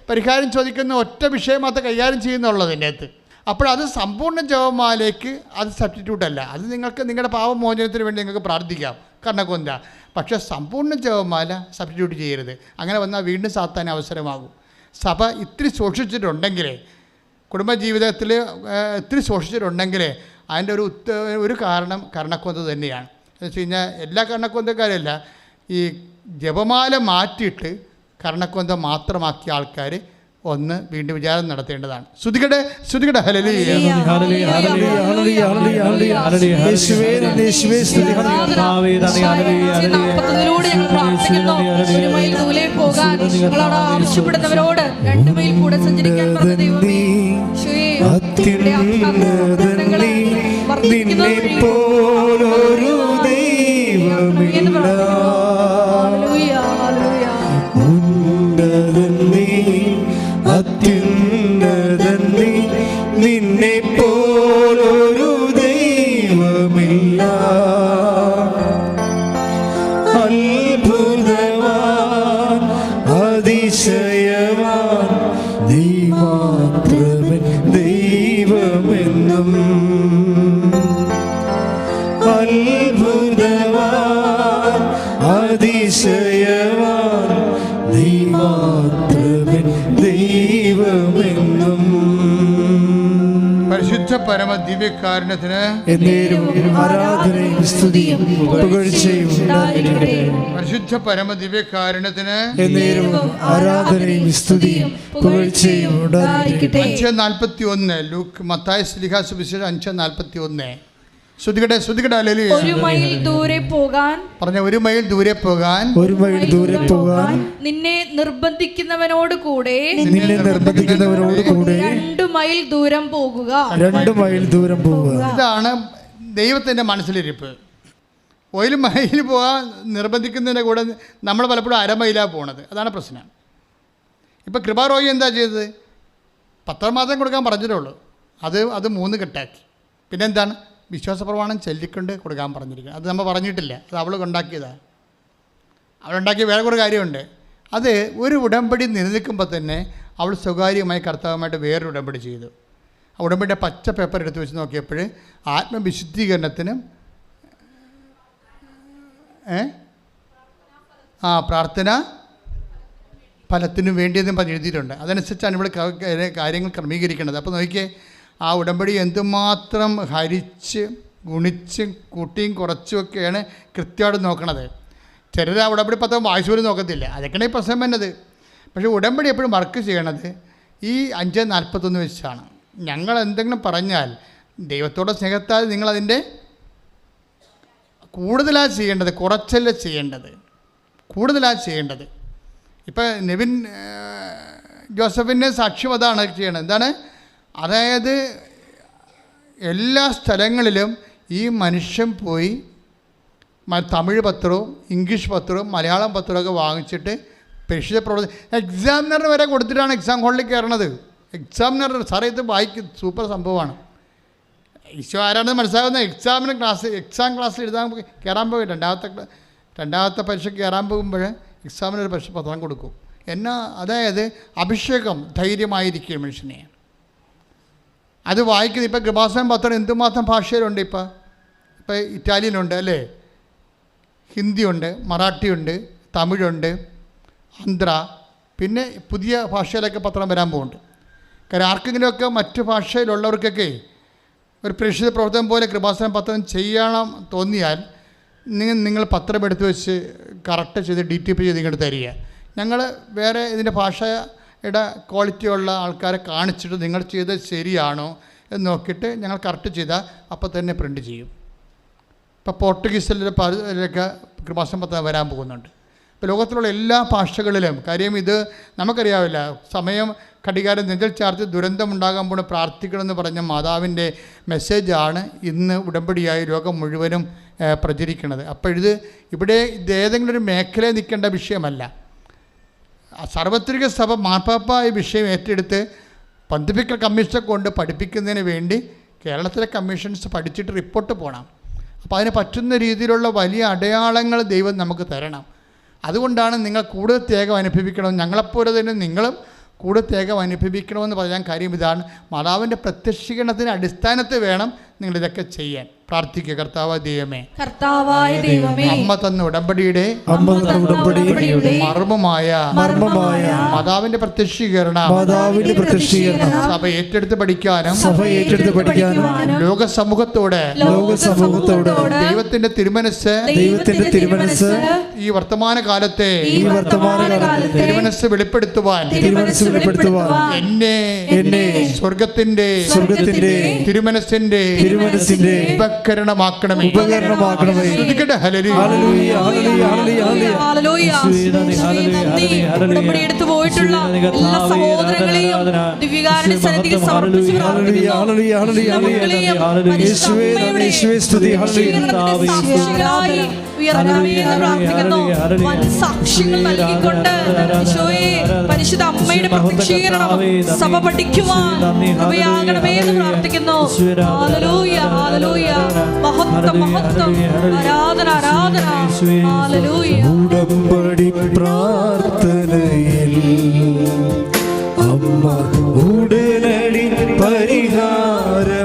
പരിഹാരം ചോദിക്കുന്ന ഒറ്റ വിഷയം മാത്രം കൈകാര്യം ചെയ്യുന്നുള്ളതിൻ്റെ അകത്ത്. അപ്പോഴത് സമ്പൂർണ്ണ ജപമാലയ്ക്ക് അത് സബ്സ്റ്റിറ്റ്യൂട്ട് അല്ല. അത് നിങ്ങൾക്ക് നിങ്ങളുടെ പാപമോചനത്തിന് വേണ്ടി നിങ്ങൾക്ക് പ്രാർത്ഥിക്കാം, കണ്ണക്കൊന്ത. പക്ഷേ സമ്പൂർണ്ണ ജപമാല സബ്സ്റ്റിറ്റ്യൂട്ട് ചെയ്യരുത്. അങ്ങനെ വന്നാൽ വീണ്ടും സാത്താൻ അവസരമാകും. സഭ ഇത്തിരി സൂക്ഷിച്ചിട്ടുണ്ടെങ്കിൽ, കുടുംബജീവിതത്തിൽ ഇത്തിരി സൂക്ഷിച്ചിട്ടുണ്ടെങ്കിൽ അതിൻ്റെ ഒരു കാരണം കർണക്കൊന്ത തന്നെയാണ്. എന്ന് വെച്ച് കഴിഞ്ഞാൽ എല്ലാ കർണക്കൊന്തക്കാരല്ല, ഈ ജപമാല മാറ്റിയിട്ട് കർണക്കൊന്ത മാത്രമാക്കിയ ആൾക്കാർ ഒന്ന് വീണ്ടും വിചാരം നടത്തേണ്ടതാണ്. ശ്രുതികടെ ഹല്ലേലൂയ. ആവശ്യപ്പെടുന്നവരോട് 2 മൈൽ കൂടെ സഞ്ചരിക്കാൻ അത്യുന്നതൻ നിന്നെ പോലൊരു ദൈവമില്ല. അത്ഭുതവാൻ അതിശയവാൻ നീ മാത്രമേ ദൈവമെന്നും. അത്ഭുതവാൻ അതിശയവാൻ നീ മാത്രമേ ദൈവമെന്നും. പരിശുദ്ധ പരമ ദിവ്യകാരുണ്യത്തിന് ആരാധനയും സ്തുതിയും പുകഴ്ചയും ഉണ്ടായിരിക്കട്ടെ. പരിശുദ്ധ പരമ ദിവ്യകാരുണ്യത്തിന് ആരാധനയും സ്തുതിയും പുകഴ്ചയും ഉണ്ടായിരിക്കട്ടെ. 5:41 ലൂക്ക് മത്തായി ശ്ലീഹാ സുവിശേഷം 5:41. ശ്രുതികടെ ഹല്ലേലൂയ. 1 മൈൽ ദൂരെ പോകാൻ പറഞ്ഞ 1 മൈൽ ദൂരെ പോകാൻ 1 മൈൽ ദൂരെ പോകാൻ നിന്നെ നിർബന്ധിക്കുന്നവനോട് കൂടെ 2 മൈൽ ദൂരം പോകുക. 2 മൈൽ ദൂരം പോകുക. ഇതാണ് ദൈവത്തിൻ്റെ മനസ്സിലിരിപ്പ്. 1 മൈൽ പോകാൻ നിർബന്ധിക്കുന്നതിൻ്റെ കൂടെ നമ്മൾ പലപ്പോഴും 1/2 മൈലാണ് പോണത്. അതാണ് പ്രശ്നം. ഇപ്പോൾ കൃപാറോയി എന്താ ചെയ്തത്? 10 മാസം കൊടുക്കാൻ പറഞ്ഞിട്ടുള്ളൂ. അത് 3 കെട്ടാക്കി. പിന്നെന്താണ്? വിശ്വാസപ്രമാണം ചൊല്ലിക്കൊണ്ട് കൊടുക്കാൻ പറഞ്ഞിരിക്കുന്നത്. അത് നമ്മൾ പറഞ്ഞിട്ടില്ല, അത് അവൾ ഉണ്ടാക്കിയതാണ്. അവളുണ്ടാക്കിയ വേറെ കുറേ കാര്യമുണ്ട്. അത് ഒരു ഉടമ്പടി നിലനിൽക്കുമ്പോൾ തന്നെ അവൾ സ്വകാര്യമായി കർത്താവുമായിട്ട് വേറൊരു ഉടമ്പടി ചെയ്തു. ആ ഉടമ്പടിയുടെ പച്ച പേപ്പർ എടുത്ത് വെച്ച് നോക്കിയപ്പോൾ ആത്മവിശുദ്ധീകരണത്തിനും പ്രാർത്ഥന ഫലത്തിനും വേണ്ടിയതും പറഞ്ഞ് എഴുതിയിട്ടുണ്ട്. അതനുസരിച്ചാണ് ഇവിടെ കാര്യങ്ങൾ ക്രമീകരിക്കേണ്ടത്. അപ്പോൾ നോക്കിയേ, ആ ഉടമ്പടി എന്തുമാത്രം ഹരിച്ച് ഗുണിച്ച് കൂട്ടിയും കുറച്ചുമൊക്കെയാണ് കൃത്യമായിട്ട് നോക്കണത്. ചിലർ ആ ഉടമ്പടി പത്രം വായിച്ചു പോലും നോക്കത്തില്ല. അതൊക്കെയാണ് ഈ പ്രശ്നം വന്നത്. പക്ഷേ ഉടമ്പടി എപ്പോഴും വർക്ക് ചെയ്യണത് ഈ 5:41 വെച്ചാണ്. ഞങ്ങൾ എന്തെങ്കിലും പറഞ്ഞാൽ ദൈവത്തോടെ സ്നേഹത്താൽ നിങ്ങളതിൻ്റെ കൂടുതലാണ് ചെയ്യേണ്ടത്, കുറച്ചല്ല ചെയ്യേണ്ടത്, കൂടുതലാണ് ചെയ്യേണ്ടത്. ഇപ്പം നെവിൻ ജോസഫിൻ്റെ സാക്ഷ്യം അതാണ് ചെയ്യണത്. എന്താണ്? അതായത് എല്ലാ സ്ഥലങ്ങളിലും ഈ മനുഷ്യൻ പോയി തമിഴ് പത്രവും ഇംഗ്ലീഷ് പത്രവും മലയാളം പത്രമൊക്കെ വാങ്ങിച്ചിട്ട് പരിശുദ്ധ പ്രവർത്തി എക്സാമിനറിന് വരെ കൊടുത്തിട്ടാണ് എക്സാം ഹോളിൽ കയറണത്. എക്സാമിനർ സാറേ ഇത് വായിക്കും, സൂപ്പർ സംഭവമാണ്. ഈശോ ആരാണെന്ന് മനസ്സിലാകുന്ന എക്സാം ക്ലാസ്സിൽ എഴുതാൻ കയറാൻ പോയി രണ്ടാമത്തെ പരീക്ഷയ്ക്ക് കയറാൻ പോകുമ്പോൾ എക്സാമിനൊരു പരീക്ഷ പത്രം കൊടുക്കും. അതായത് അഭിഷേകം ധൈര്യമായിരിക്കും മനുഷ്യനെ. അത് വായിക്കുന്നത്. ഇപ്പം കൃപാസനം പത്രം എന്തുമാത്രം ഭാഷയിലുണ്ട്. ഇപ്പം ഇറ്റാലിയനുണ്ട് അല്ലേ, ഹിന്ദിയുണ്ട്, മറാഠിയുണ്ട്, തമിഴുണ്ട്, ആന്ധ്ര, പിന്നെ പുതിയ ഭാഷയിലൊക്കെ പത്രം വരാൻ പോകുന്നുണ്ട്. കാരണം ആർക്കെങ്കിലുമൊക്കെ മറ്റു ഭാഷയിലുള്ളവർക്കൊക്കെ ഒരു പ്രേക്ഷിത പ്രവർത്തനം പോലെ കൃപാസനം പത്രം ചെയ്യണം തോന്നിയാൽ നിങ്ങൾ പത്രം എടുത്ത് വെച്ച് കറക്റ്റ് ചെയ്ത് DTP ചെയ്ത് ഇങ്ങോട്ട് തരിക. ഞങ്ങൾ വേറെ ഇതിൻ്റെ ഭാഷയുടെ ക്വാളിറ്റിയുള്ള ആൾക്കാരെ കാണിച്ചിട്ട് നിങ്ങൾ ചെയ്തത് ശരിയാണോ എന്ന് നോക്കിയിട്ട് ഞങ്ങൾ കറക്റ്റ് ചെയ്താൽ അപ്പോൾ തന്നെ പ്രിൻ്റ് ചെയ്യും. ഇപ്പോൾ പോർട്ടുഗീസിലൊക്കെ കൃപാസനം പത്രം വരാൻ പോകുന്നുണ്ട്. ഇപ്പോൾ ലോകത്തിലുള്ള എല്ലാ ഭാഷകളിലും. കാര്യം ഇത് നമുക്കറിയാവില്ല, സമയം ഘടികാരം നെഞ്ചിൽ ചാർത്തി ദുരന്തമുണ്ടാകാൻ പോണ പ്രാർത്ഥിക്കണമെന്ന് പറഞ്ഞ മാതാവിൻ്റെ മെസ്സേജാണ് ഇന്ന് ഉടമ്പടിയായി ലോകം മുഴുവനും പ്രചരിക്കുന്നത്. അപ്പോൾ ഇവിടെ ഏതെങ്കിലും ഒരു മേഖലയിൽ നിൽക്കേണ്ട വിഷയമല്ല. സാർവത്രിക സഭ മാർപ്പാപ്പ ഈ വിഷയം ഏറ്റെടുത്ത് പന്തിഫിക്കൽ കമ്മീഷനെ കൊണ്ട് പഠിപ്പിക്കുന്നതിന് വേണ്ടി കേരളത്തിലെ കമ്മീഷൻസ് പഠിച്ചിട്ട് റിപ്പോർട്ട് പോകണം. അപ്പോൾ അതിന് പറ്റുന്ന രീതിയിലുള്ള വലിയ അടയാളങ്ങൾ ദൈവം നമുക്ക് തരണം. അതുകൊണ്ടാണ് നിങ്ങൾ കൂടുതൽ ത്യാഗം അനുഭവിക്കണം, ഞങ്ങളെപ്പോലെ തന്നെ നിങ്ങളും കൂടുതൽ ത്യാഗം അനുഭവിക്കണമെന്ന് പറയാൻ കാര്യം ഇതാണ്. മാതാവിൻ്റെ പ്രത്യക്ഷീകരണത്തിൻ്റെ അടിസ്ഥാനത്തിൽ വേണം നിങ്ങളിതൊക്കെ ചെയ്യാൻ. പ്രാർത്ഥിക്കുക. കർത്താവായ ദൈവമേ, അമ്മ തന്ന ഉടമ്പടിയുടെ മർമ്മമായ മാതാവിന്റെ പ്രത്യക്ഷീകരണം സഭ ഏറ്റെടുത്ത് പഠിക്കാനും ലോക സമൂഹത്തോട് ദൈവത്തിന്റെ തിരുമനസ് ഈ വർത്തമാന കാലത്തെ തിരുമനസ് വെളിപ്പെടുത്തുവാൻ എന്നെ സ്വർഗത്തിന്റെ തിരുമനസിന്റെ ഉപകരണമാക്കണമേ. എടുത്തു പോയിട്ടുള്ള എല്ലാ സഹോദരങ്ങളെയും ദിവ്യകാരുണ്യ സന്നിധിയിൽ സമർപ്പിച്ച് സാക്ഷ്യങ്ങൾ നൽകിക്കൊണ്ട് പരിശുദ്ധ അമ്മയുടെ പ്രത്യക്ഷീകരണം സഭ പഠിക്കുവാൻ കൃപയാകണമേ എന്ന് പ്രാർത്ഥിക്കുന്നു. ഹല്ലേലൂയ, ഹല്ലേലൂയ, മഹത്വം, മഹത്വം, ആരാധന, ആരാധന. ഹല്ലേലൂയ. ഉടമ്പടി പ്രാർത്ഥനയിൽ അമ്മ ഉടനടി പരിഹാരമേകും.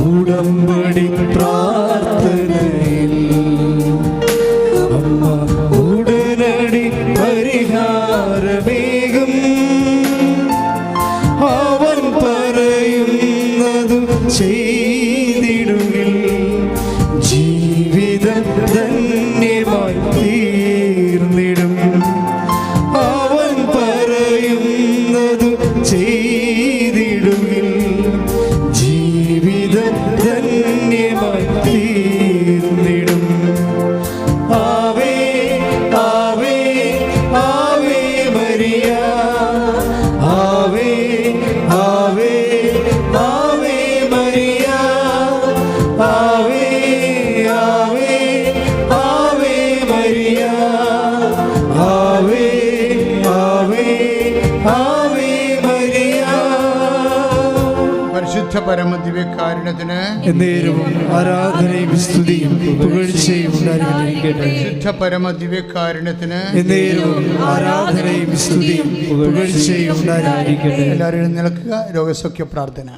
ഉടമ്പടി പ്രാർത്ഥനയിൽ അമ്മ ഉടനടി പരിഹാരമേകും. അവൻ പറയുന്നതു ചെയ്തിടുകിൽ ജീവിതം ധന്യമായി തീർന്നിടും. അവൻ പറയുന്നതു ചെയ്തിടുകിൽ ജീവിതം ധന്യമായി തീർന്നിടും. ആവേ ആവേ ആവേ മരിയ, ആവേ ആവേ ആവേ മരിയ, ആവേ ആവേ ആവേ മരിയ, ആവേ ആവേ ആവേ മരിയ. പരിശുദ്ധ പരമദിവ്യകാരുണ്യത്തിന് എന്നേരവും ആരാധനയും സ്തുതിയും പുകഴ്ചയും ഉണ്ടായിരിക്കട്ടെ. പരിശുദ്ധ പരമദിവ്യകാരുണ്യത്തിന് എന്നേരവും ആരാധനയും സ്തുതിയും പുകഴ്ചയും ഉണ്ടായിരിക്കട്ടെ. എല്ലാവരും എഴുന്നേൽക്കുക. രോഗസൗഖ്യ പ്രാർത്ഥന.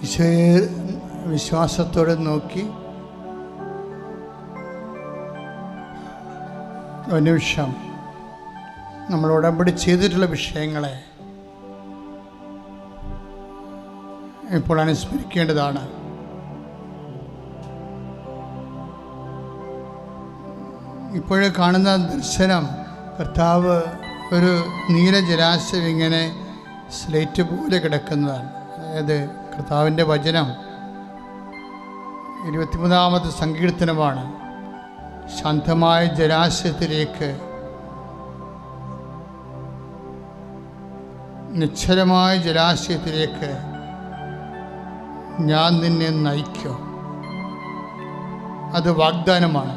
ഈശോയെ വിശ്വാസത്തോടെ നോക്കി ഒരു നിമിഷം നമ്മൾ ഉടമ്പടി ചെയ്തിട്ടുള്ള വിഷയങ്ങളെ ഇപ്പോൾ അനുസ്മരിക്കേണ്ടതാണ്. ഇപ്പോഴേ കാണുന്ന ദർശനം, കർത്താവ് ഒരു നീല ജലാശയം ഇങ്ങനെ സ്ലേറ്റ് പോലെ കിടക്കുന്നതാണ്. അതായത് കർത്താവിൻ്റെ വചനം 23-ാമത്തെ സങ്കീർത്തനമാണ്. ശാന്തമായ ജലാശയത്തിലേക്ക്, നിശ്ചലമായ ജലാശയത്തിലേക്ക് ഞാൻ നിന്നെ നയിക്കും. അത് വാഗ്ദാനമാണ്.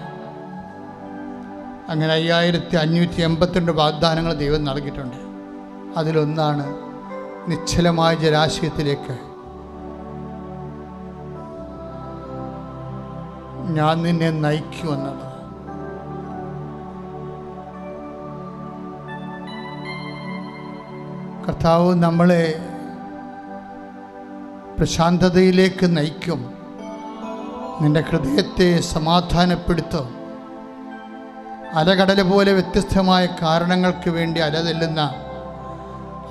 അങ്ങനെ 5582 വാഗ്ദാനങ്ങൾ ദൈവം നൽകിയിട്ടുണ്ട്. അതിലൊന്നാണ് നിശ്ചലമായ ജലാശയത്തിലേക്ക് ഞാൻ നിന്നെ നയിക്കുമെന്നുള്ളത്. കർത്താവ് നമ്മളെ പ്രശാന്തതയിലേക്ക് നയിക്കും. നിന്റെ ഹൃദയത്തെ സമാധാനപ്പെടുത്തും. അലകടൽ പോലെ വ്യത്യസ്തമായ കാരണങ്ങൾക്ക് വേണ്ടി അലതെല്ലുന്ന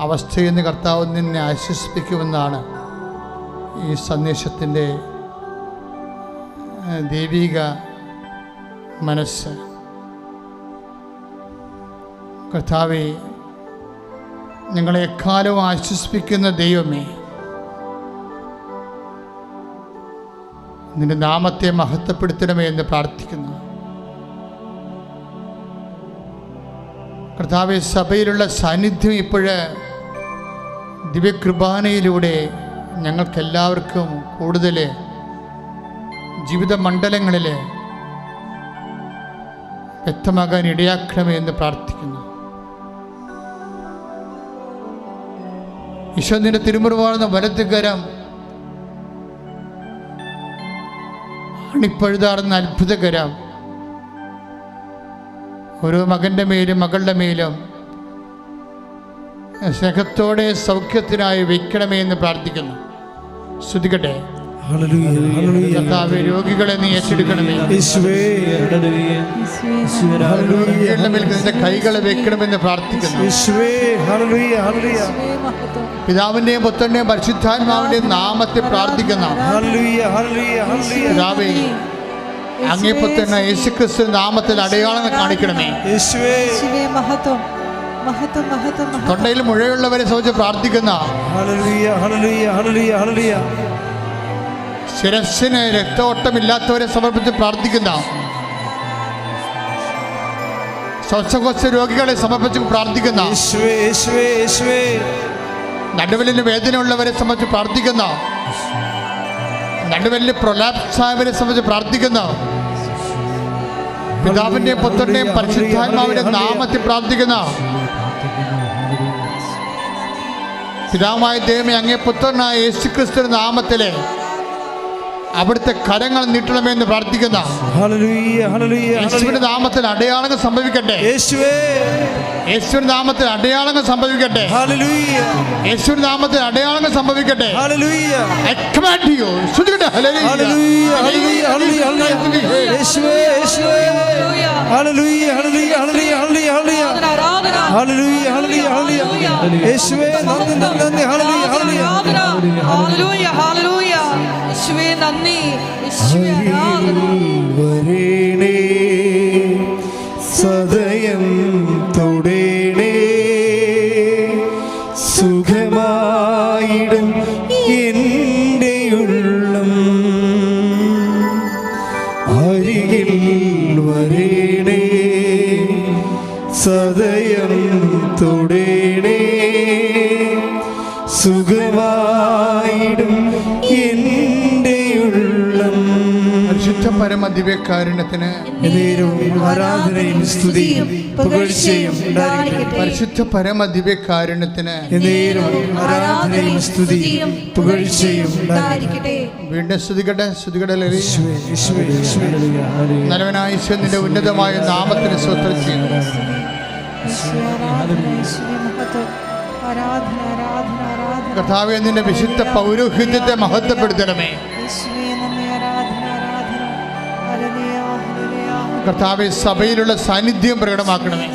അവസ്ഥയിൽ നിന്ന് കർത്താവ് നിന്നെ ആശ്വസിപ്പിക്കുമെന്നാണ് ഈ സന്ദേശത്തിൻ്റെ ദൈവിക മനസ്സ്. കർത്താവേ, ഞങ്ങളെ എക്കാലവും ആശ്വസിപ്പിക്കുന്ന ദൈവമേ, നിന്റെ നാമത്തെ മഹത്വപ്പെടുത്തണമേ എന്ന് പ്രാർത്ഥിക്കുന്നു. കർത്താവെ, സഭയിലുള്ള സാന്നിധ്യം ഇപ്പോഴ് ദിവ്യകൃപാനയിലൂടെ ഞങ്ങൾക്കെല്ലാവർക്കും കൂടുതൽ ജീവിത മണ്ഡലങ്ങളിൽ വ്യക്തമാകാൻ ഇടയാക്കണമേ എന്ന് പ്രാർത്ഥിക്കുന്നു. ഈശോ, നിന്റെ തിരുമുറിവാർന്ന വലത്തുകരം, അണിപ്പഴുതാർന്ന അത്ഭുതകരം ഓരോ മകൻ്റെ മേലും മകളുടെ മേലും സ്നേഹത്തോടെ സൗഖ്യത്തിനായി വയ്ക്കണമേ എന്ന് പ്രാർത്ഥിക്കുന്നു. ശ്രുതികട്ടെ. കർത്താവേ, രോഗികളെ നീ ഏറ്റെടുക്കണമേ. നിന്റെ കൈകളെ വെക്കണമെന്ന് പ്രാർത്ഥിക്കുന്നു. പിതാവിന്റെയും പുത്രന്റെയും പരിശുദ്ധാത്മാവിന്റെയും നാമത്തെ പ്രാർത്ഥിക്കുന്നു. പിതാവേ, അങ്ങേ പുത്രനായ യേശുക്രിസ്തു നാമത്തിൽ അടയാളങ്ങൾ കാണിക്കണമേ. തൊണ്ടയിൽ മുഴയുള്ളവരെ സംബന്ധിച്ച് പ്രാർത്ഥിക്കുന്ന, ശിരസ്സിന് രക്തഓട്ടമില്ലാത്തവരെ സമർപ്പിച്ച് പ്രാർത്ഥിക്കുന്ന, ശ്വാസകോശ രോഗികളെ സമർപ്പിച്ച് പ്രാർത്ഥിക്കുന്ന, നടുവലിന് വേദനയുള്ളവരെ സംബന്ധിച്ച് പ്രാർത്ഥിക്കുന്ന, നടുവലിന് പ്രൊലാപ്സ് ആയവരെ സംബന്ധിച്ച് പ്രാർത്ഥിക്കുന്ന, പിതാവിന്റെയും പുത്രന്റെയും പരിശുദ്ധാത്മാവിന്റെ നാമത്തിൽ പ്രാർത്ഥിക്കുന്ന, പിതാവായ ദൈവമേ, അങ്ങേ പുത്രനായ യേശുക്രിസ്തുവിന്റെ നാമത്തിലെ അവിടുത്തെ കരങ്ങൾ നീട്ടണമെന്ന് പ്രാർത്ഥിക്കുന്ന, യേശുവിന്റെ നാമത്തിൽ അടയാളങ്ങൾ സംഭവിക്കട്ടെ. യേശുവിന്റെ നാമത്തിൽ അടയാളങ്ങൾ സംഭവിക്കട്ടെ. യേശുവിന്റെ നാമത്തിൽ അടയാളങ്ങൾ സംഭവിക്കട്ടെ. വരേണേ സദയം തൊടേണേ സുഖമായിടും എൻ്റെ ഉള്ളം അരികിൽ വരേണേ സദയം തൊടേണേ സുഖമായിടും എൻ്റെ ഉള്ളം. പരിശുദ്ധ പരമദിവ്യകാരുണ്യത്തിന് ആരാധനയും സ്തുതിയും പുകഴ്ചയും ഉണ്ടായിരിക്കട്ടെ. പരിശുദ്ധ പരമദിവ്യകാരുണ്യത്തിന് ആരാധനയും സ്തുതിയും പുകഴ്ചയും ഉണ്ടായിരിക്കട്ടെ. വീണ്ടും സ്തുതിക്കട്ടെ. സ്തുതിക്കട്ടെ. നല്ലവനായ ഈശോ, നിന്റെ ഉന്നതമായ നാമത്തിന് സ്തോത്രം ചെയ്യുന്നു. ആരാധന ആരാധന ആരാധന ആരാധന കർത്താവേ, നിന്റെ വിശുദ്ധ പൗരോഹിത്യത്തെ മഹത്വപ്പെടുത്തണമേ. കർത്താവേ, സഭയിലുള്ള സാന്നിധ്യം പ്രകടമാക്കണമേ.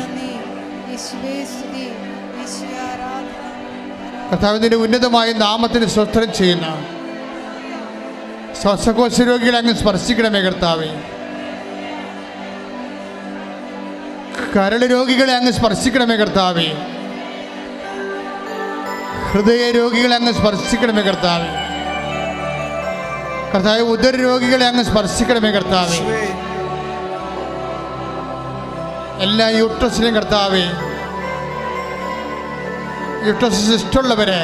കർത്താവിന്റെ ഉന്നതമായ നാമത്തിന് സ്വസ്ത്രം ചെയ്യുന്ന ശ്വാസകോശ രോഗികളെ അങ്ങ് സ്പർശിക്കണമേ കർത്താവേ. കരൾ രോഗികളെ അങ്ങ് സ്പർശിക്കണമേ കർത്താവേ. ഹൃദയ രോഗികളെ അങ്ങ് സ്പർശിക്കണമേ കർത്താവേ. കർത്താവേ, ഉദര രോഗികളെ അങ്ങ് സ്പർശിക്കണമേ കർത്താവേ. എല്ലാ യൂട്രസിലും കർത്താവേ, യൂട്രസ് സിസ്റ്റുള്ളവരെ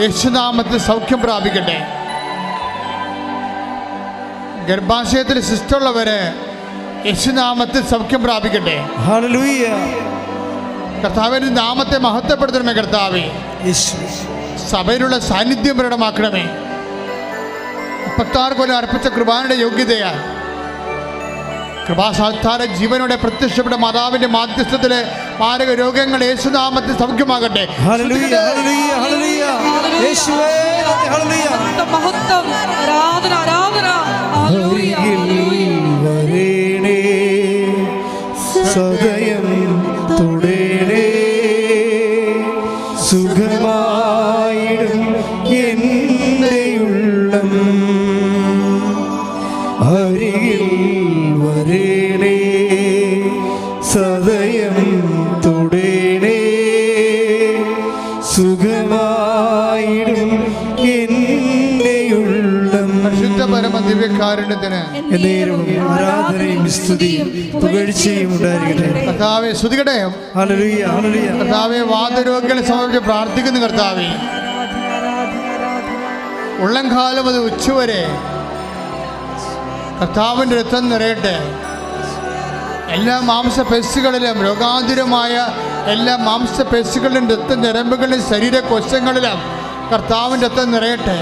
യേശുനാമത്തിൽ സൗഖ്യം പ്രാപിക്കട്ടെ. ഗർഭാശയത്തിൽ സിസ്റ്റുള്ളവരെ യേശുനാമത്തിൽ സൗഖ്യം പ്രാപിക്കട്ടെ. ഹല്ലേലൂയ. കർത്താവിന്റെ നാമത്തെ മഹത്വപ്പെടുത്തണമേ കർത്താവേ. സഭയിലുള്ള സാന്നിധ്യം പ്രകടമാക്കണമേ. 36 കൊല്ലം അർപ്പിച്ച കൃപാനയുടെ യോഗ്യതയാൽ കൃപാസാധാര ജീവനോടെ പ്രത്യക്ഷപ്പെട്ട മാതാവിന്റെ മാധ്യസ്ഥത്തിലെ മാരക രോഗങ്ങൾ യേശുനാമത്തിൽ സൗഖ്യമാകട്ടെ. ഹല്ലേലൂയ, ഹല്ലേലൂയ, ഹല്ലേലൂയ. യേശുവേ, ഹല്ലേലൂയ. മഹത്വം, ആരാധന, ആരാധന. Hallelujah, hallelujah. വരേണേ, സദയം തുടേണേ, സുഖമായിടും എൻ്റെ ഉള്ളം. അരികിൽ വരേണേ, സദയം തുടേണേ, സുഖമായിടും എൻ്റെ ഉള്ളം. പരിശുദ്ധ പരമ ദിവ്യകാരുണ്യത്തിന് എന്നേരവും ആരാധനയും സ്തുതിയും പുകഴ്ചയും ഉണ്ടായിരിക്കട്ടെ. കർത്താവേ സ്തുതിക്കട്ടെ. ഹല്ലേലൂയ, ഹല്ലേലൂയ. കർത്താവേ, വാതരോഗികളെ സംബന്ധിച്ച് പ്രാർത്ഥിക്കുന്നു കർത്താവേ. ഉള്ളംകാലം അത് ഉച്ചവരെ കർത്താവിൻ്റെ രക്തം നിറയട്ടെ. എല്ലാ മാംസപേശികളിലും, രോഗാതുരമായ എല്ലാ മാംസപേശികളിലും, രക്തഞരമ്പുകളിലും, ശരീരകോശങ്ങളിലും കർത്താവിൻ്റെ രക്തം നിറയട്ടെ.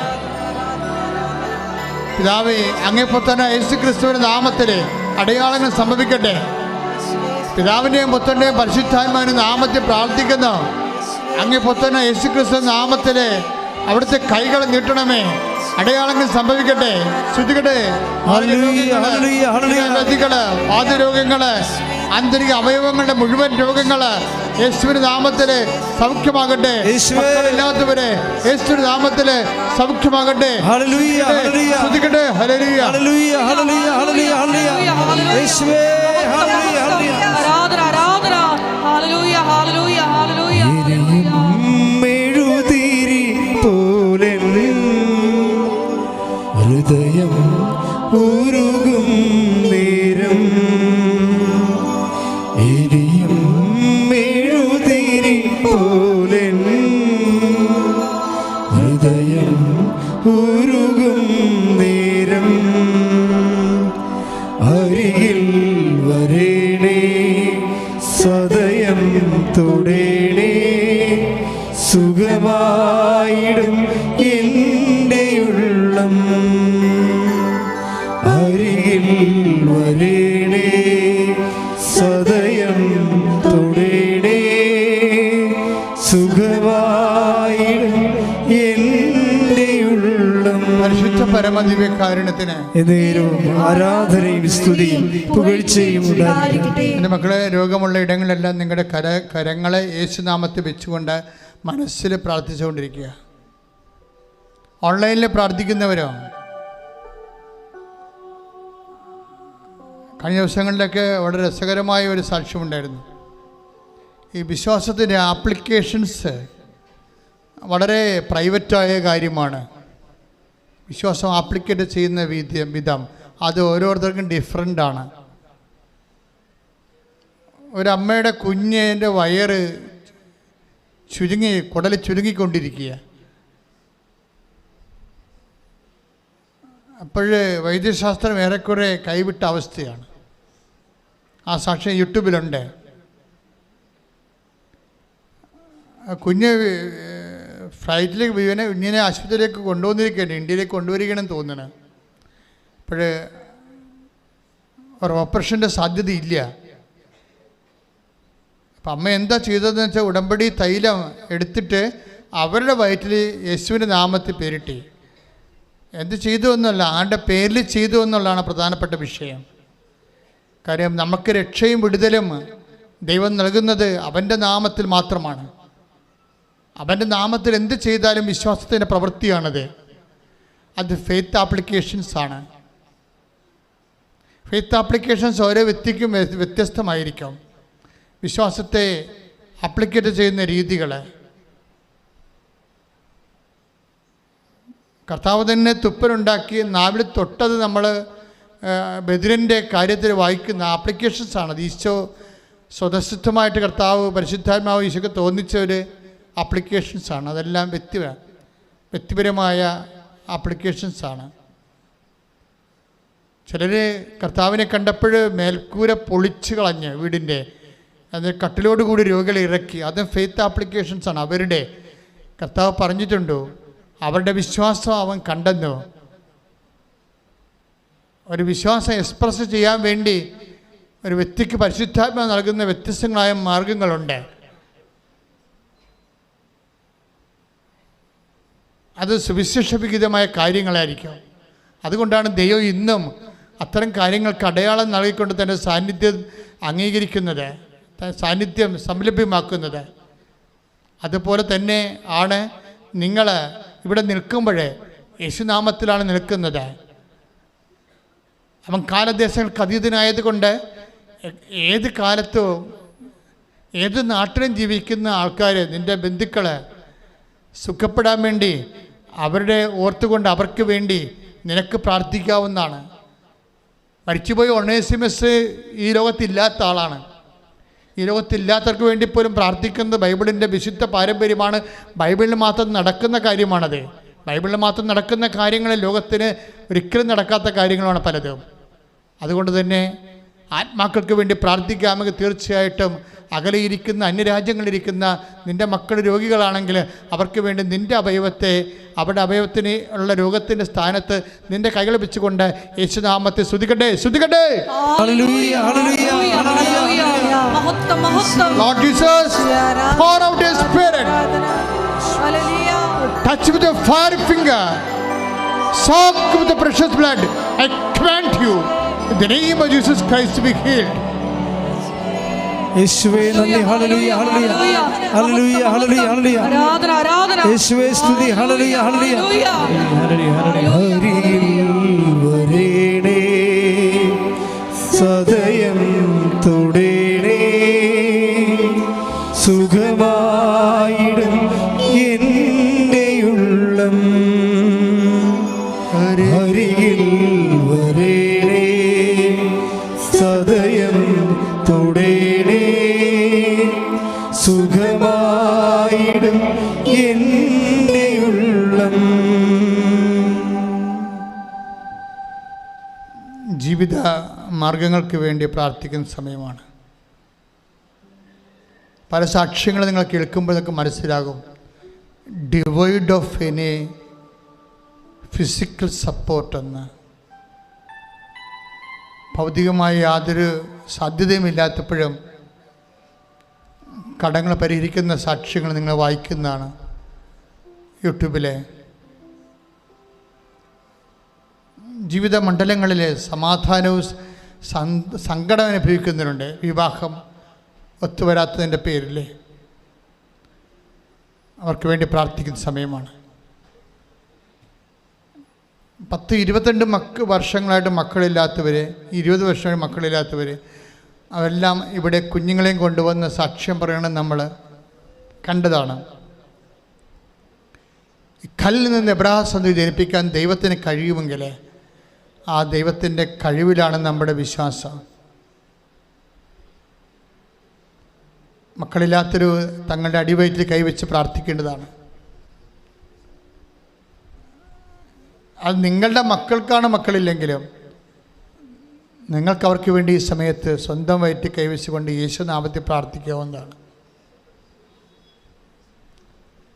പിതാവേ, അങ്ങേപ്പുത്രനായ യേശുക്രിസ്തുവിന്റെ നാമത്തിൽ അടയാളങ്ങൾ സംഭവിക്കട്ടെ. പിതാവിൻ്റെയും പുത്രൻ്റെയും പരിശുദ്ധാത്മാവിന്റെ നാമത്തിൽ പ്രാർത്ഥിക്കുന്നു. അങ്ങേപ്പുത്രനായ യേശുക്രിസ്തുവിന്റെ നാമത്തിൽ അവിടുത്തെ കൈകൾ നീട്ടണമേ. അടയാളങ്ങൾ സംഭവിക്കട്ടെ. ശ്രദ്ധിക്കട്ടെ. വാതരോഗങ്ങള്, ആന്തരിക അവയവങ്ങളുടെ മുഴുവൻ രോഗങ്ങള് യേശുവിന്റെ നാമത്തില് സൗഖ്യമാകട്ടെ. മക്കളില്ലാത്തവരെ യേശുവിന്റെ നാമത്തില് സൗഖ്യമാകട്ടെ. ശ്രദ്ധിക്കട്ടെ. ഹല്ലേലൂയ, ഹല്ലേലൂയ, ഹല്ലേലൂയ, ഹല്ലേലൂയ, ഹല്ലേലൂയ. യേശുവേ, ഹല്ലേലൂയ, ഹല്ലേലൂയ. ആരാധന, ആരാധന. ഹല്ലേലൂയ, ഹല്ലേലൂയ, ഹല്ലേലൂയ. മെഴുതിരി പോലെ ഹൃദയം ഉരുകും നേരം, എരിയും മെഴുതിരി പോലെ ഹൃദയം ഉരുകും നേരം, അരികിൽ വരേണേ, സദയം തുടേണേ, സുഖമായിടും എൻ്റെ ഉള്ളം. അരികിൽ വരേണേ, സദയം തുടേണേ, സുഖമായിടും എൻ്റെ ഉള്ളം. പരിശുദ്ധ പരമദിവ്യകാരുണ്യത്തിന് എന്നേരവും ആരാധനയും സ്തുതിയും പുകഴ്ചയും ഉണ്ടായിരിക്കട്ടെ. എൻ്റെ മക്കളെ, രോഗമുള്ള ഇടങ്ങളിലെല്ലാം നിങ്ങളുടെ കരങ്ങളെ യേശുനാമത്തിൽ വെച്ചുകൊണ്ട് മനസ്സിൽ പ്രാർത്ഥിച്ചുകൊണ്ടിരിക്കുക. ഓൺലൈനിൽ പ്രാർത്ഥിക്കുന്നവരോ, കഴിഞ്ഞ ദിവസങ്ങളിലൊക്കെ വളരെ രസകരമായ ഒരു സാക്ഷ്യമുണ്ടായിരുന്നു. ഈ വിശ്വാസത്തിൻ്റെ ആപ്ലിക്കേഷൻസ് വളരെ പ്രൈവറ്റായ കാര്യമാണ്. വിശ്വാസം ആപ്ലിക്കേറ്റ് ചെയ്യുന്ന വിധം അത് ഓരോരുത്തർക്കും ഡിഫറെൻ്റാണ്. ഒരമ്മയുടെ കുഞ്ഞിൻ്റെ വയറ് കുടൽ ചുരുങ്ങിക്കൊണ്ടിരിക്കുക. അപ്പോഴ് വൈദ്യശാസ്ത്രം ഏറെക്കുറെ കൈവിട്ട അവസ്ഥയാണ്. ആ സാക്ഷ്യം യൂട്യൂബിലുണ്ട്. കുഞ്ഞ് ഫ്ലൈറ്റിലേക്ക് ഇങ്ങനെ ആശുപത്രിയിലേക്ക് കൊണ്ടുവന്നിരിക്കുകയാണ്, ഇന്ത്യയിലേക്ക് കൊണ്ടുവരികയാണെന്ന് തോന്നണം. അപ്പോഴ് ഒരു ഓപ്പറേഷൻ്റെ സാധ്യതയില്ല. അപ്പം അമ്മ എന്താ ചെയ്തതെന്ന് വെച്ചാൽ ഉടമ്പടി തൈലം എടുത്തിട്ട് അവരുടെ വയറ്റിൽ യേശുവിൻ്റെ നാമത്തിൽ പേരിട്ടി. എന്ത് ചെയ്തു എന്നല്ല, ആരുടെ പേരിൽ ചെയ്തു എന്നുള്ളതാണ് പ്രധാനപ്പെട്ട വിഷയം. കാര്യം നമുക്ക് രക്ഷയും വിടുതലും ദൈവം നൽകുന്നത് അവൻ്റെ നാമത്തിൽ മാത്രമാണ്. അവൻ്റെ നാമത്തിൽ എന്ത് ചെയ്താലും വിശ്വാസത്തിൻ്റെ പ്രവൃത്തിയാണത്. അത് ഫെയ്ത്ത് ആപ്ലിക്കേഷൻസ് ആണ്. ഫെയ്ത്ത് ആപ്ലിക്കേഷൻസ് ഓരോ വ്യക്തിക്കും വ്യത്യസ്തമായിരിക്കും. വിശ്വാസത്തെ ആപ്ലിക്കേറ്റ് ചെയ്യുന്ന രീതികൾ. കർത്താവ് തന്നെ തുപ്പലുണ്ടാക്കി നാവിൽ തൊട്ടത് നമ്മൾ ബദിരൻ്റെ കാര്യത്തിൽ വായിക്കുന്ന ആപ്ലിക്കേഷൻസാണ്. അത് ഈശോ സ്വതസിദ്ധമായിട്ട് കർത്താവ് പരിശുദ്ധാത്മാവ് ഈശോക്ക് തോന്നിച്ച ഒരു ആപ്ലിക്കേഷൻസാണ്. അതെല്ലാം വ്യക്തിപരമായ ആപ്ലിക്കേഷൻസാണ്. ചിലർ കർത്താവിനെ കണ്ടപ്പോൾ മേൽക്കൂര പൊളിച്ച് കളഞ്ഞ് വീടിൻ്റെ അത് കട്ടിലോടുകൂടി രോഗികളെ ഇറക്കി. അതും ഫെയ്ത്ത് ആപ്ലിക്കേഷൻസാണ് അവരുടെ. കർത്താവ് പറഞ്ഞിട്ടുണ്ടോ അവരുടെ വിശ്വാസം അവൻ കണ്ടെന്നോ. ഒരു വിശ്വാസം എക്സ്പ്രസ് ചെയ്യാൻ വേണ്ടി ഒരു വ്യക്തിക്ക് പരിശുദ്ധാത്മാവ് നൽകുന്ന വ്യത്യസ്തങ്ങളായ മാർഗങ്ങളുണ്ട്. അത് സുവിശേഷവിഹിതമായ കാര്യങ്ങളായിരിക്കും. അതുകൊണ്ടാണ് ദൈവം ഇന്നും അത്തരം കാര്യങ്ങൾക്ക് അടയാളം നൽകിക്കൊണ്ട് തൻ്റെ സാന്നിധ്യം അംഗീകരിക്കുന്നത്, സാന്നിധ്യം സംലഭ്യമാക്കുന്നത്. അതുപോലെ തന്നെ ആണ് നിങ്ങൾ ഇവിടെ നിൽക്കുമ്പോൾ യേശുനാമത്തിലാണ് നിൽക്കുന്നത്. അവൻ കാലദേശങ്ങൾക്ക് അതീതനായതുകൊണ്ട് ഏത് കാലത്തും ഏത് നാട്ടിലും ജീവിക്കുന്ന ആൾക്കാർ, നിൻ്റെ ബന്ധുക്കൾ സുഖപ്പെടാൻ വേണ്ടി അവരുടെ ഓർത്തുകൊണ്ട് അവർക്ക് വേണ്ടി നിനക്ക് പ്രാർത്ഥിക്കാവുന്നതാണ്. മരിച്ചുപോയ ഒണേസിമസ് ഈ ലോകത്തില്ലാത്ത ആളാണ്. ഈ ലോകത്തില്ലാത്തവർക്ക് വേണ്ടി പോലും പ്രാർത്ഥിക്കുന്നത് ബൈബിളിൻ്റെ വിശുദ്ധ പാരമ്പര്യമാണ്. ബൈബിളിൽ മാത്രം നടക്കുന്ന കാര്യമാണത്. ബൈബിളിൽ മാത്രം നടക്കുന്ന കാര്യങ്ങൾ ലോകത്തിന് ഒരിക്കലും നടക്കാത്ത കാര്യങ്ങളാണ് പലതും. അതുകൊണ്ട് തന്നെ ആത്മാക്കൾക്ക് വേണ്ടി പ്രാർത്ഥിക്കാമെങ്കിൽ തീർച്ചയായിട്ടും അകലെയിരിക്കുന്ന അന്യരാജ്യങ്ങളിലിരിക്കുന്ന നിൻ്റെ മക്കൾ രോഗികളാണെങ്കിൽ അവർക്ക് വേണ്ടി നിൻ്റെ അവയവത്തെ, അവരുടെ അവയവത്തിന് ഉള്ള രോഗത്തിൻ്റെ സ്ഥാനത്ത് നിൻ്റെ കൈകൾ വെച്ചുകൊണ്ട് യേശുനാമത്തെ സ്തുതിക്കട്ടെ, സ്തുതിക്കട്ടെ. Lord Jesus, pour out your spirit. Touch with your fire finger. Soak with the precious blood. I command you in the name of Jesus Christ to be healed. യേശുവേ നന്ദി. ഹല്ലേലൂയ ഹല്ലേലൂയ ഹല്ലേലൂയ ഹല്ലേലൂയ ഹല്ലേലൂയ. ആരാധന ആരാധന. യേശുവേ സ്തുതി. ഹല്ലേലൂയ ഹല്ലേലൂയ. ഹരിയിൽ വരേണേ സദയം തൊടേണേ സുഖമായിടും എൻ്റെ ഉള്ളം. ഹരിയിൽ വരേണേ സദയം തൊടേണേ സുഖമായിടും എൻ്റെ ഉള്ളം. ജീവിത മാർഗങ്ങൾക്ക് വേണ്ടി പ്രാർത്ഥിക്കുന്ന സമയമാണ്. പല സാക്ഷ്യങ്ങൾ നിങ്ങൾ കേൾക്കുമ്പോൾ നിങ്ങൾക്ക് മനസ്സിലാകും. ഡിവൈഡ് ഓഫ് എനി ഫിസിക്കൽ സപ്പോർട്ടെന്ന്. ഭൗതികമായ യാതൊരു സാധ്യതയുമില്ലാത്തപ്പോഴും കടങ്ങൾ പരിഹരിക്കുന്ന സാക്ഷ്യങ്ങൾ നിങ്ങൾ വായിക്കുന്നതാണ് യൂട്യൂബിലെ. ജീവിത മണ്ഡലങ്ങളിലെ സമാധാനവും സങ്കടം അനുഭവിക്കുന്നവരുണ്ട്. വിവാഹം ഒത്തുവരാത്തതിൻ്റെ പേരിൽ അവർക്ക് വേണ്ടി പ്രാർത്ഥിക്കുന്ന സമയമാണ്. 10-22 വർഷങ്ങളായിട്ട് മക്കളില്ലാത്തവർ, 20 വർഷമായി മക്കളില്ലാത്തവർ, അവരെല്ലാം ഇവിടെ കുഞ്ഞുങ്ങളെയും കൊണ്ടുവന്ന് സാക്ഷ്യം പറയണം നമ്മൾ കണ്ടതാണ്. കല്ലിൽ നിന്ന് എബ്രായ സന്തതി ജനിപ്പിക്കാൻ ദൈവത്തിന് കഴിയുമെങ്കിൽ ആ ദൈവത്തിൻ്റെ കഴിവിലാണ് നമ്മുടെ വിശ്വാസം. മക്കളില്ലാത്തൊരു തങ്ങളുടെ അടിവയറ്റിൽ കൈവച്ച് പ്രാർത്ഥിക്കേണ്ടതാണ്. അത് നിങ്ങളുടെ മക്കൾക്കാണ് മക്കളില്ലെങ്കിലും നിങ്ങൾക്ക് അവർക്ക് വേണ്ടി ഈ സമയത്ത് സ്വന്തം വയറ്റിൽ കൈവച്ചുകൊണ്ട് യേശുനാമത്തിൽ പ്രാർത്ഥിക്കാവുന്നതാണ്.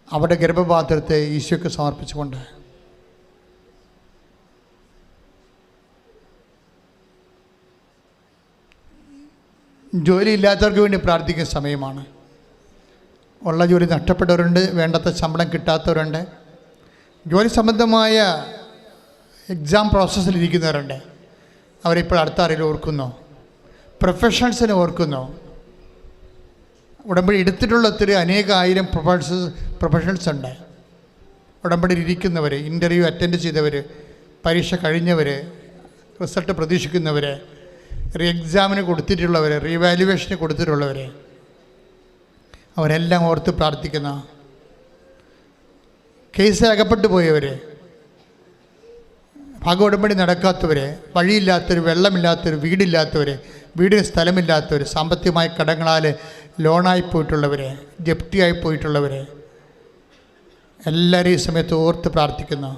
അവരുടെ ഗർഭപാത്രത്തെ ഈശോയ്ക്ക് സമർപ്പിച്ചുകൊണ്ട് ജോലിയില്ലാത്തവർക്ക് വേണ്ടി പ്രാർത്ഥിക്കുന്ന സമയമാണ്. ഉള്ള ജോലി നഷ്ടപ്പെട്ടവരുണ്ട്, വേണ്ടത്ര ശമ്പളം കിട്ടാത്തവരുണ്ട്, ജോലി സംബന്ധമായ എക്സാം പ്രോസസ്സിലിരിക്കുന്നവരുണ്ട്. അവരിപ്പോൾ അടുത്ത അറിയിൽ ഓർക്കുന്നു, പ്രൊഫഷണൽസിനെ ഓർക്കുന്നു. ഉടമ്പടി എടുത്തിട്ടുള്ള ഒത്തിരി അനേകായിരം പ്രൊഫഷണൽസ് ഉണ്ട്. ഉടമ്പടിയിൽ ഇരിക്കുന്നവർ, ഇൻ്റർവ്യൂ അറ്റൻഡ് ചെയ്തവർ, പരീക്ഷ കഴിഞ്ഞവർ, റിസൾട്ട് പ്രതീക്ഷിക്കുന്നവർ, റീ എക്സാമിന് കൊടുത്തിട്ടുള്ളവർ, റീവാലുവേഷന് കൊടുത്തിട്ടുള്ളവർ, അവരെല്ലാം ഓർത്ത് പ്രാർത്ഥിക്കുന്ന, കേസിൽ അകപ്പെട്ടു പോയവർ, ഭാഗ ഉടമ്പടി നടക്കാത്തവർ, വഴിയില്ലാത്തവർ, വെള്ളമില്ലാത്തവർ, വീടില്ലാത്തവർ, വീടിന് സ്ഥലമില്ലാത്തവർ, സാമ്പത്തികമായ കടങ്ങളാൽ ലോണായി പോയിട്ടുള്ളവർ, ജപ്തിയായി പോയിട്ടുള്ളവർ, എല്ലാവരും ഈ സമയത്ത് ഓർത്ത് പ്രാർത്ഥിക്കുന്നു.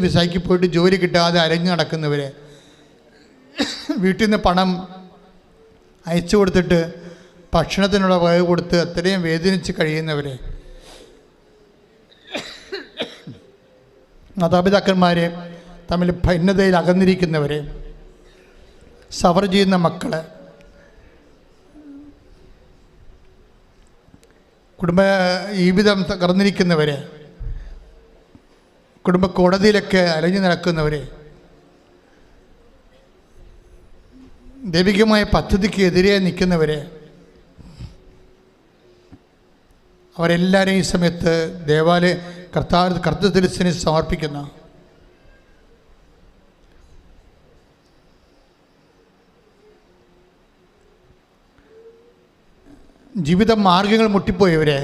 വിസയ്ക്ക് പോയിട്ട് ജോലി കിട്ടാതെ അരഞ്ഞു നടക്കുന്നവർ, വീട്ടിൽ നിന്ന് പണം അയച്ചു കൊടുത്തിട്ട് ഭക്ഷണത്തിനുള്ള വക കൊടുത്ത് അത്രയും വേദനിച്ച് കഴിയുന്നവർ, മാതാപിതാക്കന്മാർ തമ്മിൽ ഭിന്നതയിൽ അകന്നിരിക്കുന്നവർ, സഫർ ചെയ്യുന്ന മക്കൾ, കുടുംബ ജീവിതം തകർന്നിരിക്കുന്നവർ, കുടുംബ കോടതിയിലൊക്കെ അലഞ്ഞു നടക്കുന്നവർ, ദൈവികമായ പദ്ധതിക്ക് എതിരെ നിൽക്കുന്നവർ, അവരെല്ലാവരെയും ഈ സമയത്ത് ദേവാലയ കർത്തൃദിവസത്തിന് സമർപ്പിക്കുന്ന ജീവിത മാർഗങ്ങൾ മുട്ടിപ്പോയവരെ,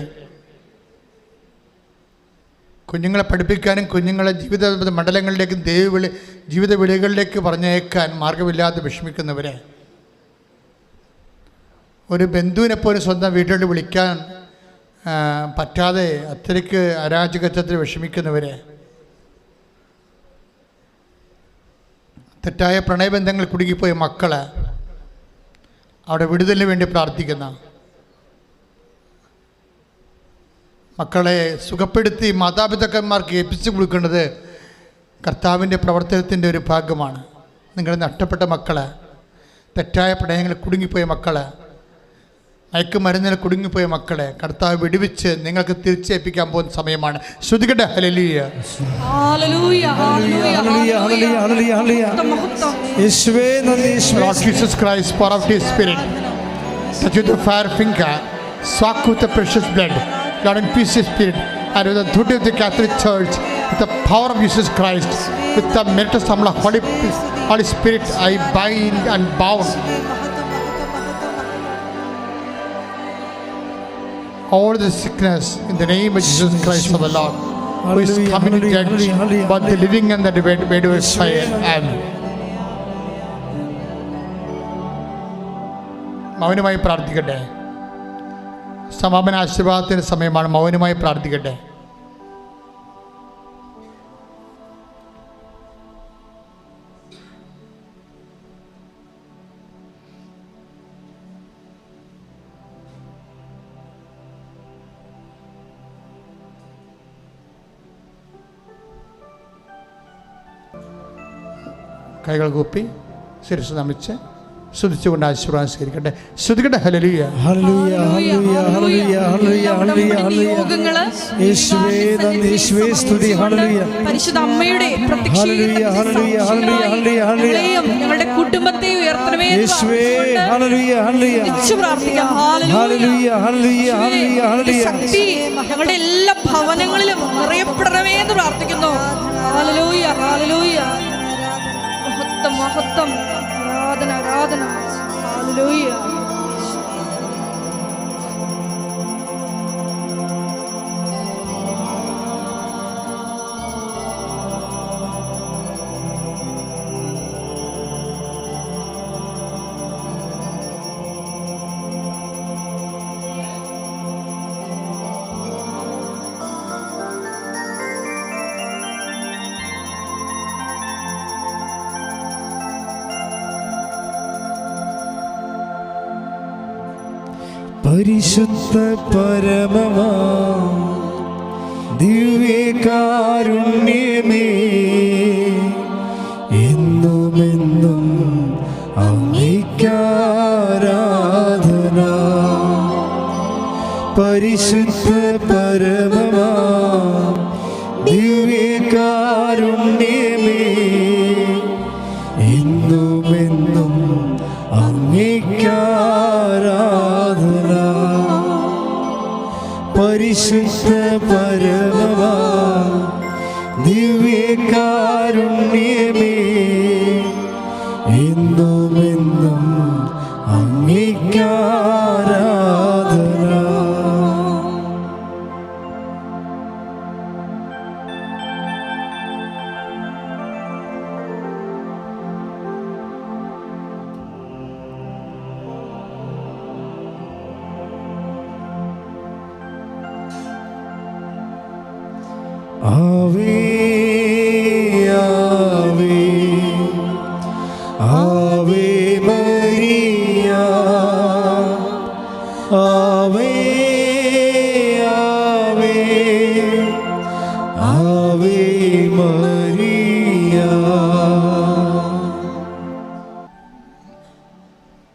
കുഞ്ഞുങ്ങളെ പഠിപ്പിക്കാനും കുഞ്ഞുങ്ങളെ ജീവിത മണ്ഡലങ്ങളിലേക്കും ജീവിത വിളികളിലേക്ക് പറഞ്ഞേക്കാൻ മാർഗമില്ലാതെ വിഷമിക്കുന്നവരെ, ഒരു ബന്ധുവിനെ പോലും സ്വന്തം വീട്ടിലോട്ട് വിളിക്കാൻ പറ്റാതെ അത്രയ്ക്ക് അരാജകത്വത്തിൽ വിഷമിക്കുന്നവരെ, തെറ്റായ പ്രണയബന്ധങ്ങൾ കുടുങ്ങിപ്പോയ മക്കളെ അവിടെ വിടുതലിന് വേണ്ടി പ്രാർത്ഥിക്കുന്ന, മക്കളെ സുഖപ്പെടുത്തി മാതാപിതാക്കന്മാർക്ക് ഏൽപ്പിച്ചു കൊടുക്കേണ്ടത് കർത്താവിൻ്റെ പ്രവർത്തനത്തിൻ്റെ ഒരു ഭാഗമാണ്. നിങ്ങൾ നഷ്ടപ്പെട്ട മക്കളെ, തെറ്റായ പ്രണയങ്ങളിൽ കുടുങ്ങിപ്പോയ മക്കളെ, മയക്കുമരുന്നിൽ കുടുങ്ങിപ്പോയ മക്കളെ കർത്താവ് വിടുവിച്ച് നിങ്ങൾക്ക് തിരിച്ചേൽപ്പിക്കാൻ പോകുന്ന സമയമാണ്. ശ്രുതികട്ടെ hallelujah. Lord Jesus Christ, pour out His Spirit, touch with the fire finger, soak with the precious blood. Lord, infuse His Spirit, and with the authority of the Catholic Church, with the power of Jesus Christ, with the merit of the Holy Spirit, I bind and bound all the sickness in the name of Jesus Christ of the Lord, who is coming to judge both the living and the dead by fire. Amen. മൗനമായി പ്രാർത്ഥിക്കട്ടെ. സമാപന ആശീർവാദത്തിന് സമയമാണ്. മൗനമായി പ്രാർത്ഥിക്കട്ടെ. കൈകൾ കൂപ്പി ശിരസ്സ് നമിച്ച് സ്തുതിച്ചുകൊണ്ട് ആശീർവാദം സ്വീകരിക്കട്ടെ. സ്തുതിക്കട്ടെ. ഹല്ലേലൂയ. ഹല്ലേലൂയ ഹല്ലേലൂയ ഹല്ലേലൂയ ഹല്ലേലൂയ ഹല്ലേലൂയ യേശുവേ നന്ദി, യേശുവേ സ്തുതി. ഹല്ലേലൂയ. പരിശുദ്ധ അമ്മയുടെ ഹല്ലേലൂയ ഹല്ലേലൂയ ഹല്ലേലൂയ ഹല്ലേലൂയ ഞങ്ങളുടെ കുടുംബത്തെ ഉയർത്തണമേ യേശുവേ. ഹല്ലേലൂയ ഹല്ലേലൂയ പ്രാർത്ഥിക്കാം. ഹല്ലേലൂയ ഹല്ലേലൂയ ഹല്ലേലൂയ ഹല്ലേലൂയ. ശക്തി ഞങ്ങളുടെ എല്ലാ ഭവനങ്ങളിലും നിറയപ്പെടണമേ എന്ന് പ്രാർത്ഥിക്കുന്നു. ഹല്ലേലൂയ ഹല്ലേലൂയ. മഹത്വം മഹത്വം. ആരാധന ആരാധന. ഹല്ലേലൂയ. പരിശുദ്ധ പരമമാ ദിവ്യകാരുണ്യമേ, എന്നുമെന്നും അങ്ങേയ്ക്കാരാധന. പരിശുദ്ധ പരമമാ ദിവ്യകാരുണ്യമേ എന്നുമെന്നും അങ്ങേക്കാരാധന. പരിശുദ്ധ പരമമാ ദിവ്യകാരുണ്യമേ എന്നുമെന്നും അങ്ങേക്കാരാധന. ആവേ ആവേ ആവേ മരിയ, ആവേ ആവേ ആവേ മരിയ.